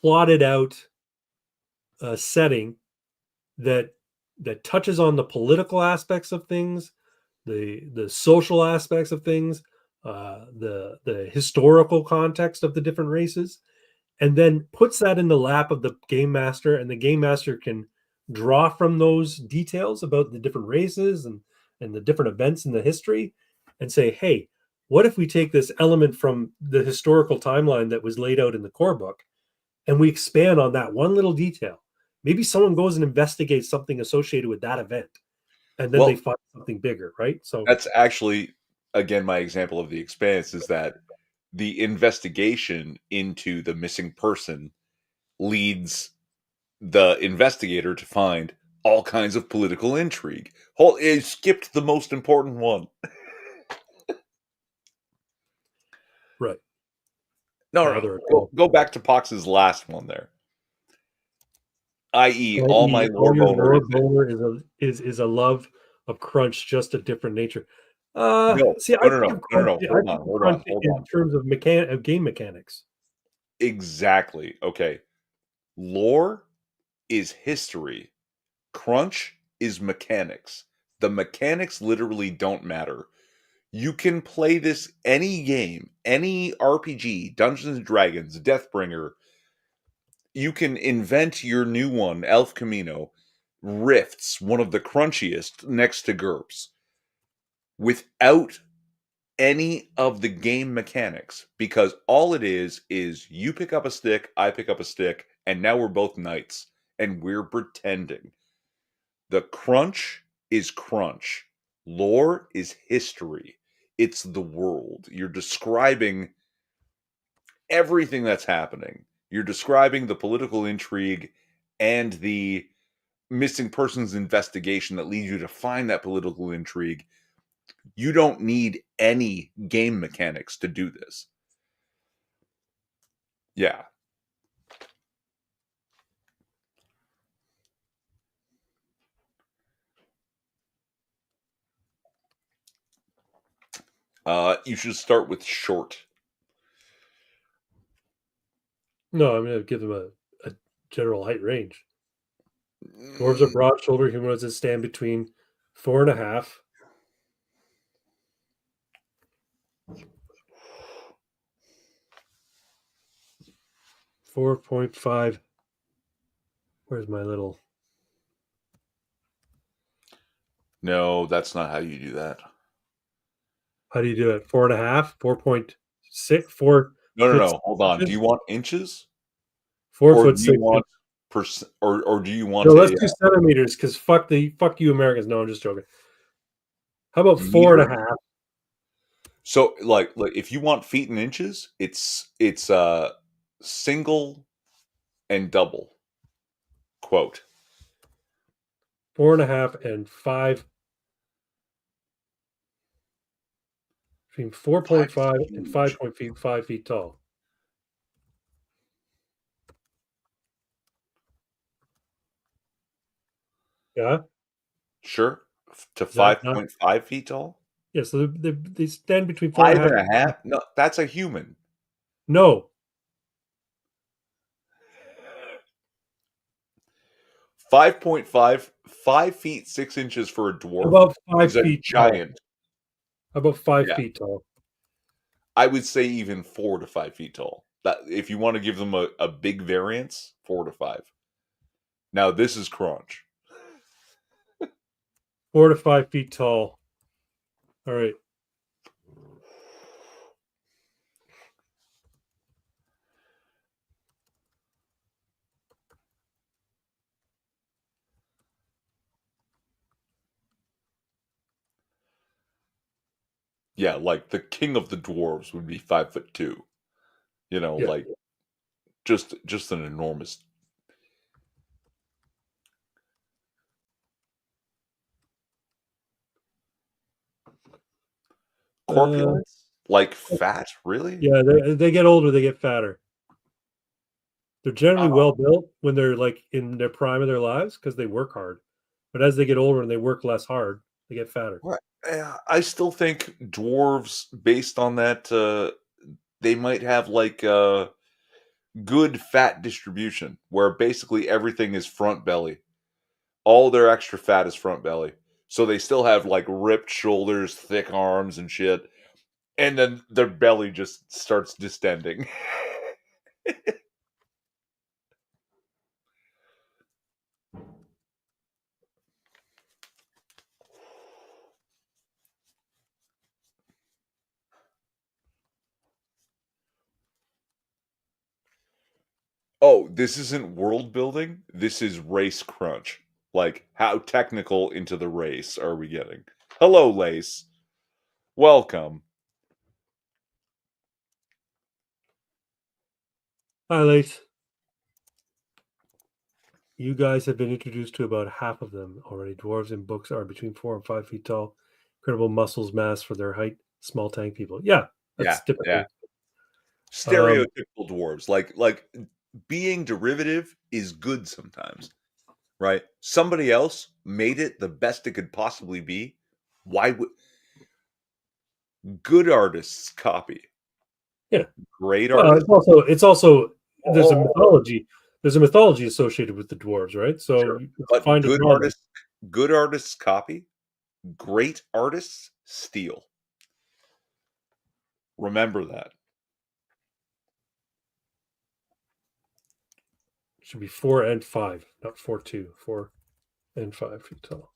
plotted out setting that touches on the political aspects of things, the social aspects of things, the historical context of the different races, and then puts that in the lap of the game master, and the game master can draw from those details about the different races and the different events in the history and say, hey, what if we take this element from the historical timeline that was laid out in the core book and we expand on that one little detail? Maybe someone goes and investigates something associated with that event and then they Well, find something bigger, right? So that's actually again my example of the expanse is that the investigation into the missing person leads the investigator to find all kinds of political intrigue. It skipped the most important one. right. No, no, There are go back to Pox's last one there. I.e., all my i.e., lore all your boner lore is that boner is a love of crunch, just a different nature. no, See, no, no, no, no, no. I Hold think on, of hold crunch on, hold in on. terms of game mechanics. Exactly. Okay. Lore is history. Crunch is mechanics. The mechanics literally don't matter. You can play this any game, any RPG, Dungeons and Dragons, Deathbringer. You can invent your new one, Elf Camino, Rifts, one of the crunchiest next to GURPS, without any of the game mechanics because all it is you pick up a stick, I pick up a stick, and now we're both knights and we're pretending. The crunch is crunch. Lore is history. It's the world. You're describing everything that's happening. You're describing the political intrigue and the missing persons investigation that leads you to find that political intrigue. You don't need any game mechanics to do this. Yeah. You should start with short. No, I'm going to give them a general height range. Dwarves are broad-shouldered humanoids that stand between 4.5. 4.5. Where's my little? No, that's not how you do that. How do you do it? 4.5, 4.6, 4 No, no, foot no. Hold on. Do you want inches, 4 or foot do you 6? want percent, or do you No, want let's a do centimeters because fuck you Americans. No, I'm just joking. How about meter? 4.5? So, like, if you want feet and inches, it's single and double. Quote. 4.5 and 5. Between 4.5 and Huge. 5.5 feet tall. Yeah. Sure. To Is that not? 5.5 feet tall? Yeah. So they stand between four and Five a half. and a half? No, that's a human. No. 5.5, 5 feet 6 inches for a dwarf About five is a feet tall. giant. About 5 Yeah. feet tall. I would say even 4 to 5 feet tall. That if you want to give them a big variance, 4 to 5. Now this is crunch. 4 to 5 feet tall. All right. Yeah, like the king of the dwarves would be 5'2". You know, Yeah. like just an enormous corpulence, like fat. Really? Yeah. They get older, they get fatter. They're generally Wow. well built when they're like in their prime of their lives because they work hard. But as they get older and they work less hard, they get fatter. Right. Yeah, I still think dwarves, based on that, they might have like good fat distribution, where basically everything is front belly. All their extra fat is front belly. So they still have like ripped shoulders, thick arms and shit. And then their belly just starts distending. Oh, this isn't world building. This is race crunch. Like, how technical into the race are we getting? Hello, Lace. Welcome. Hi, Lace. You guys have been introduced to about half of them already. Dwarves in books are between 4 and 5 feet tall. Incredible muscles, mass for their height. Small tank people. Yeah, Yeah, that's yeah. typical. Stereotypical dwarves. Like being derivative is good sometimes, right? Somebody else made it the best it could possibly be. Why would good artists copy? Yeah. Great Well, artists? it's also there's a Oh, mythology. There's a mythology associated with the dwarves, right? So sure. you But find it normal. good artists copy. Great artists steal. Remember that. It should be 4 and 5, not 4.2. 4 and 5 feet tall.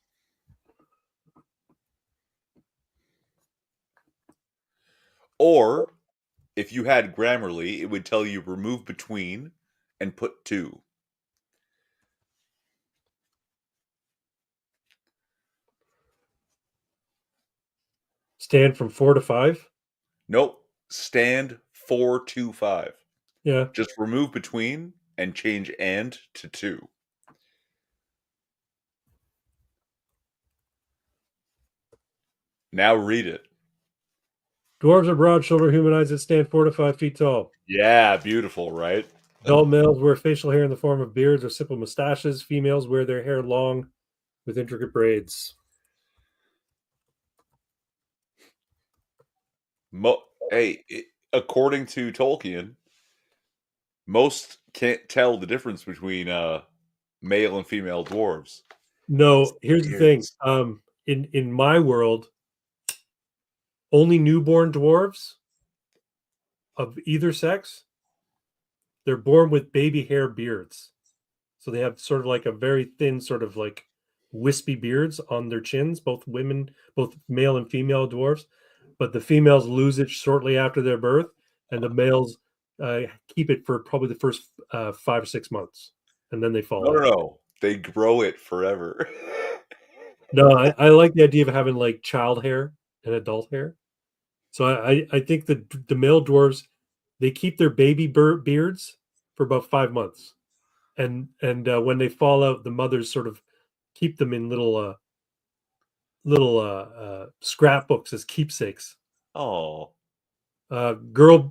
Or if you had Grammarly, it would tell you remove between and put two. Stand from 4 to 5. Nope. Stand 425. Yeah. Just remove between and change and to two. Now read it. Dwarves are broad-shouldered humanoids that stand 4 to 5 feet tall. Yeah, beautiful, right? Adult males wear facial hair in the form of beards or simple mustaches. Females wear their hair long with intricate braids. Hey, according to Tolkien, most can't tell the difference between male and female dwarves. No, here's the thing. Beards. In my world, only newborn dwarves of either sex, they're born with baby hair beards. So they have sort of like a very thin, sort of like wispy beards on their chins, both women, both male and female dwarves. But the females lose it shortly after their birth, and the males keep it for probably the first 5 or 6 months, and then they fall No, no, out. no. They grow it forever. No, I like the idea of having like child hair and adult hair. So I think the male dwarves, they keep their baby beards for about 5 months, and when they fall out, the mothers sort of keep them in little scrapbooks as keepsakes. Oh, Girl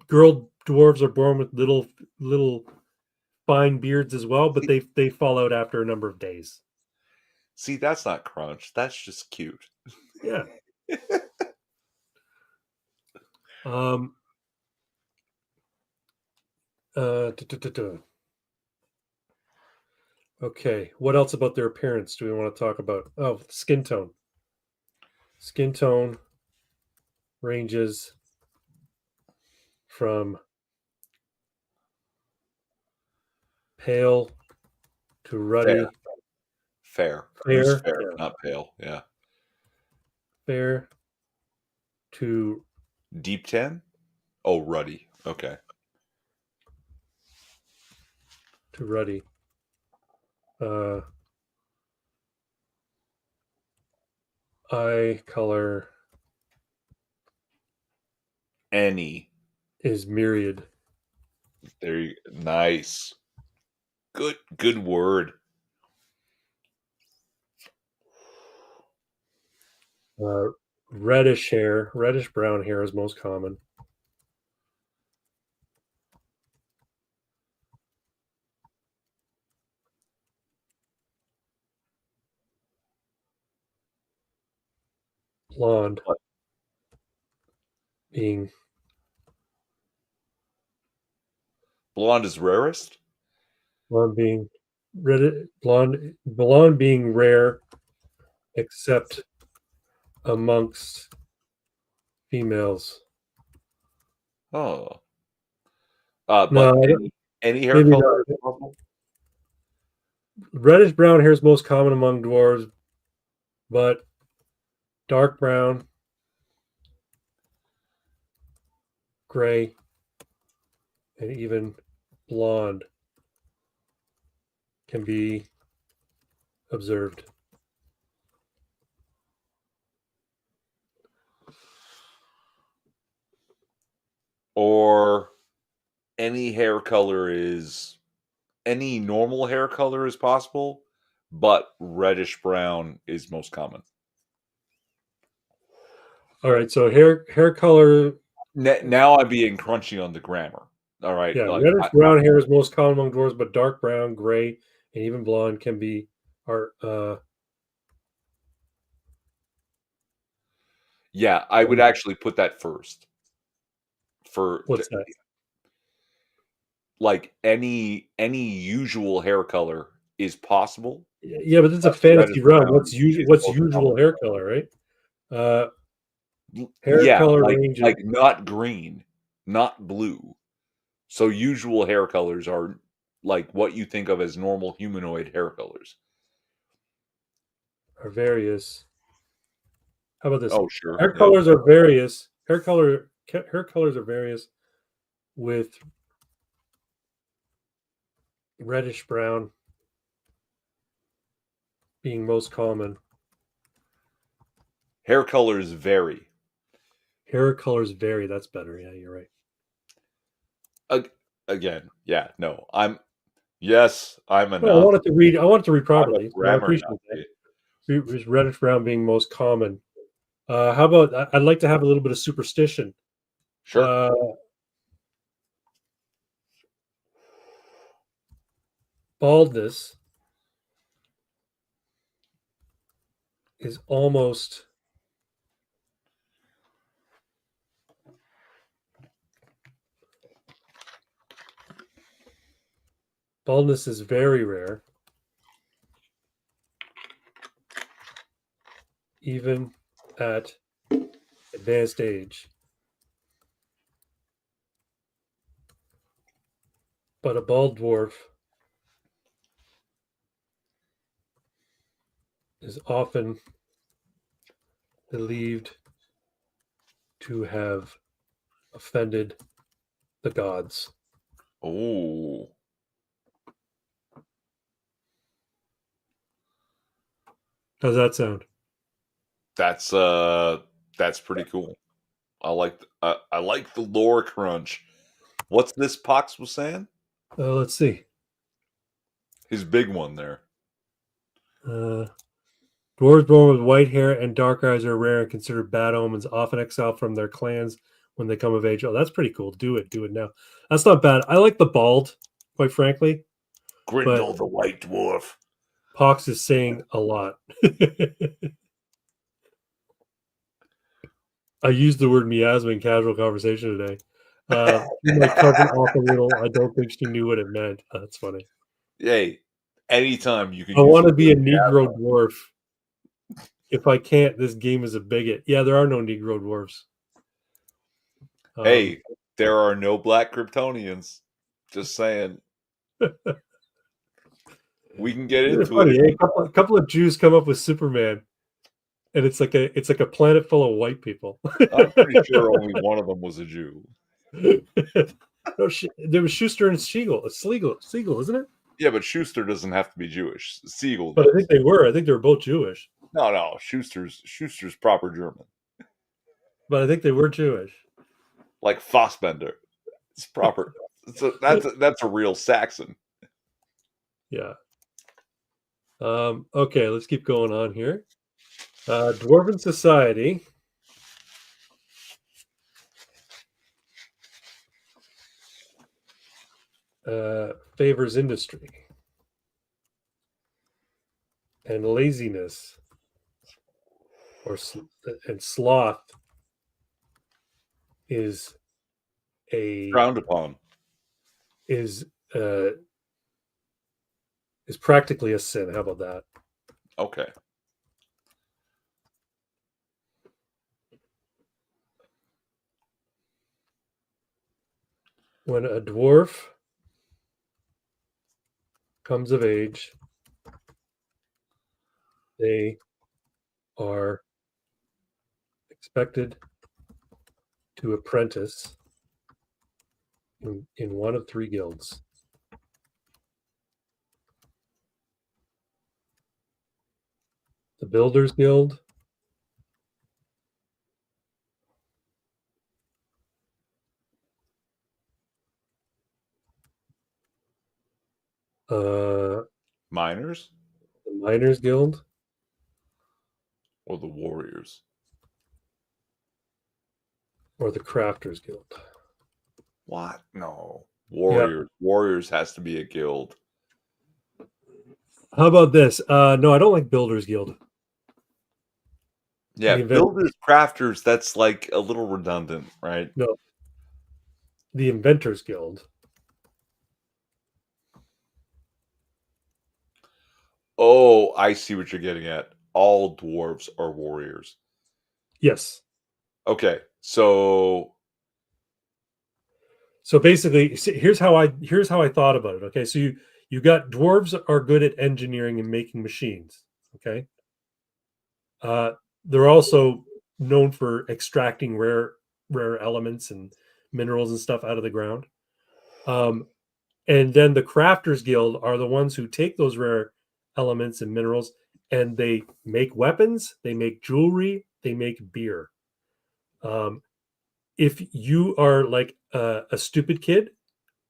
dwarves are born with little fine beards as well, but they fall out after a number of days. see, that's not crunch. That's just cute. Yeah. Um. Duh, duh, duh, duh. Okay. What else about their appearance do we want to talk about? Oh, skin tone. Skin tone ranges from pale to Fair, ruddy, fair. Use fair, fair, yeah, not pale. Yeah. fair to Deep tan? Oh, ruddy. Okay. ruddy. Uh, eye color Any. is myriad. There you nice. Good word. Uh, reddish hair, reddish brown hair is most common. Blonde What? being Blonde is rarest? blonde being blonde being rare, except amongst females. Oh. No, But any hair maybe color not. is possible? Reddish brown hair is most common among dwarves, but dark brown, gray, and even blonde can be observed. Or any normal hair color is possible, but reddish brown is most common. All right, so hair color, Now I'm being crunchy on the grammar. All right, yeah, like reddish brown hair is most common among dwarves, but dark brown, gray, and even blonde can be are yeah, I would actually put that first for what's that? like any usual hair color is possible, Yeah, but it's a but reddish fantasy realm. brown is What's most common. usual hair color, right? Uh, hair Yeah, color ranges. like not green, not blue. So usual hair colors are like what you think of as normal humanoid hair colors. Are various. How about this? Oh, sure. Yep. Hair colors are various with reddish brown being most common. Hair colors vary. Hair colors vary. That's better. Yeah, you're right. Uh, again, yeah, no, yes, I'm a No, I Nazi. wanted to read. I wanted to read I'm a properly, so I grammar appreciate that. Nazi. It was Reddit round being most common. How about I'd like to have a little bit of superstition. Sure. Uh, baldness is almost baldness is very rare, even at advanced age. But a bald dwarf is often believed to have offended the gods. Oh, How's that sound? that's pretty cool. I like the lore crunch. What's this Pox was saying? Let's see. His big one there. Uh, Dwarves born with white hair and dark eyes are rare and considered bad omens, often exiled from their clans when they come of age. Oh, that's pretty cool. Do it now. That's not bad. I like the bald, quite frankly, but Grindel the White Dwarf. Pox is saying a lot. I used the word miasma in casual conversation today. My cousin off a little. I don't think she knew what it meant. That's funny. Hey, anytime you can I use want the to be a word Negro dwarf. If I can't, this game is a bigot. Yeah, there are no Negro dwarfs. hey, there are no black Kryptonians. Just saying. We can get It's into it. funny. A couple of Jews come up with Superman, and it's like a planet full of white people. I'm pretty sure only one of them was a Jew. No, there was Schuster and Siegel, isn't it? Yeah, but Schuster doesn't have to be Jewish. Siegel But I does. think they were. I think they were both Jewish. No, Schuster's proper German. But I think they were Jewish. Like Fassbender. It's proper. That's a real Saxon. Yeah. Okay, let's keep going on here. Dwarven society favors industry and laziness, and sloth is Frowned upon. is uh, is practically a sin. How about that? Okay. When a dwarf comes of age, they are expected to apprentice in one of three guilds. The Builders Guild, uh, Miners the Miners Guild, or the Warriors? or the Crafters Guild. What? No. Yeah. Warriors has to be a guild. How about this? No, I don't like Builders Guild. Yeah, The builders, crafters, that's like a little redundant, right? No, the Inventors Guild. Oh, I see what you're getting at. All dwarves are warriors. Yes. Okay, so Basically, here's how I thought about it. Okay, so you got dwarves are good at engineering and making machines. Okay, they're also known for extracting rare elements and minerals and stuff out of the ground. And then the Crafters Guild are the ones who take those rare elements and minerals and they make weapons, they make jewelry, they make beer. If you are like a stupid kid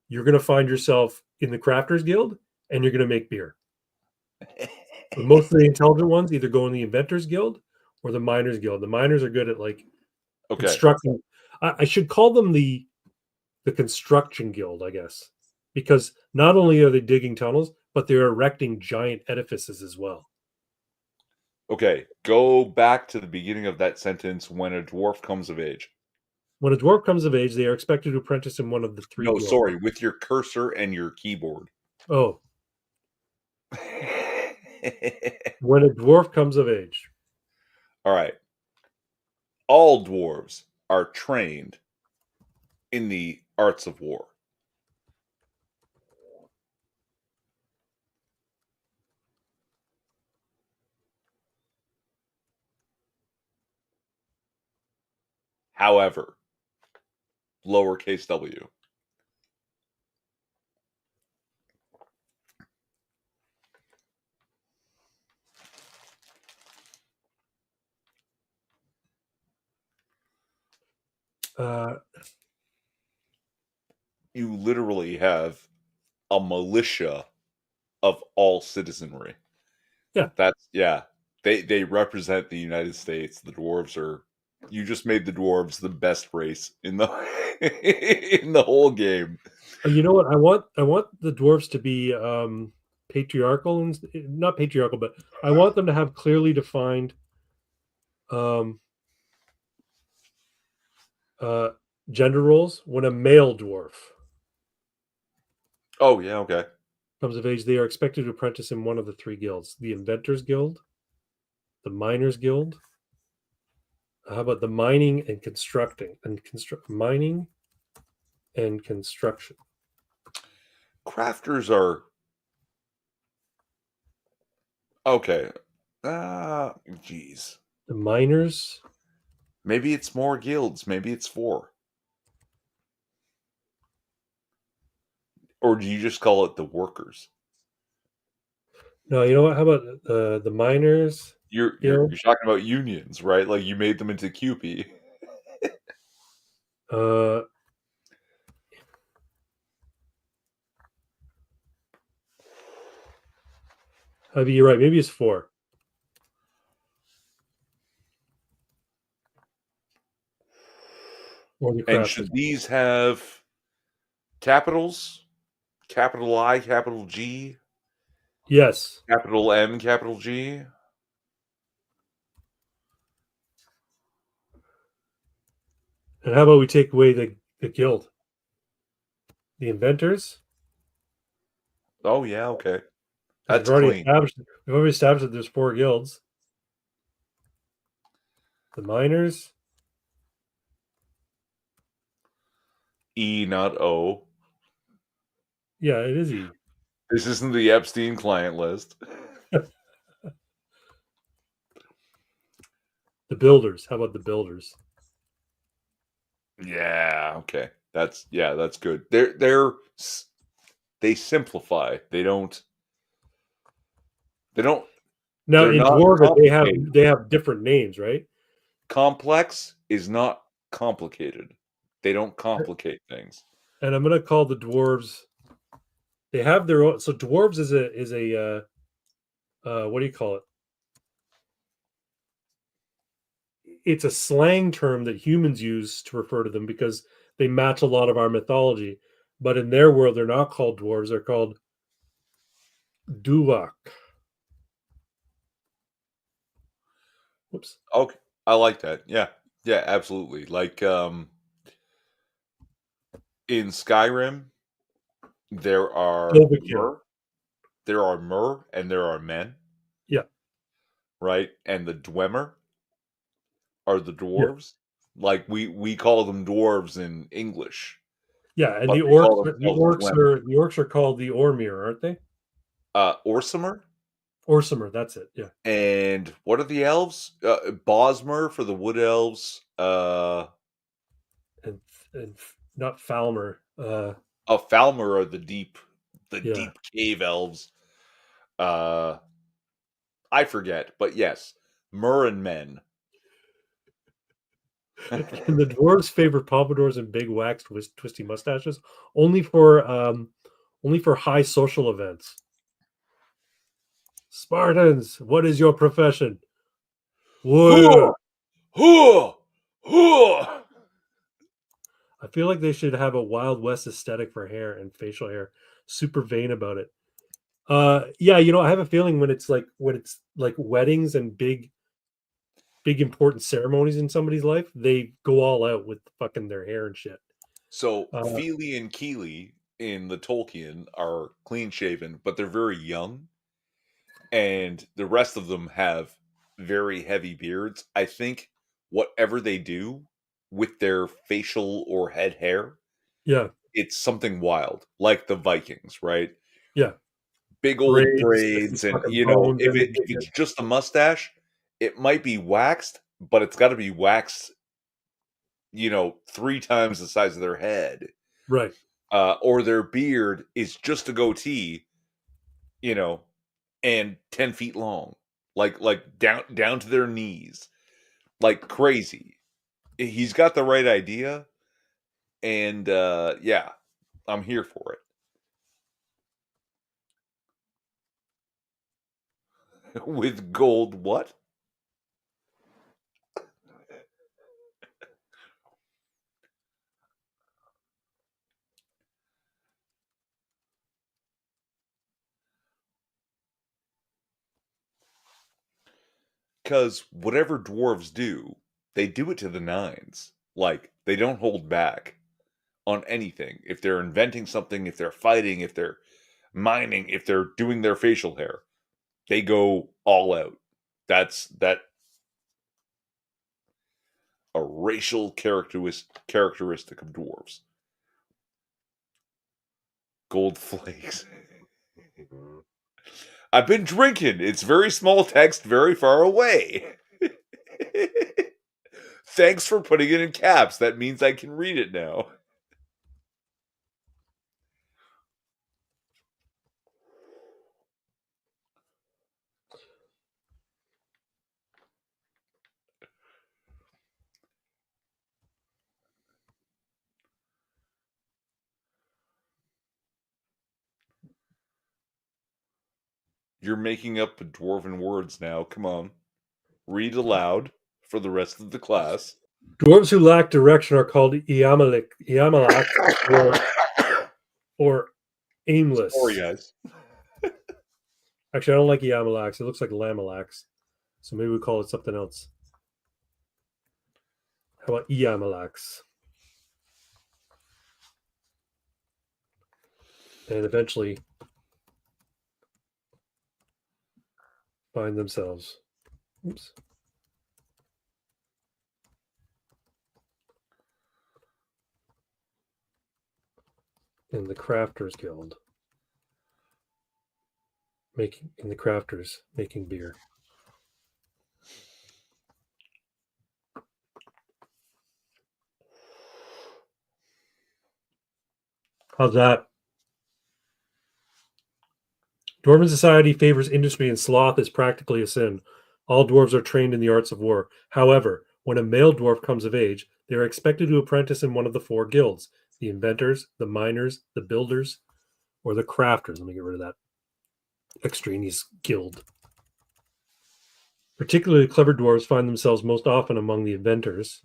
you're going to find yourself in the Crafters Guild, and you're going to make beer. But most of the intelligent ones either go in the Inventors Guild or the Miners Guild. The miners are good at like Okay. constructing. I should call them the construction guild, I guess, because not only are they digging tunnels, but they're erecting giant edifices as well. Okay. Go back to the beginning of that sentence. When a dwarf comes of age. When a dwarf comes of age, they are expected to apprentice in one of the three No, guilds. sorry, with your cursor and your keyboard. Oh, when a dwarf comes of age. All right. All dwarves are trained in the arts of war. However, lowercase w. You literally have a militia of all citizenry. Yeah. Yeah. They represent the United States. The dwarves are. You just made the dwarves the best race in the in the whole game. You know what? I want the dwarves to be patriarchal and not patriarchal, but I want them to have clearly defined um, uh, gender roles. When a male dwarf Oh yeah, okay. comes of age, they are expected to apprentice in one of the three guilds: the Inventors Guild, the Miners Guild. How about the mining and mining and construction? Crafters are okay. Geez. The miners. Maybe it's more guilds. Maybe it's 4. Or do you just call it the workers? No, you know what? How about the miners You're guild? talking about unions, right? Like you made them into QP. Uh, maybe you're right. Maybe it's 4. Or the And crafters. should these have capitals? Capital I, capital G, Yes. capital M, capital G? And how about we take away the guild? The inventors? Oh yeah, okay. Because That's clean. we've already established that there's 4 guilds. The miners. E, not O. Yeah, it is E. This isn't the Epstein client list. The builders. How about the builders? Yeah, okay. That's good. They simplify. They don't Now they're in not Dwarven complicated. they have different names, right? Complex is not complicated. They don't complicate things. And I'm gonna call the dwarves. They have their own. So dwarves is a what do you call it? It's a slang term that humans use to refer to them because they match a lot of our mythology. But in their world, they're not called dwarves. They're called duvak. Whoops. Okay. I like that. Yeah. Yeah, absolutely. Like in Skyrim, there are Dovahkiin. mer, there are mer and there are men, Yeah, right? And the Dwemer are the yeah, dwarves. Like we call them dwarves in English, yeah. And but they call themselves Dwemer. the orcs are called the Ormir, aren't they? Orsimer. Orsimer. That's it. Yeah, And what are the elves? Bosmer for the wood elves. and not Falmer. Falmer are the Yeah. deep cave elves. Uh, I forget, but yes, Mer and men. Can the dwarves favor pompadours and big waxed twisty mustaches only for high social events? Spartans, what is your profession? Warrior. Hoo! Hoo! Hoo! I feel like they should have a Wild West aesthetic for hair and facial hair. Super vain about it. Yeah, I have a feeling when it's like weddings and big important ceremonies in somebody's life, they go all out with fucking their hair and shit. So Uh, Feely and Keely in the Tolkien are clean shaven, but they're very young, and the rest of them have very heavy beards. I think whatever they do with their facial or head hair, yeah, it's something wild, like the Vikings, right? yeah. Big old Braids and braids, and fucking bones if and if it's just a mustache, it might be waxed, but it's got to be waxed, 3 times the size of their head. right, Or their beard is just a goatee, you know, and 10 feet long, like down to their knees, like crazy. He's got the right idea, and yeah, I'm here for it. With gold, what? Because whatever dwarves do, they do it to the nines. Like, they don't hold back on anything. If they're inventing something, if they're fighting, if they're mining, if they're doing their facial hair, they go all out. That's that a racial characteristic of dwarves. Gold flakes. I've been drinking. It's very small text, very far away. Thanks for putting it in caps. That means I can read it now. You're making up dwarven words now. Come on. Read aloud for the rest of the class. dwarves who lack direction are called Iamalak, or Sorry, aimless. guys. Actually, I don't like Iamalaks. It looks like Lamalax. So maybe we call it something else. How about Iamalaks? And eventually find themselves. Oops. In the Crafters Guild. Making beer. How's that? Dwarven society favors industry, and sloth is practically a sin. All dwarves are trained in the arts of war. However, when a male dwarf comes of age, they are expected to apprentice in one of the 4 guilds: the inventors, the miners, the builders, or the crafters. Let me get rid of that extraneous guild. Particularly clever dwarves find themselves most often among the inventors.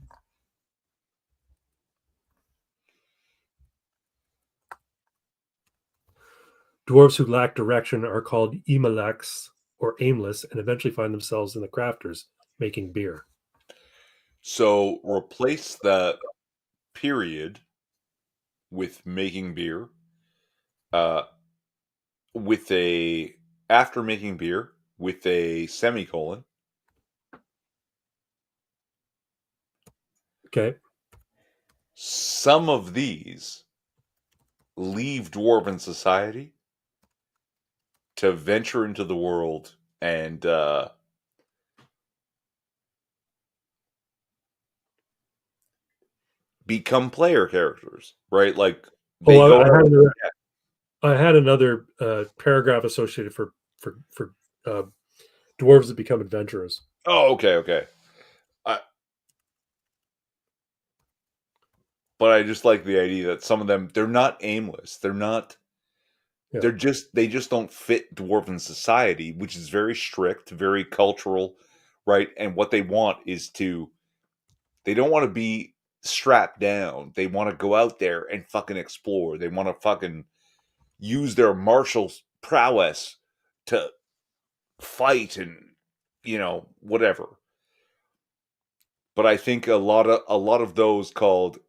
Dwarves who lack direction are called emalaks, or aimless, and eventually find themselves in the crafters making beer. So replace the period with making beer, uh, with a after making beer with a semicolon. Okay. Some of these leave dwarven society to venture into the world and become player characters, right? Like Oh, they go out. I had another paragraph associated for uh, dwarves that become adventurers. Oh, okay, okay. But I just like the idea that some of them, they're not aimless. They're not. Yeah. They just don't fit dwarven society, which is very strict, very cultural, right? And what they want is they don't want to be strapped down. They want to go out there and fucking explore. They want to fucking use their martial prowess to fight and whatever. But I think a lot of those called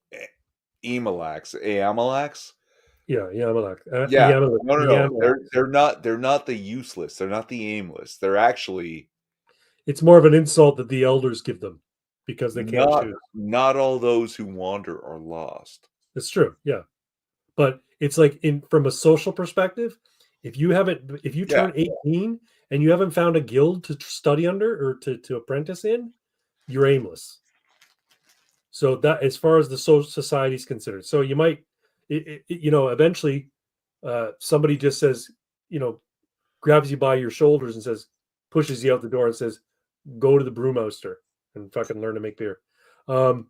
Amalax. Yeah, Yamalak. Yeah, no. Yamalak. They're not the useless. They're not the aimless. They're actually It's more of an insult that the elders give them because they can't not choose. not all those who wander are lost. It's true. Yeah. But it's like from a social perspective, if you Yeah. turn 18 and you haven't found a guild to study under or to apprentice in, you're aimless. So that as far as the social society is considered. So you might eventually somebody just says, grabs you by your shoulders and says, pushes you out the door and says, go to the brewmaster and fucking learn to make beer. You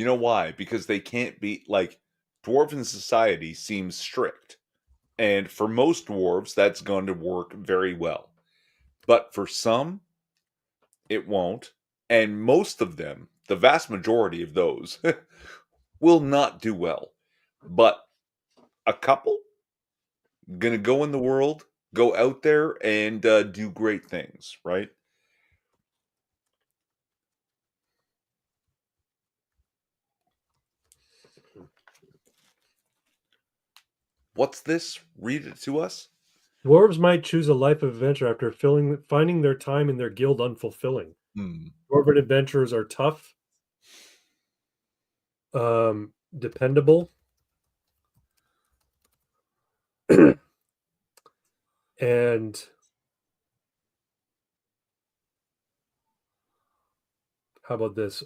know why? Because they can't be like dwarven society seems strict. And for most dwarves, that's going to work very well. But for some, it won't. And most of them, the vast majority of those, will not do well. But a couple gonna go in the world, go out there and do great things, right? What's this? Read it to us. Dwarves might choose a life of adventure after finding their time in their guild unfulfilling. Hmm. Dwarven adventurers are tough, dependable, and how about this?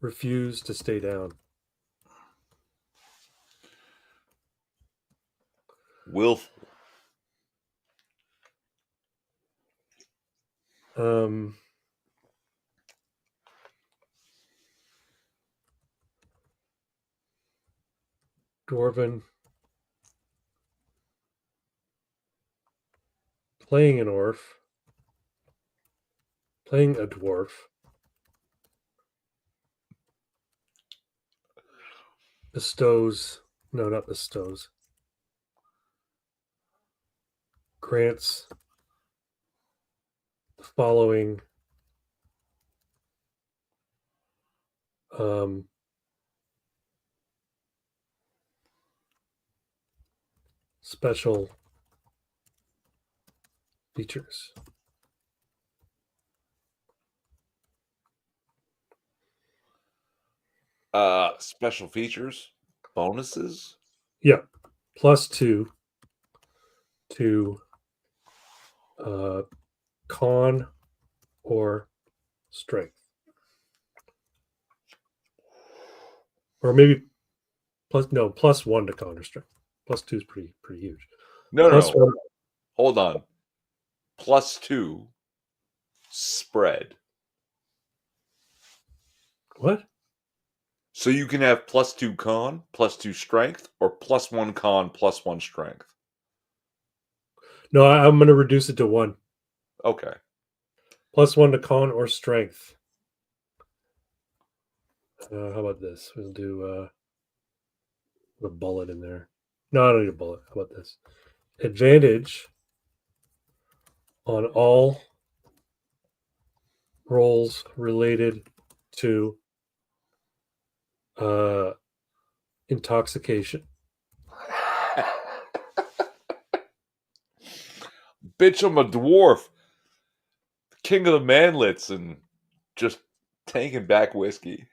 Refuse to stay down. Willful. Dwarven playing a dwarf. Not bestows. Grants the following special features. Special features, bonuses. Yeah, +2 to con or strength, or maybe +1 to con or strength. +2 is pretty huge. No, Plus no. one. Hold on. +2 spread. What? So you can have +2 con, +2 strength, or +1 con, +1 strength. No, I'm going to reduce it to 1. Okay. +1 to con or strength. How about this? We'll do a bullet in there. No, I don't need a bullet. How about this? Advantage on all rolls related to intoxication. Bitch, I'm a dwarf. King of the manlets and just tanking back whiskey.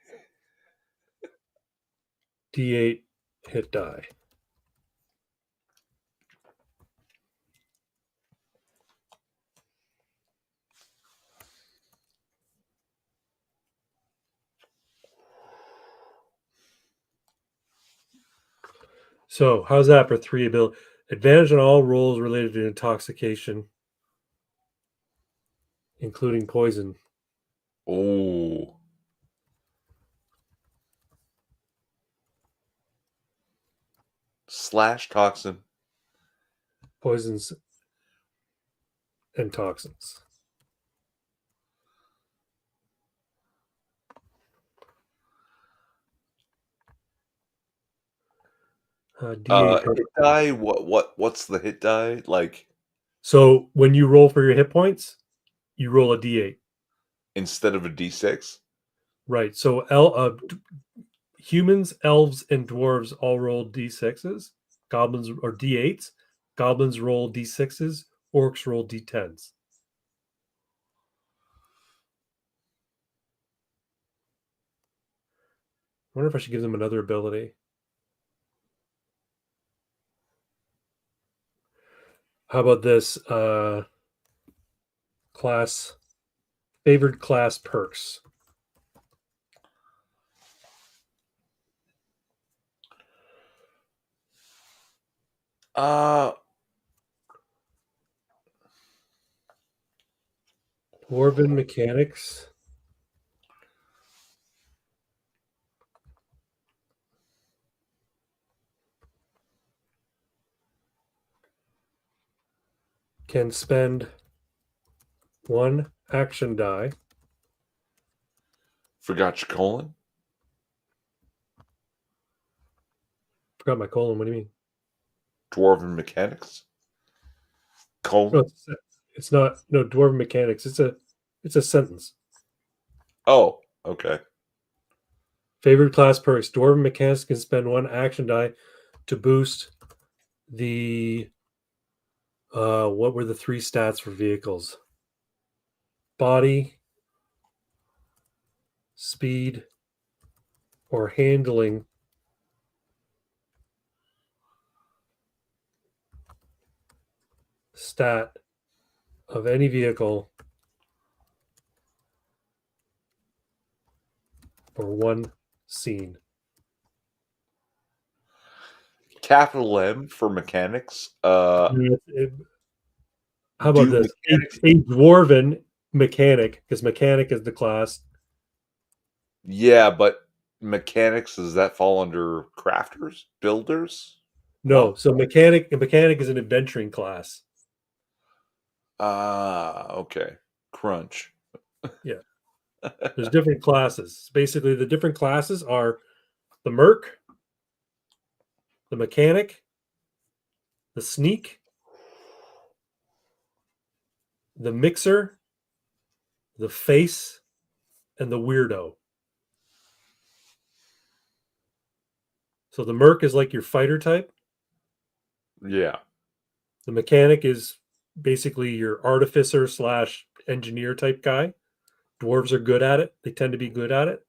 D8 hit die. So how's that for 3 ability? Advantage on all rolls related to intoxication. including poison. Oh. Slash toxin. Poisons and toxins. D8. Hit die. What's the hit die like? So when you roll for your hit points, you roll a D8. Instead of a D6? Right. So humans, elves, and dwarves all roll D6s. Goblins or D8s. Goblins roll D6s. Orcs roll D10s. I wonder if I should give them another ability. How about this? Class favored class perks. Uh, Dwarven mechanics. Can spend one action die. Forgot your colon. Forgot my colon. What do you mean? Dwarven mechanics. No, Colon. it's not. No, dwarven mechanics. It's a sentence. Oh, okay. Favorite class perks. Dwarven mechanics can spend one action die to boost the. What were the three stats for vehicles? Body, speed, or handling stat of any vehicle for one scene. Capital M for mechanics. How about Do this? mechanics? A dwarven mechanic, because mechanic is the class. Yeah, but mechanics, does that fall under crafters, builders? No, so mechanic is an adventuring class. Okay. Crunch. Yeah, there's different classes. Basically, the different classes are the merc, the mechanic, the sneak, the mixer, the face, and the weirdo. So the merc is like your fighter type. Yeah. The mechanic is basically your artificer slash engineer type guy. Dwarves are good at it. They tend to be good at it.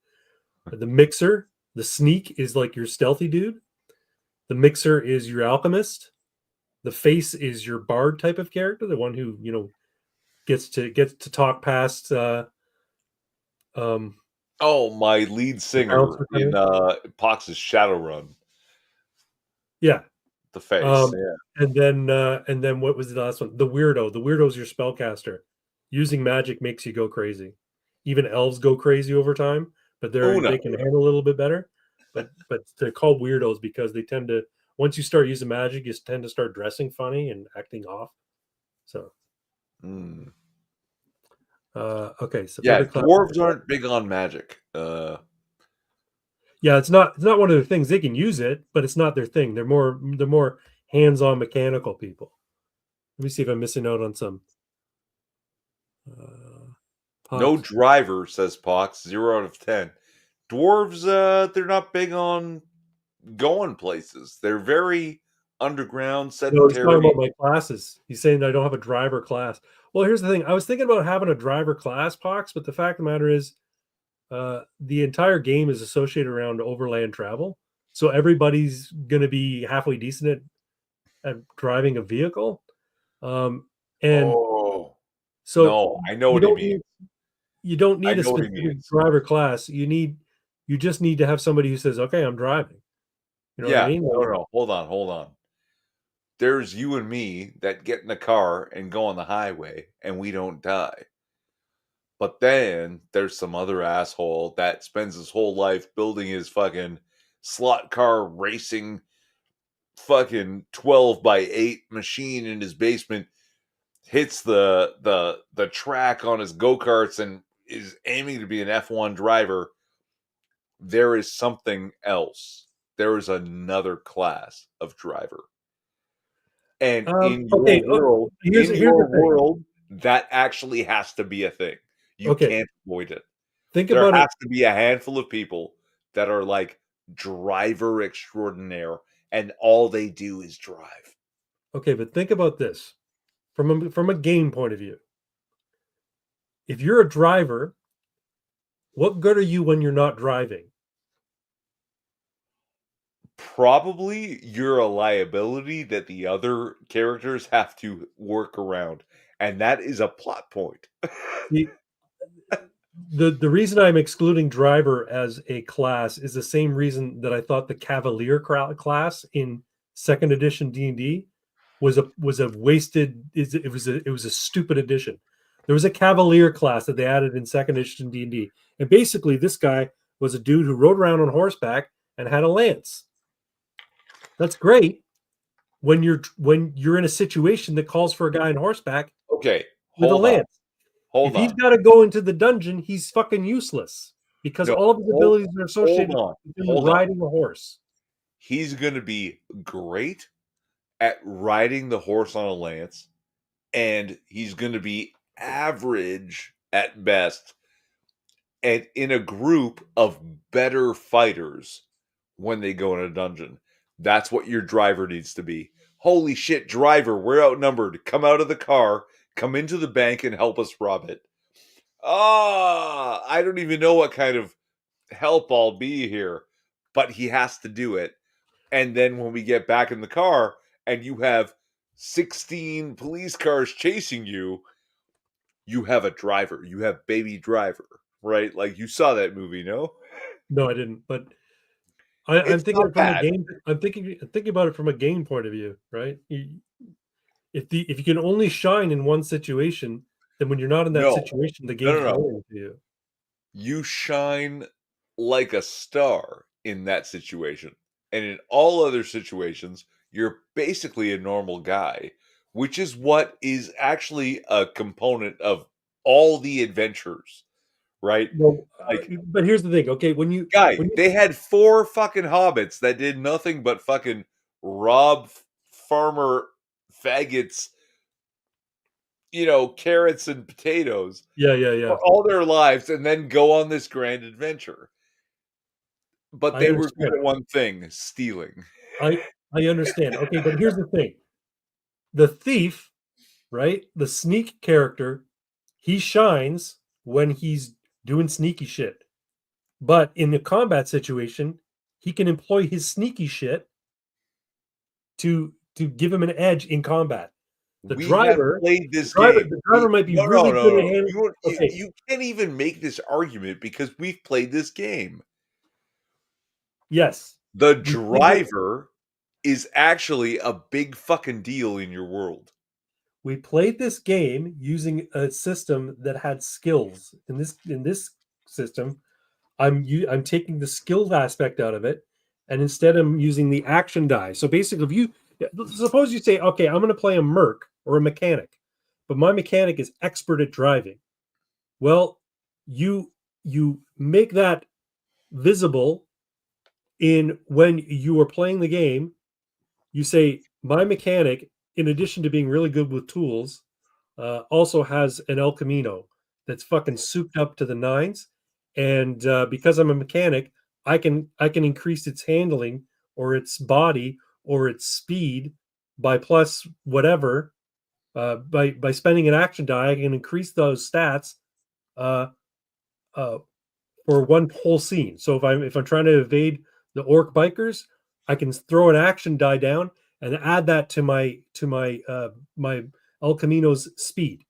The mixer, the sneak is like your stealthy dude. The mixer is your alchemist. The face is your bard type of character, the one who gets to talk past um Oh, my lead the singer bouncer kind in of. Pox's Shadowrun. Yeah. The face. Um Yeah. and then what was the last one? The weirdo. The weirdo is your spellcaster. Using magic makes you go crazy. Even elves go crazy over time, but Una. they can handle a little bit better. But they're called weirdos because they tend to, once you start using magic, you tend to start dressing funny and acting off. So Mm. okay, so Yeah, favorite class. dwarves aren't big on magic. Yeah, it's not one of their things. They can use it, but it's not their thing. They're more hands-on mechanical people. Let me see if I'm missing out on some. Uh, No Pox. driver, says Pox. 0 out of 10. Dwarves, they're not big on going places. They're very underground, No, he's talking about sedentary. my classes. He's saying I don't have a driver class. Well, here's the thing. I was thinking about having a driver class, Pox, but the fact of the matter is, the entire game is associated around overland travel. So everybody's going to be halfway decent at driving a vehicle. Um, and Oh, so no, I know you what he don't means. need you don't I need a know what he specific means. driver class. You just need to have somebody who says, "Okay, I'm driving." You know what I Yeah, mean? no, Like, no, hold on. There's you and me that get in a car and go on the highway, and we don't die. But then there's some other asshole that spends his whole life building his fucking slot car racing fucking 12 by 8 machine in his basement, hits the track on his go-karts and is aiming to be an F1 driver. There is something else. There is another class of driver. And Okay. Here's the thing. that actually has to be a thing. You Okay, can't avoid it. think There about it. has to be a handful of people that are like driver extraordinaire, and all they do is drive. Okay, but think about this from a game point of view. If you're a driver, what good are you when you're not driving? Probably you're a liability that the other characters have to work around, and that is a plot point. The the reason I'm excluding driver as a class is the same reason that I thought the Cavalier class in second edition D&D was a wasted it was a stupid addition. There was a Cavalier class that they added in second edition D&D, and basically this guy was a dude who rode around on horseback and had a lance. That's great when you're in a situation that calls for a guy on horseback Okay, with a hold on. lance. If Hold he's on. got to go into the dungeon, he's fucking useless because No, all of his hold, abilities are hold associated on. with him Hold on. riding a horse. He's going to be great at riding the horse on a lance, and he's going to be average at best and in a group of better fighters when they go in a dungeon. That's what your driver needs to be. Holy shit, driver, we're outnumbered. Come out of the car, come into the bank and help us rob it. Ah, I don't even know what kind of help I'll be here, but he has to do it. And then when we get back in the car and you have 16 police cars chasing you, you have a driver. You have baby driver, right? Like you saw that movie, no? No, I didn't. But I'm It's thinking not it from a bad. game. I'm thinking about it from a game point of view, right? If you can only shine in one situation, then when you're not in that No, situation, the no, game's no, no. boring to you. You shine like a star in that situation. And in all other situations, you're basically a normal guy, which is what is actually a component of all the adventures, right? No, Like, but here's the thing. Okay, guy, when you they had 4 fucking hobbits that did nothing but fucking rob farmer faggots, carrots and potatoes yeah, for all their lives and then go on this grand adventure. But I they were good understand. at one thing, stealing. I I understand. Okay, but here's the thing. The thief, right? The sneak character, he shines when he's doing sneaky shit. But in the combat situation, he can employ his sneaky shit to give him an edge in combat. The We have driver, played the this driver, game. the driver might be No, no, really no, good at no. handling. You Okay, you can't even make this argument because we've played this game. yes, The we played it. driver is actually a big fucking deal in your world. We played this game using a system that had skills. In this system, I'm taking the skill aspect out of it, and instead I'm using the action die. So basically, if you suppose you say, okay, I'm going to play a merc or a mechanic, but my mechanic is expert at driving. Well, you make that visible in when you are playing the game. You say my mechanic, in addition to being really good with tools, also has an El Camino that's fucking souped up to the nines. And because I'm a mechanic, I can increase its handling or its body or its speed by plus whatever. By spending an action die, I can increase those stats uh, uh, for one whole scene. So if I'm trying to evade the orc bikers, I can throw an action die down and add that to my El Camino's speed.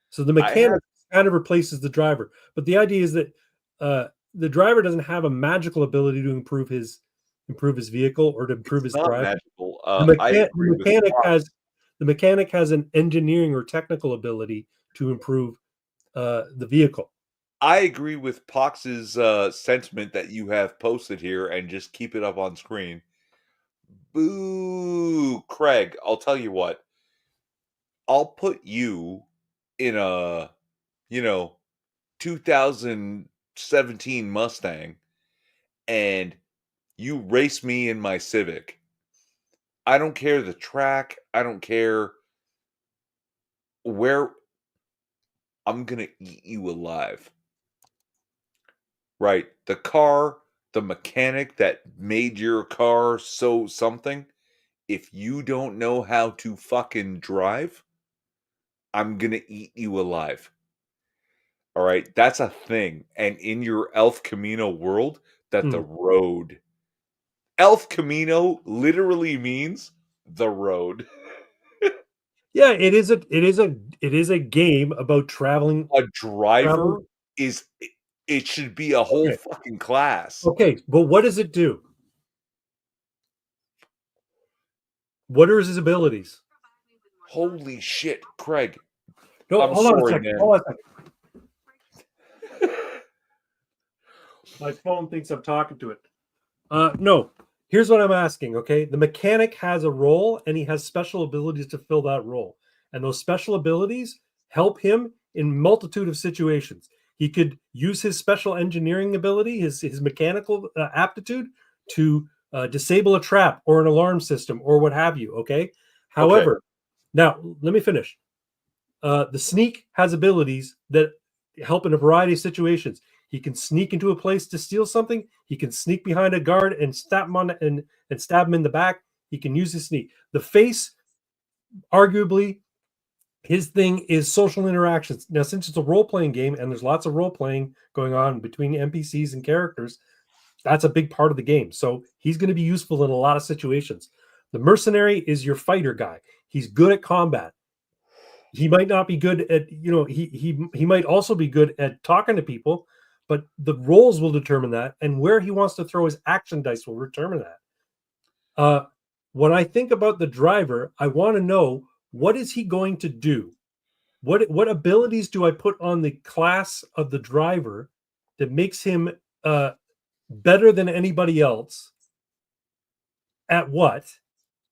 So the I have mechanic kind of replaces the driver, but the idea is that the driver doesn't have a magical ability to improve his vehicle or to improve it's his not drive. magical. The, I mechan- agree the with mechanic Fox. has the mechanic has an engineering or technical ability to improve the vehicle. I agree with Pox's sentiment that you have posted here, and just keep it up on screen. Boo, Craig. I'll tell you what. I'll put you in a, you know, 2017 Mustang, and you race me in my Civic. I don't care the track. I don't care where. I'm gonna eat you alive. Right. The car, the mechanic that made your car so something, if you don't know how to fucking drive, I'm gonna eat you alive. All right. That's a thing. And in your Elf Camino world, that the Mm. road. Elf Camino literally means the road. Yeah, it is a game about traveling. A driver Traveling. is it should be a whole Okay. fucking class. Okay, but what does it do? What are his abilities? Holy shit, Craig. No, I'm hold on a sorry, second. man. Hold on a second. My phone thinks I'm talking to it. No. Here's what I'm asking. Okay, the mechanic has a role, and he has special abilities to fill that role, and those special abilities help him in multitude of situations. He could use his special engineering ability, his mechanical aptitude, to disable a trap or an alarm system or what have you. Okay. Okay. However, now let me finish. The sneak has abilities that help in a variety of situations. He can sneak into a place to steal something. He can sneak behind a guard and stab him and stab him in the back. He can use his sneak. The face, arguably, his thing is social interactions. Now, since it's a role playing game and there's lots of role playing going on between NPCs and characters, that's a big part of the game. So he's going to be useful in a lot of situations. The mercenary is your fighter guy. He's good at combat. He might not be good at, he might also be good at talking to people, but the roles will determine that, and where he wants to throw his action dice will determine that. When I think about the driver, I want to know, what is he going to do? What abilities do I put on the class of the driver that makes him better than anybody else at what?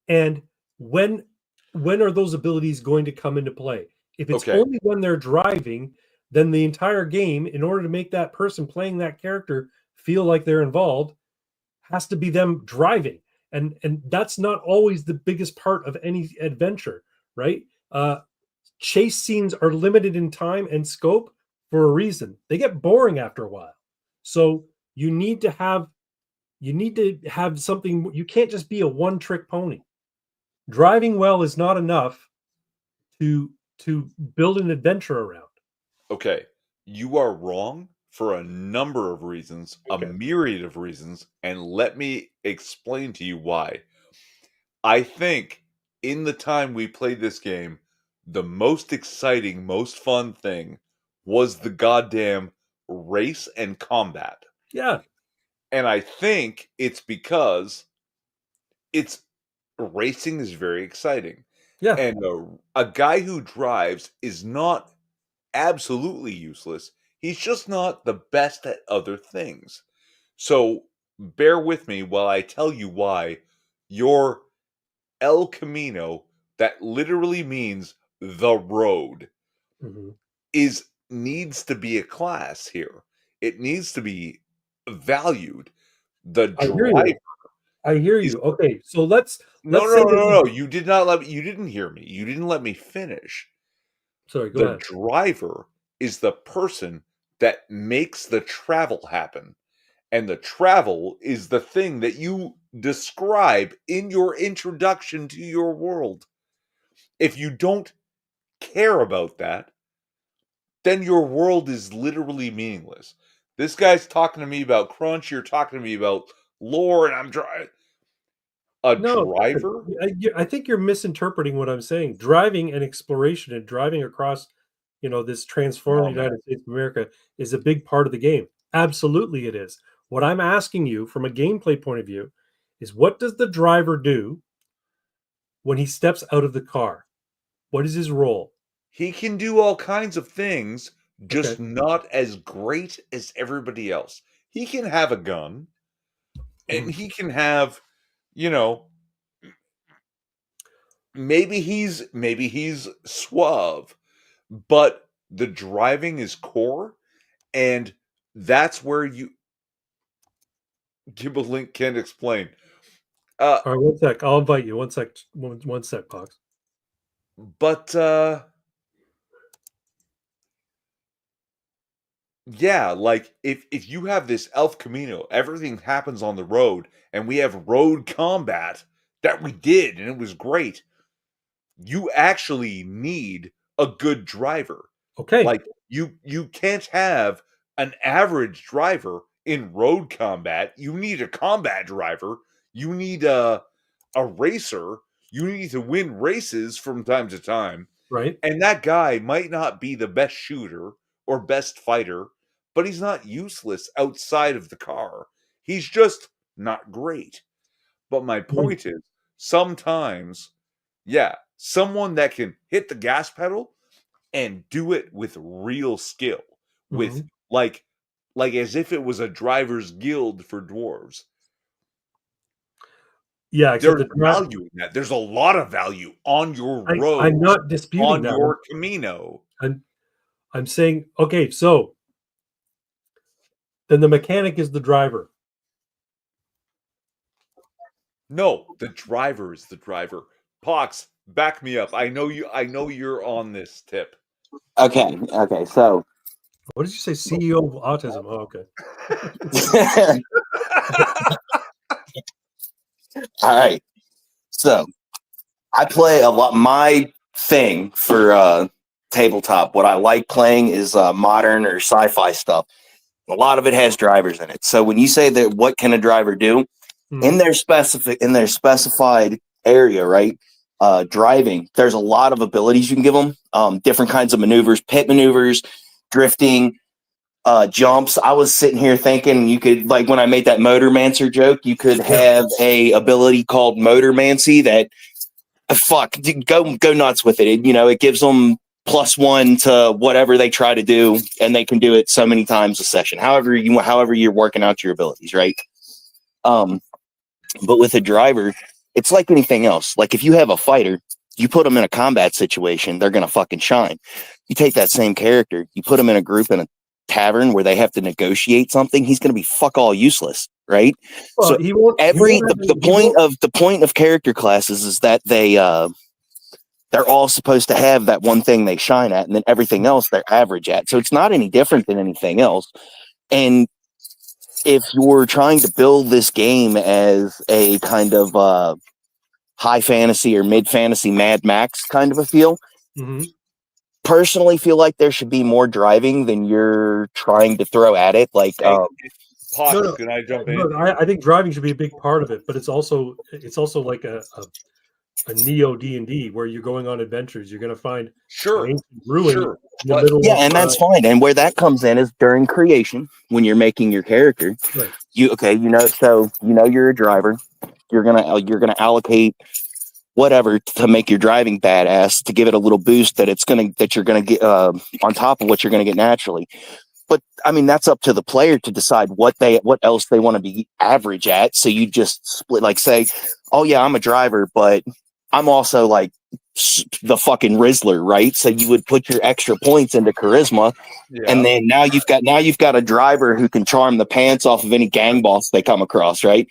And when when are those abilities going to come into play? If it's Okay. only when they're driving, then the entire game, in order to make that person playing that character feel like they're involved, has to be them driving. And that's not always the biggest part of any adventure, right? Chase scenes are limited in time and scope for a reason. They get boring after a while. So you need to have something. You can't just be a one trick pony. Driving well is not enough to to build an adventure around. Okay. You are wrong for a number of reasons, a Okay. myriad of reasons, and let me explain to you why. I think in the time we played this game, the most exciting, most fun thing was the goddamn race and combat. Yeah. And I think it's because it's racing is very exciting. Yeah. And a guy who drives is not absolutely useless. He's just not the best at other things. So bear with me while I tell you why your El Camino, that literally means the road, Mhm. is needs to be a class here. It needs to be valued. The I hear drive you. I hear is you. Okay. So let's no, let's say no, that no, the no. You did not let me. You didn't hear me. You didn't let me finish. sorry, go The ahead. driver is the person that makes the travel happen. And the travel is the thing that you describe in your introduction to your world. If you don't care about that, then your world is literally meaningless. This guy's talking to me about crunch, you're talking to me about lore, and a No, listen, driver? I think you're misinterpreting what I'm saying. Driving and exploration and driving across, this transformed No, man. United States of America is a big part of the game. Absolutely, it is. What I'm asking you from a gameplay point of view is, what does the driver do when he steps out of the car? What is his role? He can do all kinds of things, just Okay. not as great as everybody else. He can have a gun, and Mhm. he can have, you know, maybe he's suave, but the driving is core, and that's where you give a link can't explain. Uh, All right, one sec. I'll invite you. One sec. One sec, Pox. but yeah, like if you have this Elf Camino, everything happens on the road, and we have road combat that we did, and it was great. You actually need a good driver. Okay. Like you can't have an average driver in road combat. You need a combat driver. You need a racer. You need to win races from time to time. Right. And that guy might not be the best shooter or best fighter, but he's not useless outside of the car. He's just not great. But my Mm-hmm. point is, sometimes, yeah, someone that can hit the gas pedal and do it with real skill, with Mm-hmm. like as if it was a driver's guild for dwarves. Yeah, except There's the value in that. There's a lot of value on your I'm roads, not disputing on that. your Camino. I'm saying, okay, so then the mechanic is the driver. No, the driver is the driver. Pox, back me up. I know you're on this tip. Okay. So, What did you say? CEO of autism. Oh, okay. all right. So, I play a lot. My thing for tabletop, what I like playing is modern or sci-fi stuff. A lot of it has drivers in it. So when you say that, what can a driver do Mm-hmm. in their specified area, right? Driving. There's a lot of abilities you can give them. Different kinds of maneuvers, pit maneuvers, drifting, jumps. I was sitting here thinking you could, like when I made that motormancer joke, you could Yeah. have a ability called motormancy that go nuts with it. It gives them +1 to whatever they try to do, and they can do it so many times a session. However you're working out your abilities, right? Um, but with a driver, it's like anything else. Like if you have a fighter, you put them in a combat situation, they're gonna fucking shine. You take that same character, you put him in a group in a tavern where they have to negotiate something, he's gonna be fuck all useless, right? Well, So he won't. He every won't have. the He point won't. of character classes is that they're all supposed to have that one thing they shine at, and then everything else they're average at. So it's not any different than anything else. And if you're trying to build this game as a kind of high fantasy or mid fantasy Mad Max kind of a feel, Mm-hmm. personally feel like there should be more driving than you're trying to throw at it. Like, Hey, No, Pox, no. can I jump in Look, here? I think driving should be a big part of it, but it's also like a Neo D&D where you're going on adventures. You're going to find an Sure, ancient ruin sure. in the But middle yeah, of. and that's fine. And where that comes in is during creation when you're making your character. Right. So you're a driver. You're gonna allocate whatever to make your driving badass to give it a little boost that you're gonna get on top of what you're gonna get naturally. But I mean, that's up to the player to decide what else they want to be average at. So you just split, like say, oh yeah, I'm a driver, but I'm also like the fucking Rizzler, right? So you would put your extra points into charisma, and yeah, then now you've got a driver who can charm the pants off of any gang boss they come across, right?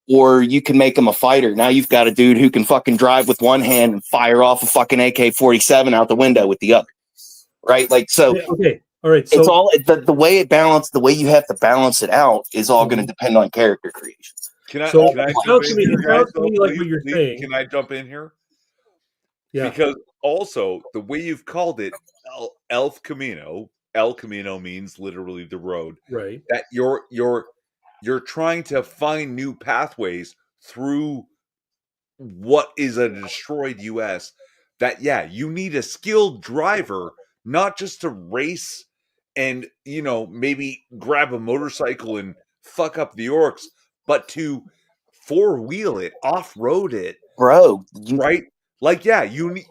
Or you can make him a fighter. Now you've got a dude who can fucking drive with one hand and fire off a fucking AK-47 out the window with the other, right? Like so, Yeah, okay. All right. it's So all the way you have to balance it out is all going to Mhm. depend on character creation. So can I it jump sounds to in me. here, It guys? sounds to Though, me like please, what you're please, saying. can I jump in here? Yeah. Because also the way you've called it, Elf Camino. El Camino means literally the road. Right. That you're trying to find new pathways through what is a destroyed US. That yeah, you need a skilled driver, not just to race and maybe grab a motorcycle and fuck up the orcs, but to four wheel it, off road it, Bro, right? Like, yeah, you need.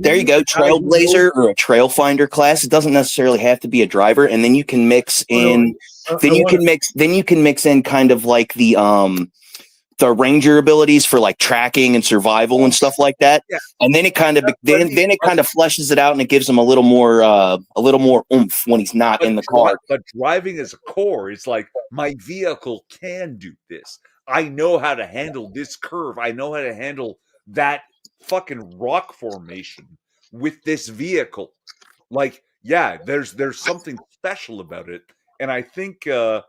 There you go, Trailblazer or a Trail Finder class. It doesn't necessarily have to be a driver, and then you can mix in. Then you can mix in kind of like the ranger abilities for like tracking and survival and stuff like that. Yeah. And then it kind of fleshes it out and it gives him a little more oomph when he's not in the car. But driving as a core is like, my vehicle can do this. I know how to handle this curve. I know how to handle that fucking rock formation with this vehicle. Like, yeah, there's something special about it. And I think you've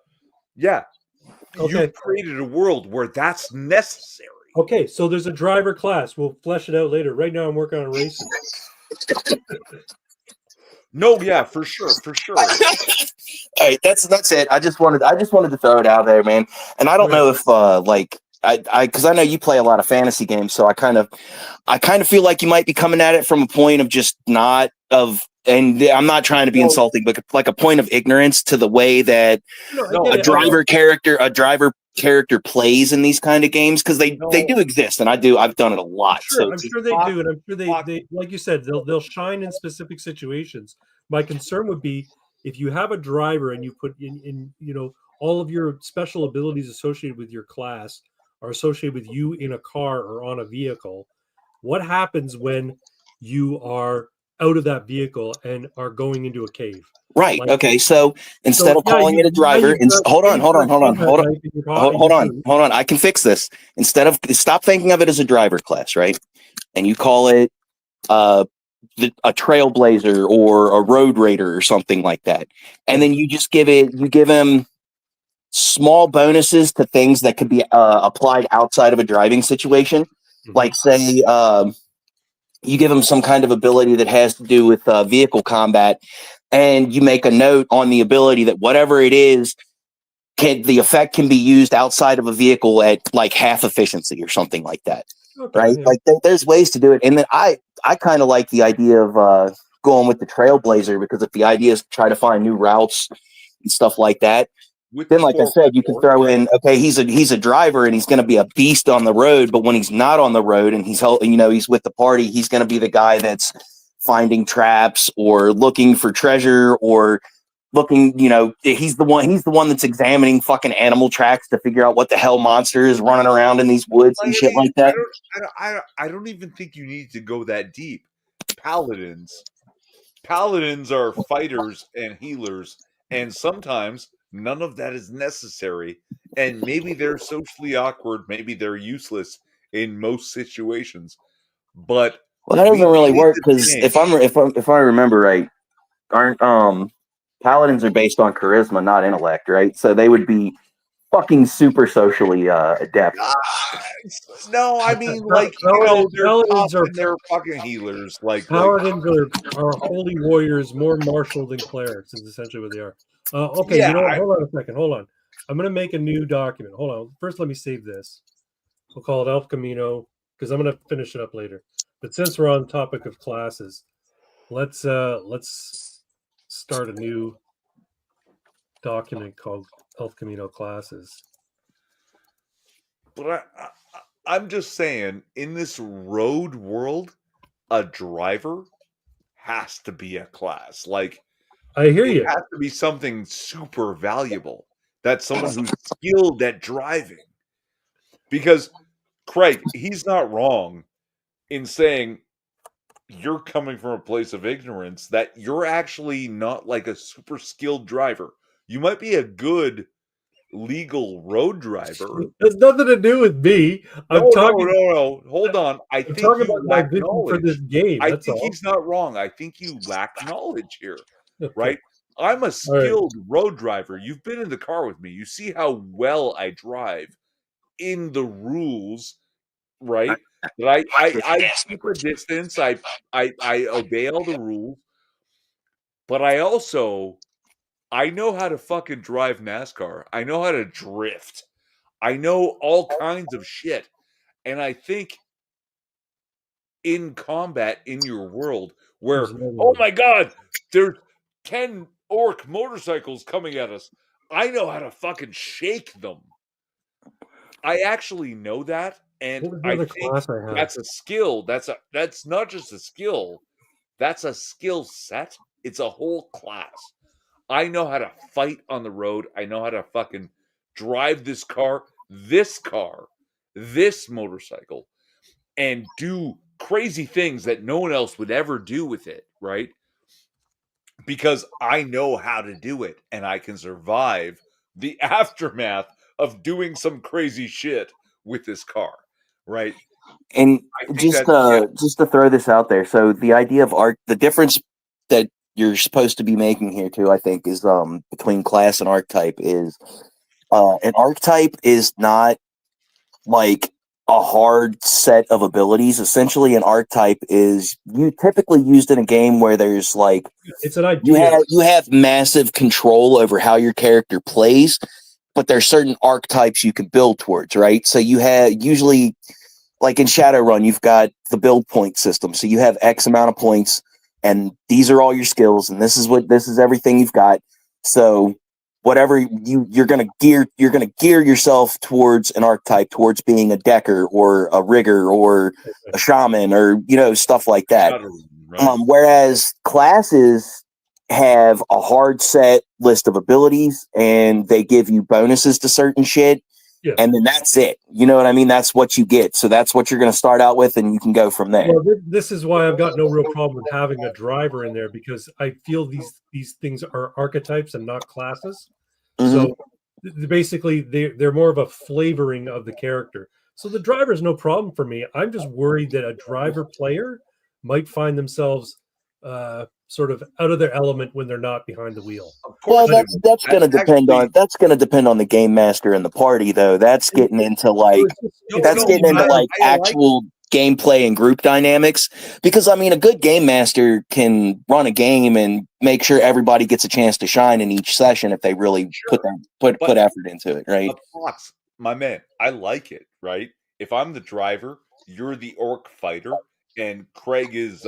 created a world where that's necessary. Okay, so there's a driver class. We'll flesh it out later. Right now I'm working on racing. No, yeah, for sure. All right, that's it. I just wanted to throw it out there, man. And I don't know if because I know you play a lot of fantasy games, so I kind of feel like you might be coming at it from a point of just not of, and I'm not trying to be insulting, but like a point of ignorance to the way that a driver character plays in these kind of games, because they do exist, and I've done it a lot. Sure, I'm sure they do, and I'm sure they like you said, they'll shine in specific situations. My concern would be if you have a driver and you put in all of your special abilities associated with your class are associated with you in a car or on a vehicle. What happens when you are out of that vehicle and are going into a cave? Right. Like, okay. So instead of calling it a driver, hold on. I can fix this. Stop thinking of it as a driver class, right? And you call it a Trailblazer or a Road Raider or something like that. And then you just give him small bonuses to things that could be applied outside of a driving situation. Mm-hmm. Like say, you give him some kind of ability that has to do with vehicle combat, and you make a note on the ability that whatever it is, the effect can be used outside of a vehicle at like half efficiency or something like that. Okay, right? Yeah. Like there's ways to do it. And then I kind of like the idea of going with the Trailblazer, because if the idea is to try to find new routes and stuff like that, then like I said, you can throw in, okay, he's a driver and he's going to be a beast on the road, but when he's not on the road and he's with the party, he's going to be the guy that's finding traps or looking for treasure or looking, he's the one that's examining fucking animal tracks to figure out what the hell monster is running around in these woods and shit like that. I don't even think you need to go that deep. Paladins are fighters and healers, and sometimes none of that is necessary, and maybe they're socially awkward, maybe they're useless in most situations. But that doesn't really work, because if I remember right, aren't paladins are based on charisma, not intellect, right? So they would be fucking super socially adept. No, I mean, like, they're fucking healers. Like paladins are holy warriors, more martial than clerics, is essentially what they are. Okay, yeah, hold on a second. Hold on. I'm going to make a new document. Hold on. First, let me save this. We'll call it El Camino, because I'm going to finish it up later. But since we're on the topic of classes, let's start a new document called El Camino classes. But I'm just saying, in this road world, a driver has to be a class. Like, I hear you. It has to be something super valuable. That's someone who's skilled at driving. Because Craig, he's not wrong in saying you're coming from a place of ignorance, that you're actually not like a super skilled driver. You might be a good legal road driver. There's nothing to do with me. No. Hold on. I'm talking about my vision for this game. I think he's not wrong. I think you lack knowledge here, right? I'm a skilled road driver. You've been in the car with me. You see how well I drive in the rules, right? That I keep a distance. I obey all the rules, but I know how to fucking drive NASCAR. I know how to drift. I know all kinds of shit. And I think in combat in your world where, oh my God, there's 10 orc motorcycles coming at us, I know how to fucking shake them. I actually know that, And What was the I other think class I had? that's a skill. That's not just a skill. That's a skill set. It's a whole class. I know how to fight on the road. I know how to fucking drive this car, this motorcycle, and do crazy things that no one else would ever do with it, right? Because I know how to do it and I can survive the aftermath of doing some crazy shit with this car, right? And I think that, just to throw this out there, so the idea of the difference that you're supposed to be making here too, I think, is between class and archetype is an archetype is not like a hard set of abilities. Essentially, an archetype is you typically used in a game where there's like It's an idea. you have massive control over how your character plays, but there's certain archetypes you can build towards, right? So you have usually like in Shadowrun, you've got the build point system. So you have X amount of points, and these are all your skills, and this is everything you've got. So whatever you're gonna gear yourself towards an archetype, towards being a decker or a rigger or a shaman or stuff like that. right? Whereas classes have a hard set list of abilities, and they give you bonuses to certain shit. Yeah. And then that's it. You know what I mean? That's what you get. So that's what you're going to start out with, and you can go from there. Well, this is why I've got no real problem with having a driver in there, because I feel these things are archetypes and not classes. So basically, they're more of a flavoring of the character. So the driver is no problem for me. I'm just worried that a driver player might find themselves sort of out of their element when they're not behind the wheel. Well, that's going to depend on the game master and the party, though. That's getting into actual gameplay and group dynamics. Because I mean, a good game master can run a game and make sure everybody gets a chance to shine in each session if they really put effort into it, right? Fox, my man, I like it, right? If I'm the driver, you're the orc fighter, and Craig is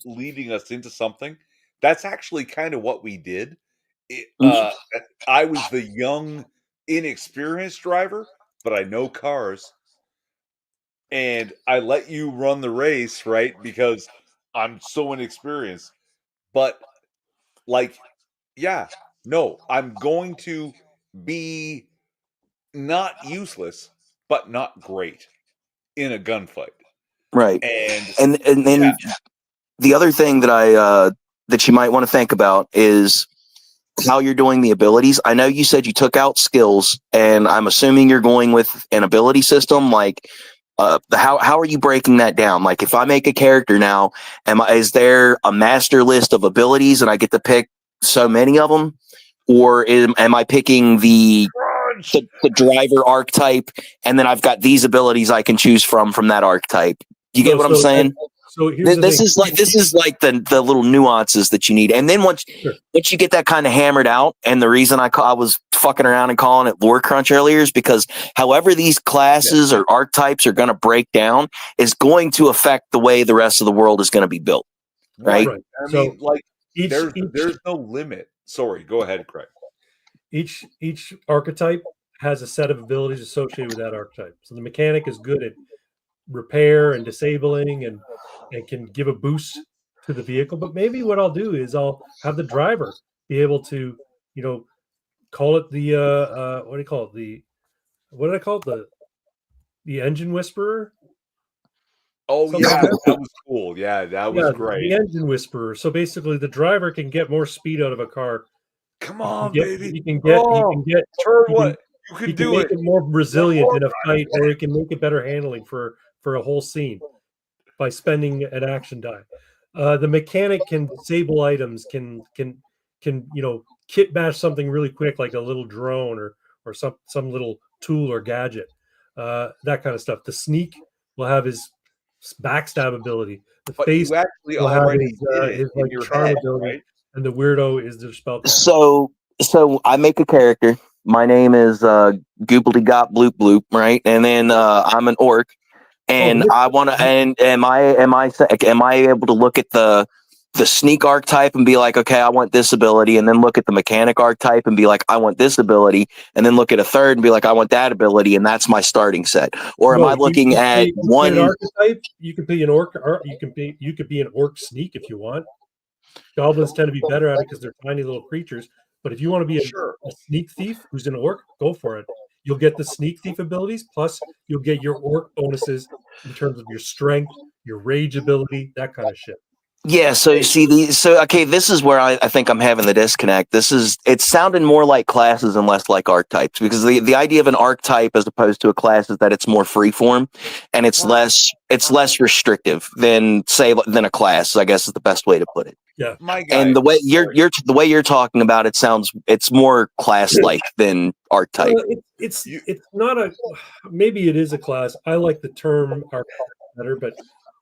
leading us into something. That's actually kind of what we did. I was the young, inexperienced driver, but I know cars, and I let you run the race, right? Because I'm so inexperienced. But like, yeah, no, I'm going to be not useless, but not great in a gunfight. Right. And then the other thing that that you might want to think about is how you're doing the abilities. I know you said you took out skills, and I'm assuming you're going with an ability system. Like, how are you breaking that down? Like, if I make a character now, is there a master list of abilities, and I get to pick so many of them, or am I picking the driver archetype, and then I've got these abilities I can choose from that archetype? You get what I'm saying? So this is like the little nuances that you need, and then once you get that kind of hammered out, and the reason I was fucking around and calling it lore crunch earlier is because however these classes or archetypes are going to break down is going to affect the way the rest of the world is going to be built, right? I mean, like there's no limit. Sorry, go ahead, Craig. Each archetype has a set of abilities associated with that archetype. So the mechanic is good at repair and disabling and can give a boost to the vehicle. But maybe what I'll do is I'll have the driver be able to, call it the what do you call it? What did I call it? The engine whisperer? Oh, yeah, that was cool. Yeah, that was great. The engine whisperer. So basically the driver can get more speed out of a car. Come on, baby. You can make it more resilient in a fight, or it can make it better handling for a whole scene by spending an action die. The mechanic can disable items, can kit bash something really quick, like a little drone or some little tool or gadget, that kind of stuff. The sneak will have his backstab ability. The face will have his like charm ability, right? And the weirdo is their spell. So I make a character. My name is Goobly Gop Bloop Bloop, right? And then I'm an orc, and I want to. And am I able to look at the the sneak archetype and be like, okay, I want this ability, and then look at the mechanic archetype and be like, I want this ability, and then look at a third and be like, I want that ability, and that's my starting set? Or am I looking at one an archetype? You can be an orc, or you could be an orc sneak if you want. Goblins tend to be better at it because they're tiny little creatures. But if you want to be a sneak thief who's an orc, go for it. You'll get the sneak thief abilities, plus you'll get your orc bonuses in terms of your strength, your rage ability, that kind of shit. Yeah, so you see okay, this is where I think I'm having the disconnect. It's sounding more like classes and less like archetypes, because the idea of an archetype as opposed to a class is that it's more freeform and it's less restrictive than a class, I guess is the best way to put it. Yeah. My guy, and the way you're talking about it it's more class like than archetype. It's not maybe it is a class. I like the term archetype better, but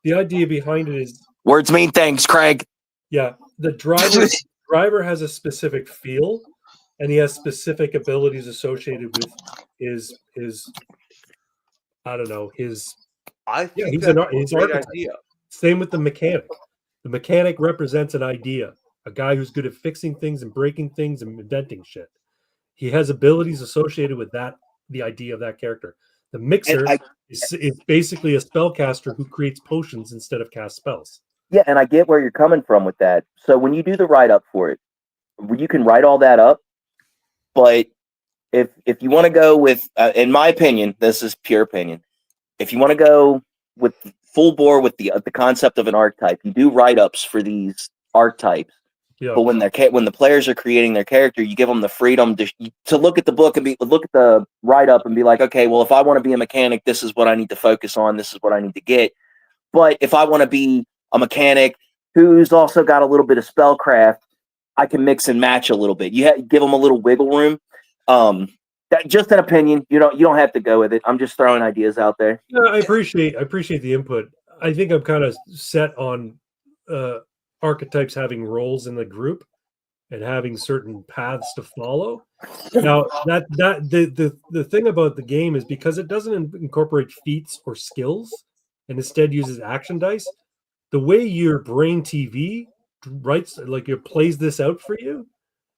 the idea behind it is words mean things, Craig. Yeah, the driver has a specific feel, and he has specific abilities associated with his I don't know his. I think he's that's his a great archetype. idea. Same with the mechanic. The mechanic represents an idea, a guy who's good at fixing things and breaking things and inventing shit. He has abilities associated with that, the idea of that character. The mixer is basically a spellcaster who creates potions instead of cast spells. Yeah, and I get where you're coming from with that. So when you do the write-up for it, you can write all that up, but if you want to go with, in my opinion, this is pure opinion, if you want to go with full bore with the concept of an archetype, you do write-ups for these archetypes. Yeah. But when the players are creating their character, you give them the freedom to look at the book and look at the write-up and be like, okay, well, if I want to be a mechanic, this is what I need to focus on. This is what I need to get. But if I want to be a mechanic who's also got a little bit of spellcraft, I can mix and match a little bit. You give them a little wiggle room. That just an opinion. You don't have to go with it. I'm just throwing ideas out there. Yeah, I appreciate the input. I think I'm kind of set on archetypes having roles in the group and having certain paths to follow. Now the thing about the game is because it doesn't incorporate feats or skills and instead uses action dice, the way your brain TV writes, like it plays this out for you.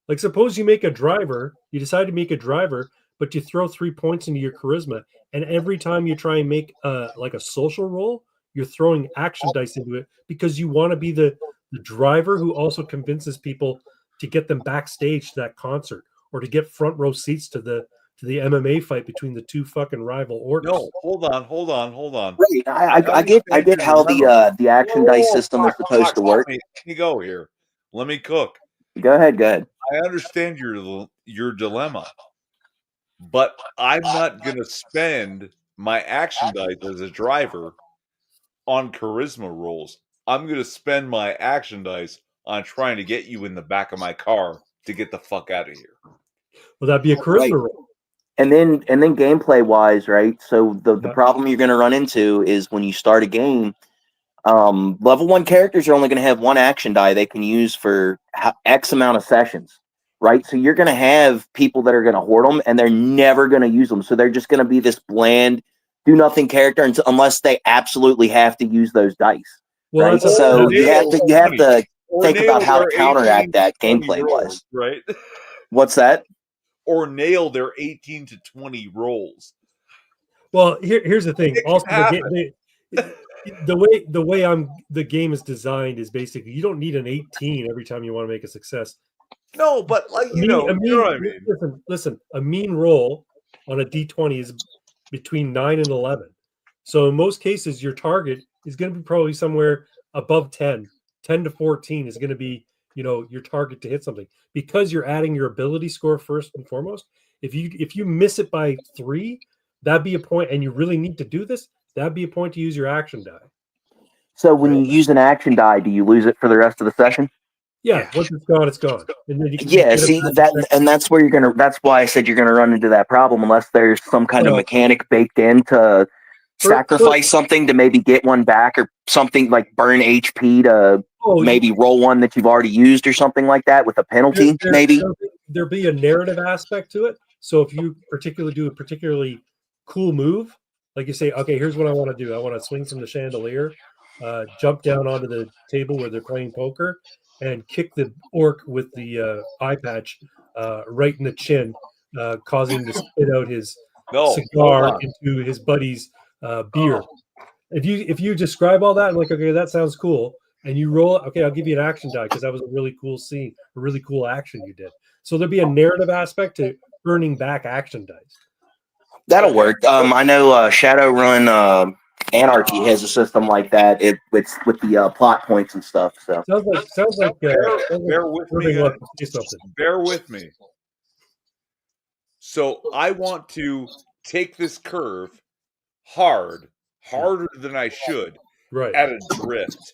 Like suppose you decide to make a driver, but you throw 3 points into your charisma, and every time you try and make like a social roll, you're throwing action dice into it because you want to be the driver who also convinces people to get them backstage to that concert or to get front row seats to the MMA fight between the two fucking rival orcs. No, hold on. Right, I get how the action dice system is supposed to work. Can you go here? Let me cook. Go ahead. I understand your dilemma, but I'm not going to spend my action dice as a driver on charisma rolls. I'm going to spend my action dice on trying to get you in the back of my car to get the fuck out of here. Well, that'd be a charisma roll. And then gameplay wise, right? So the problem you're going to run into is when you start a game, level 1 characters are only going to have one action die they can use for X amount of sessions, right? So you're going to have people that are going to hoard them and they're never going to use them. So they're just going to be this bland, do nothing character unless they absolutely have to use those dice. Well, right? So you have to think about how to counteract that gameplay wise. Right? What's that? Or nail their 18 to 20 rolls. Well, here's the thing. Also, the way the game is designed is basically you don't need an 18 every time you want to make a success. No, but like you know what I mean. Listen, a mean roll on a D20 is between 9 and 11. So in most cases, your target is going to be probably somewhere above 10. 10 to 14 is going to be your target to hit something because you're adding your ability score first and foremost. If you miss it by 3, that'd be a point, and you really need to do this. That'd be a point to use your action die. So when you use an action die, do you lose it for the rest of the session? Yeah, once it's gone, it's gone. And then see that, and that's where you're gonna. That's why I said you're gonna run into that problem unless there's some kind of mechanic baked in to sacrifice something to maybe get one back, or something like burn HP to maybe roll one that you've already used or something like that with a penalty. Maybe there'll be a narrative aspect to it. So if you do a particularly cool move, like you say, okay, here's what I want to do. I want to swing from the chandelier. jump down onto the table where they're playing poker and kick the orc with the eye patch right in the chin, causing him to spit out his cigar into his buddy's beer. If you describe all that, I'm like, okay, that sounds cool, and you roll it, okay, I'll give you an action die because that was a really cool scene, a really cool action you did. So there'd be a narrative aspect to earning back action dice. That'll work. I know Shadowrun Anarchy has a system like that. With the plot points and stuff. So sounds like bear with me. Bear with me. So I want to take this curve harder than I should, right, at a drift,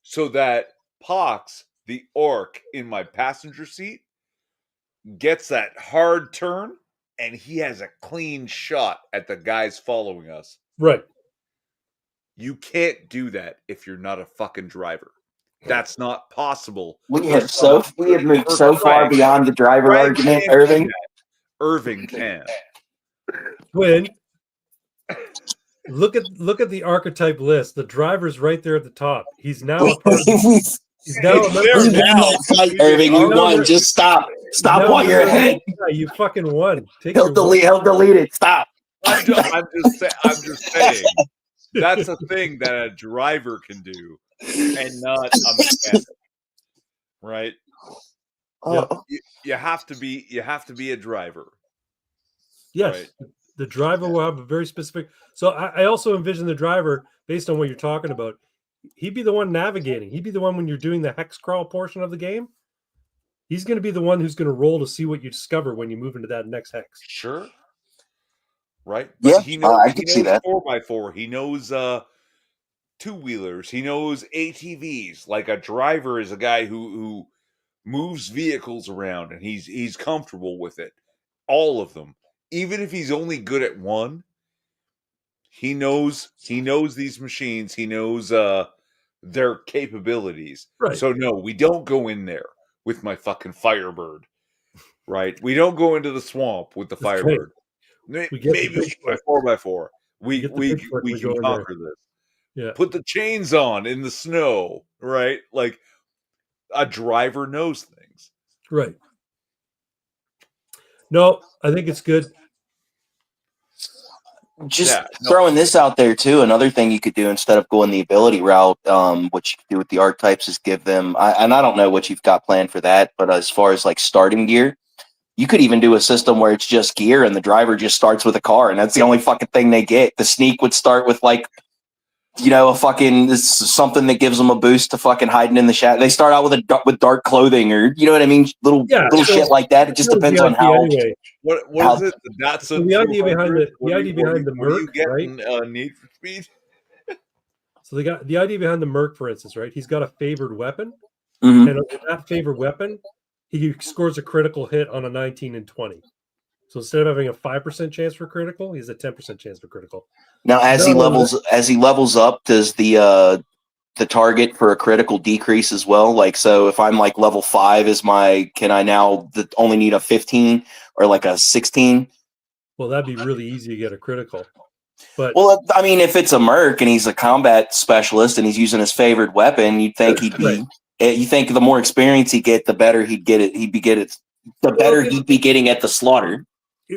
so that Pox, the orc in my passenger seat, gets that hard turn, and he has a clean shot at the guys following us. Right. You can't do that if you're not a fucking driver. That's not possible. We have moved so far beyond the driver argument, Irving. Irving can. When look at the archetype list. The driver's right there at the top. He's now a part of the, he's now a member. Irving, you won. Just stop. Stop while you're ahead. Yeah, you fucking won. He'll delete it. Stop. I'm just saying. That's a thing that a driver can do, and not a mechanic, right? You have to be a driver. Yes, right? The driver will have a very specific. So I also envision the driver, based on what you're talking about, he'd be the one navigating. He'd be the one when you're doing the hex crawl portion of the game. He's going to be the one who's going to roll to see what you discover when you move into that next hex. Sure. Right? But yeah, I can see that. 4x4. He knows two-wheelers. He knows ATVs. Like, a driver is a guy who moves vehicles around, and he's comfortable with it. All of them. Even if he's only good at one, he knows these machines. He knows their capabilities. Right. So no, we don't go in there with my fucking Firebird. Right? We don't go into the swamp with the Firebird. Maybe by 4x4. We can conquer this. Yeah. Put the chains on in the snow, right? Like, a driver knows things. Right. No, I think it's good. Throwing this out there too. Another thing you could do instead of going the ability route, what you could do with the archetypes is give them. And I don't know what you've got planned for that, but as far as like starting gear, you could even do a system where it's just gear and the driver just starts with a car, and that's the only fucking thing they get. The sneak would start with like, a fucking something that gives them a boost to fucking hiding in the shadow. They start out with dark clothing, or you know what I mean, little shit like that. It just depends on how. Anyway. What is it? That's the idea behind the Merc, right? Need for Speed. So the idea behind the Merc, for instance, right? He's got a favored weapon, mm-hmm. and with that favored weapon, he scores a critical hit on a 19 and 20. So instead of having a 5% chance for critical, he has a 10% chance for critical. Now, as he levels up, does the target for a critical decrease as well? Like, so if I'm like level 5, can I now only need a 15 or like a 16? Well, that'd be really easy to get a critical. But I mean, if it's a Merc and he's a combat specialist and he's using his favored weapon, you'd think he'd be. Right. You think the more experience he get, the better he'd get it. The better he'd be getting at the slaughter.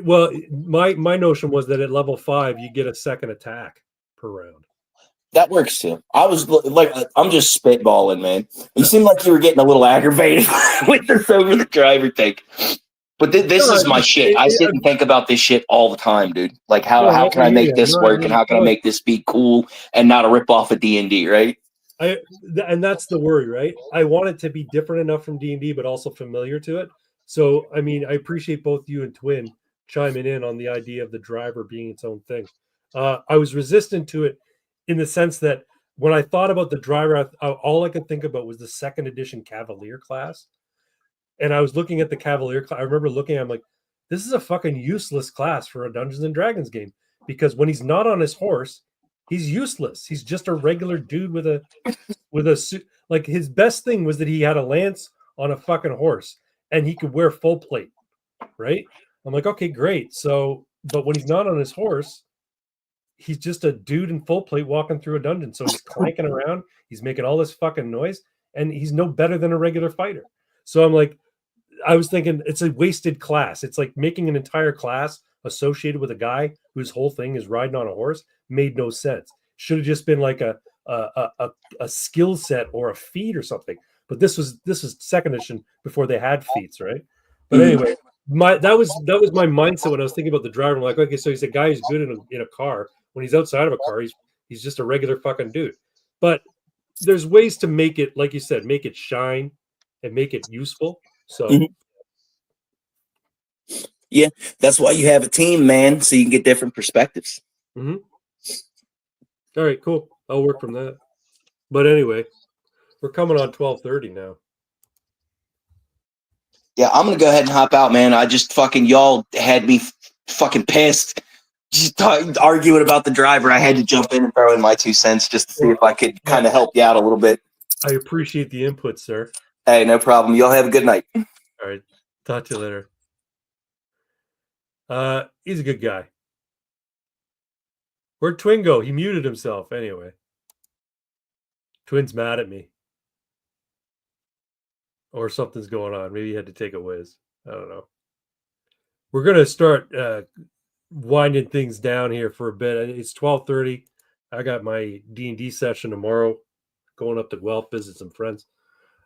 Well, my notion was that at level 5, you get a second attack per round. That works too. I was like, I'm just spitballing, man. You seem like you were getting a little aggravated with this over the driver thing. But this is my shit. I sit and think about this shit all the time, dude. Like, how can I make this work, and how can I make this be cool and not a rip off of D&D, right? And that's the worry, right? I want it to be different enough from D&D, but also familiar to it. So, I mean, I appreciate both you and Twin chiming in on the idea of the driver being its own thing. I was resistant to it in the sense that when I thought about the driver, all I could think about was the 2nd edition Cavalier class. And I was looking at the Cavalier class. I remember looking, I'm like, this is a fucking useless class for a Dungeons and Dragons game, because when he's not on his horse, he's useless. He's just a regular dude with a suit. Like, his best thing was that he had a lance on a fucking horse and he could wear full plate, right? I'm like, okay, great. So, but when he's not on his horse, he's just a dude in full plate walking through a dungeon. So he's clanking around, he's making all this fucking noise, and he's no better than a regular fighter. So I'm like, I was thinking it's a wasted class. It's like making an entire class associated with a guy whose whole thing is riding on a horse made no sense. Should have just been like a skill set or a feat or something. But this was second edition before they had feats, right? But anyway, that was my mindset when I was thinking about the driver. I'm like, okay, so he's a guy who's good in a car. When he's outside of a car, he's just a regular fucking dude. But there's ways to make it, like you said, make it shine and make it useful. So Yeah, that's why you have a team, man, so you can get different perspectives. all right, cool. I'll work from that. But anyway, we're coming on 12:30 now. Yeah, I'm gonna go ahead and hop out, man. I just fucking y'all had me fucking pissed. Just arguing about the driver. I had to jump in and throw in my 2 cents just to see if I could kind of help you out a little bit. I appreciate the input, sir. Hey, no problem. Y'all have a good night. All right. Talk to you later. He's a good guy. Where'd Twin go? He muted himself anyway. Twin's mad at me. Or something's going on. Maybe he had to take a whiz. I don't know. We're gonna start winding things down here for a bit. It's 12:30. I got my D&D session tomorrow. Going up to Guelph, visit some friends.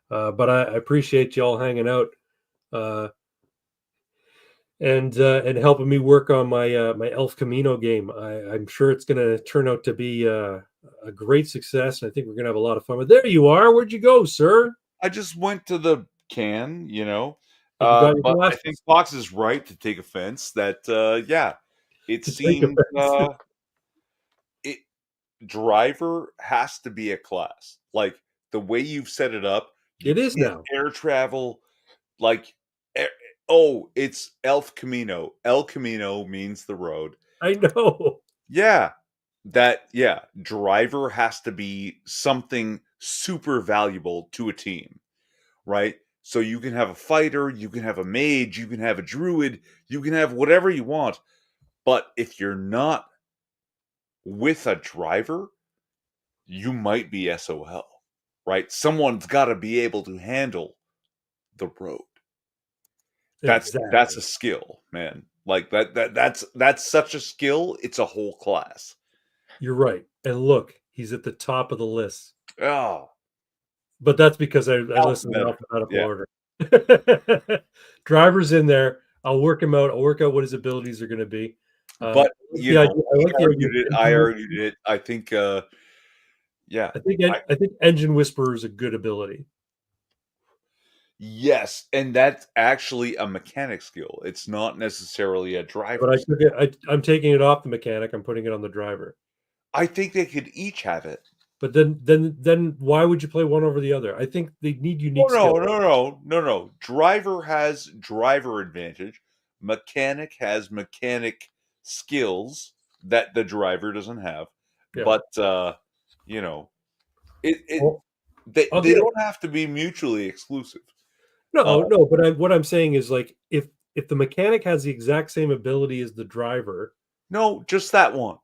But I appreciate y'all hanging out and helping me work on my my Elf Camino game. I'm sure it's going to turn out to be a great success. And I think we're going to have a lot of fun. But there you are. Where'd you go, sir? I just went to the can, you know. And you got your But I glasses. think Fox is right to take offense that, yeah, it To take seemed offense. it driver has to be a class. Like the way you've set it up, you It is can't now. air travel. Like, oh, it's Elf Camino. El Camino means the road. I know. Yeah, driver has to be something super valuable to a team, right? So you can have a fighter, you can have a mage, you can have a druid, you can have whatever you want. But if you're not with a driver, you might be SOL, right? Someone's got to be able to handle the road. That's Exactly. a skill, man. Like that's such a skill. It's a whole class. You're right. And look, he's at the top of the list. Oh, But that's because I listen in alphabetical yeah. order. Driver's in there. I'll work him out. I'll work out what his abilities are going to be. But you know, I like the idea. I argued it. I think, yeah, I think Engine Whisperer is a good ability. yes, and that's actually a mechanic skill. It's not necessarily a driver. But I took it. I'm taking it off the mechanic. I'm putting it on the driver. I think they could each have it. But then why would you play one over the other? I think they need unique skills. No. Driver has driver advantage. Mechanic has mechanic skills that the driver doesn't have. Yeah. But you know, Well, they don't have to be mutually exclusive. No. But what I'm saying is, like, if the mechanic has the exact same ability as the driver, no, just that one.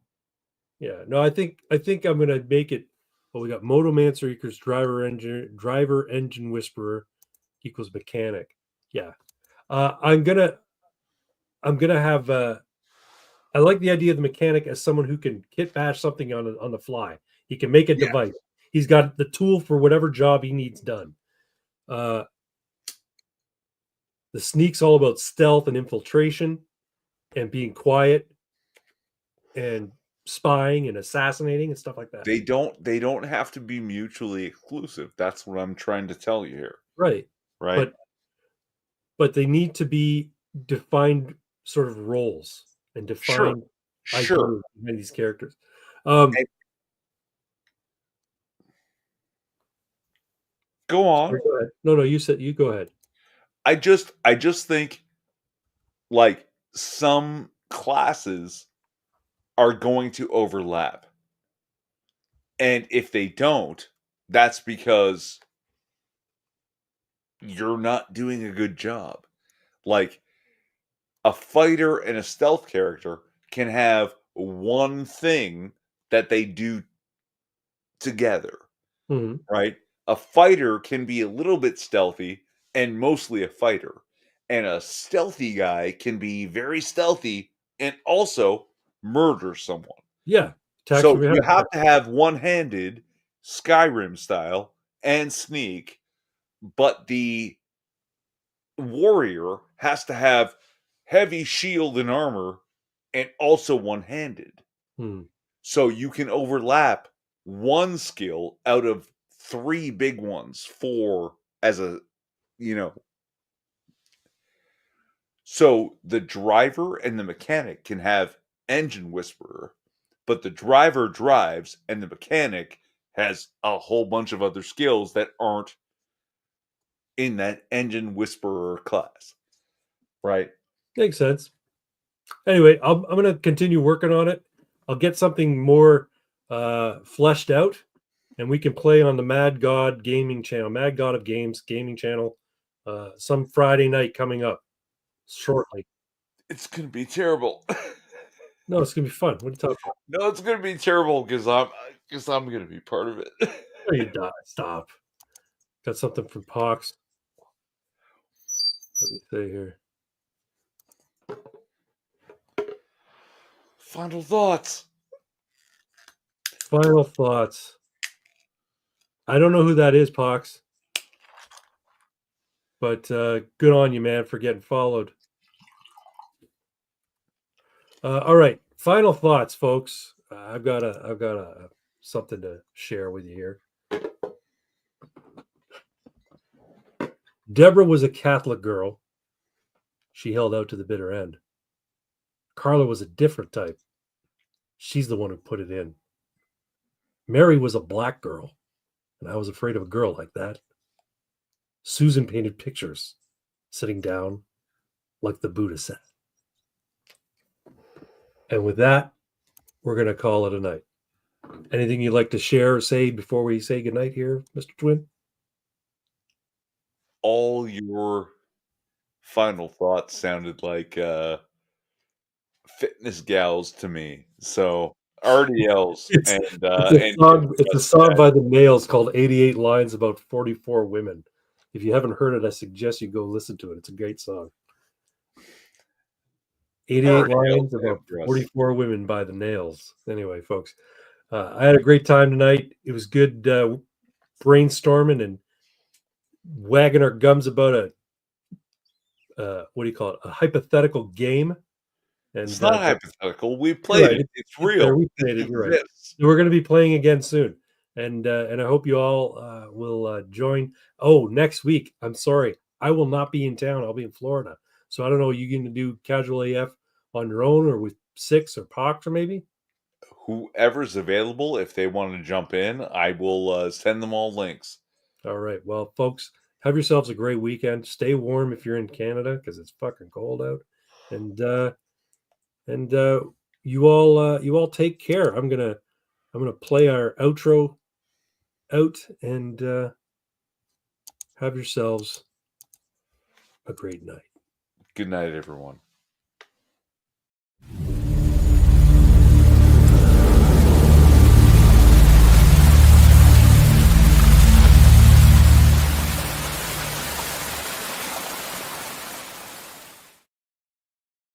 yeah. No, I think I'm gonna make it. Well, we got Motomancer equals driver engine whisperer equals mechanic. Yeah. I'm gonna have. I like the idea of the mechanic as someone who can kit bash something on the fly. He can make a device. He's got the tool for whatever job he needs done. The sneak's all about stealth and infiltration and being quiet and spying and assassinating and stuff like that. They don't have to be mutually exclusive. That's what I'm trying to tell you here. Right. But they need to be defined sort of roles and defined sure. in these characters. Go on. Sorry, go ahead. No, you go ahead. I just think like some classes are going to overlap. And if they don't, that's because you're not doing a good job. Like a fighter and a stealth character can have one thing that they do together, Mhm. right? A fighter can be a little bit stealthy and mostly a fighter. And a stealthy guy can be very stealthy and also murder someone. Yeah. Attacks So from you behind. have to have one-handed, Skyrim style, and sneak, but the warrior has to have heavy shield and armor and also one-handed. Hmm. So you can overlap one skill out of 3 big ones, 4 as a, you know. So the driver and the mechanic can have engine whisperer, but the driver drives and the mechanic has a whole bunch of other skills that aren't in that engine whisperer class, right? Makes sense. Anyway, I'm going to continue working on it. I'll get something more fleshed out, and we can play on the Mad God Gaming channel, Mad God of Games gaming channel, some Friday night coming up shortly. It's gonna be terrible. No, it's gonna be fun. What are you talking about? No, it's gonna be terrible because I'm gonna be part of it. Oh, you die. Stop. Got something from Pox. What do you say here? Final thoughts. Final thoughts. I don't know who that is, Pox, but good on you, man, for getting followed. All right, final thoughts, folks. I've got something to share with you here. Deborah was a Catholic girl. She held out to the bitter end. Carla was a different type. She's the one who put it in. Mary was a black girl, and I was afraid of a girl like that. Susan painted pictures, sitting down like the Buddha sat. And with that, we're going to call it a night. Anything you'd like to share or say before we say goodnight here, Mr. Twin? All your final thoughts sounded like fitness gals to me. So RDLs It's and it's a and song. It's a just song by the Nails called "88 Lines About 44 Women." If you haven't heard it, I suggest you go listen to it. It's a great song. 88 RDLs Lines About after us. 44 Women by the Nails. Anyway, folks, I had a great time tonight. It was good brainstorming and wagging our gums about a what do you call it? A hypothetical game. And It's not hypothetical. We you're played right. it. It's It's there. real. We It played it. You're right. exists. We're going to be playing again soon, and I hope you all will join. Oh, next week. I'm sorry, I will not be in town. I'll be in Florida, so I don't know. Are you going to do Casual AF on your own, or with Six or Pox, or maybe? Whoever's available, if they want to jump in, I will send them all links. All right. Well, folks, have yourselves a great weekend. Stay warm if you're in Canada because it's fucking cold out, and you all take care. I'm gonna play our outro out and have yourselves a great night. Good night, everyone.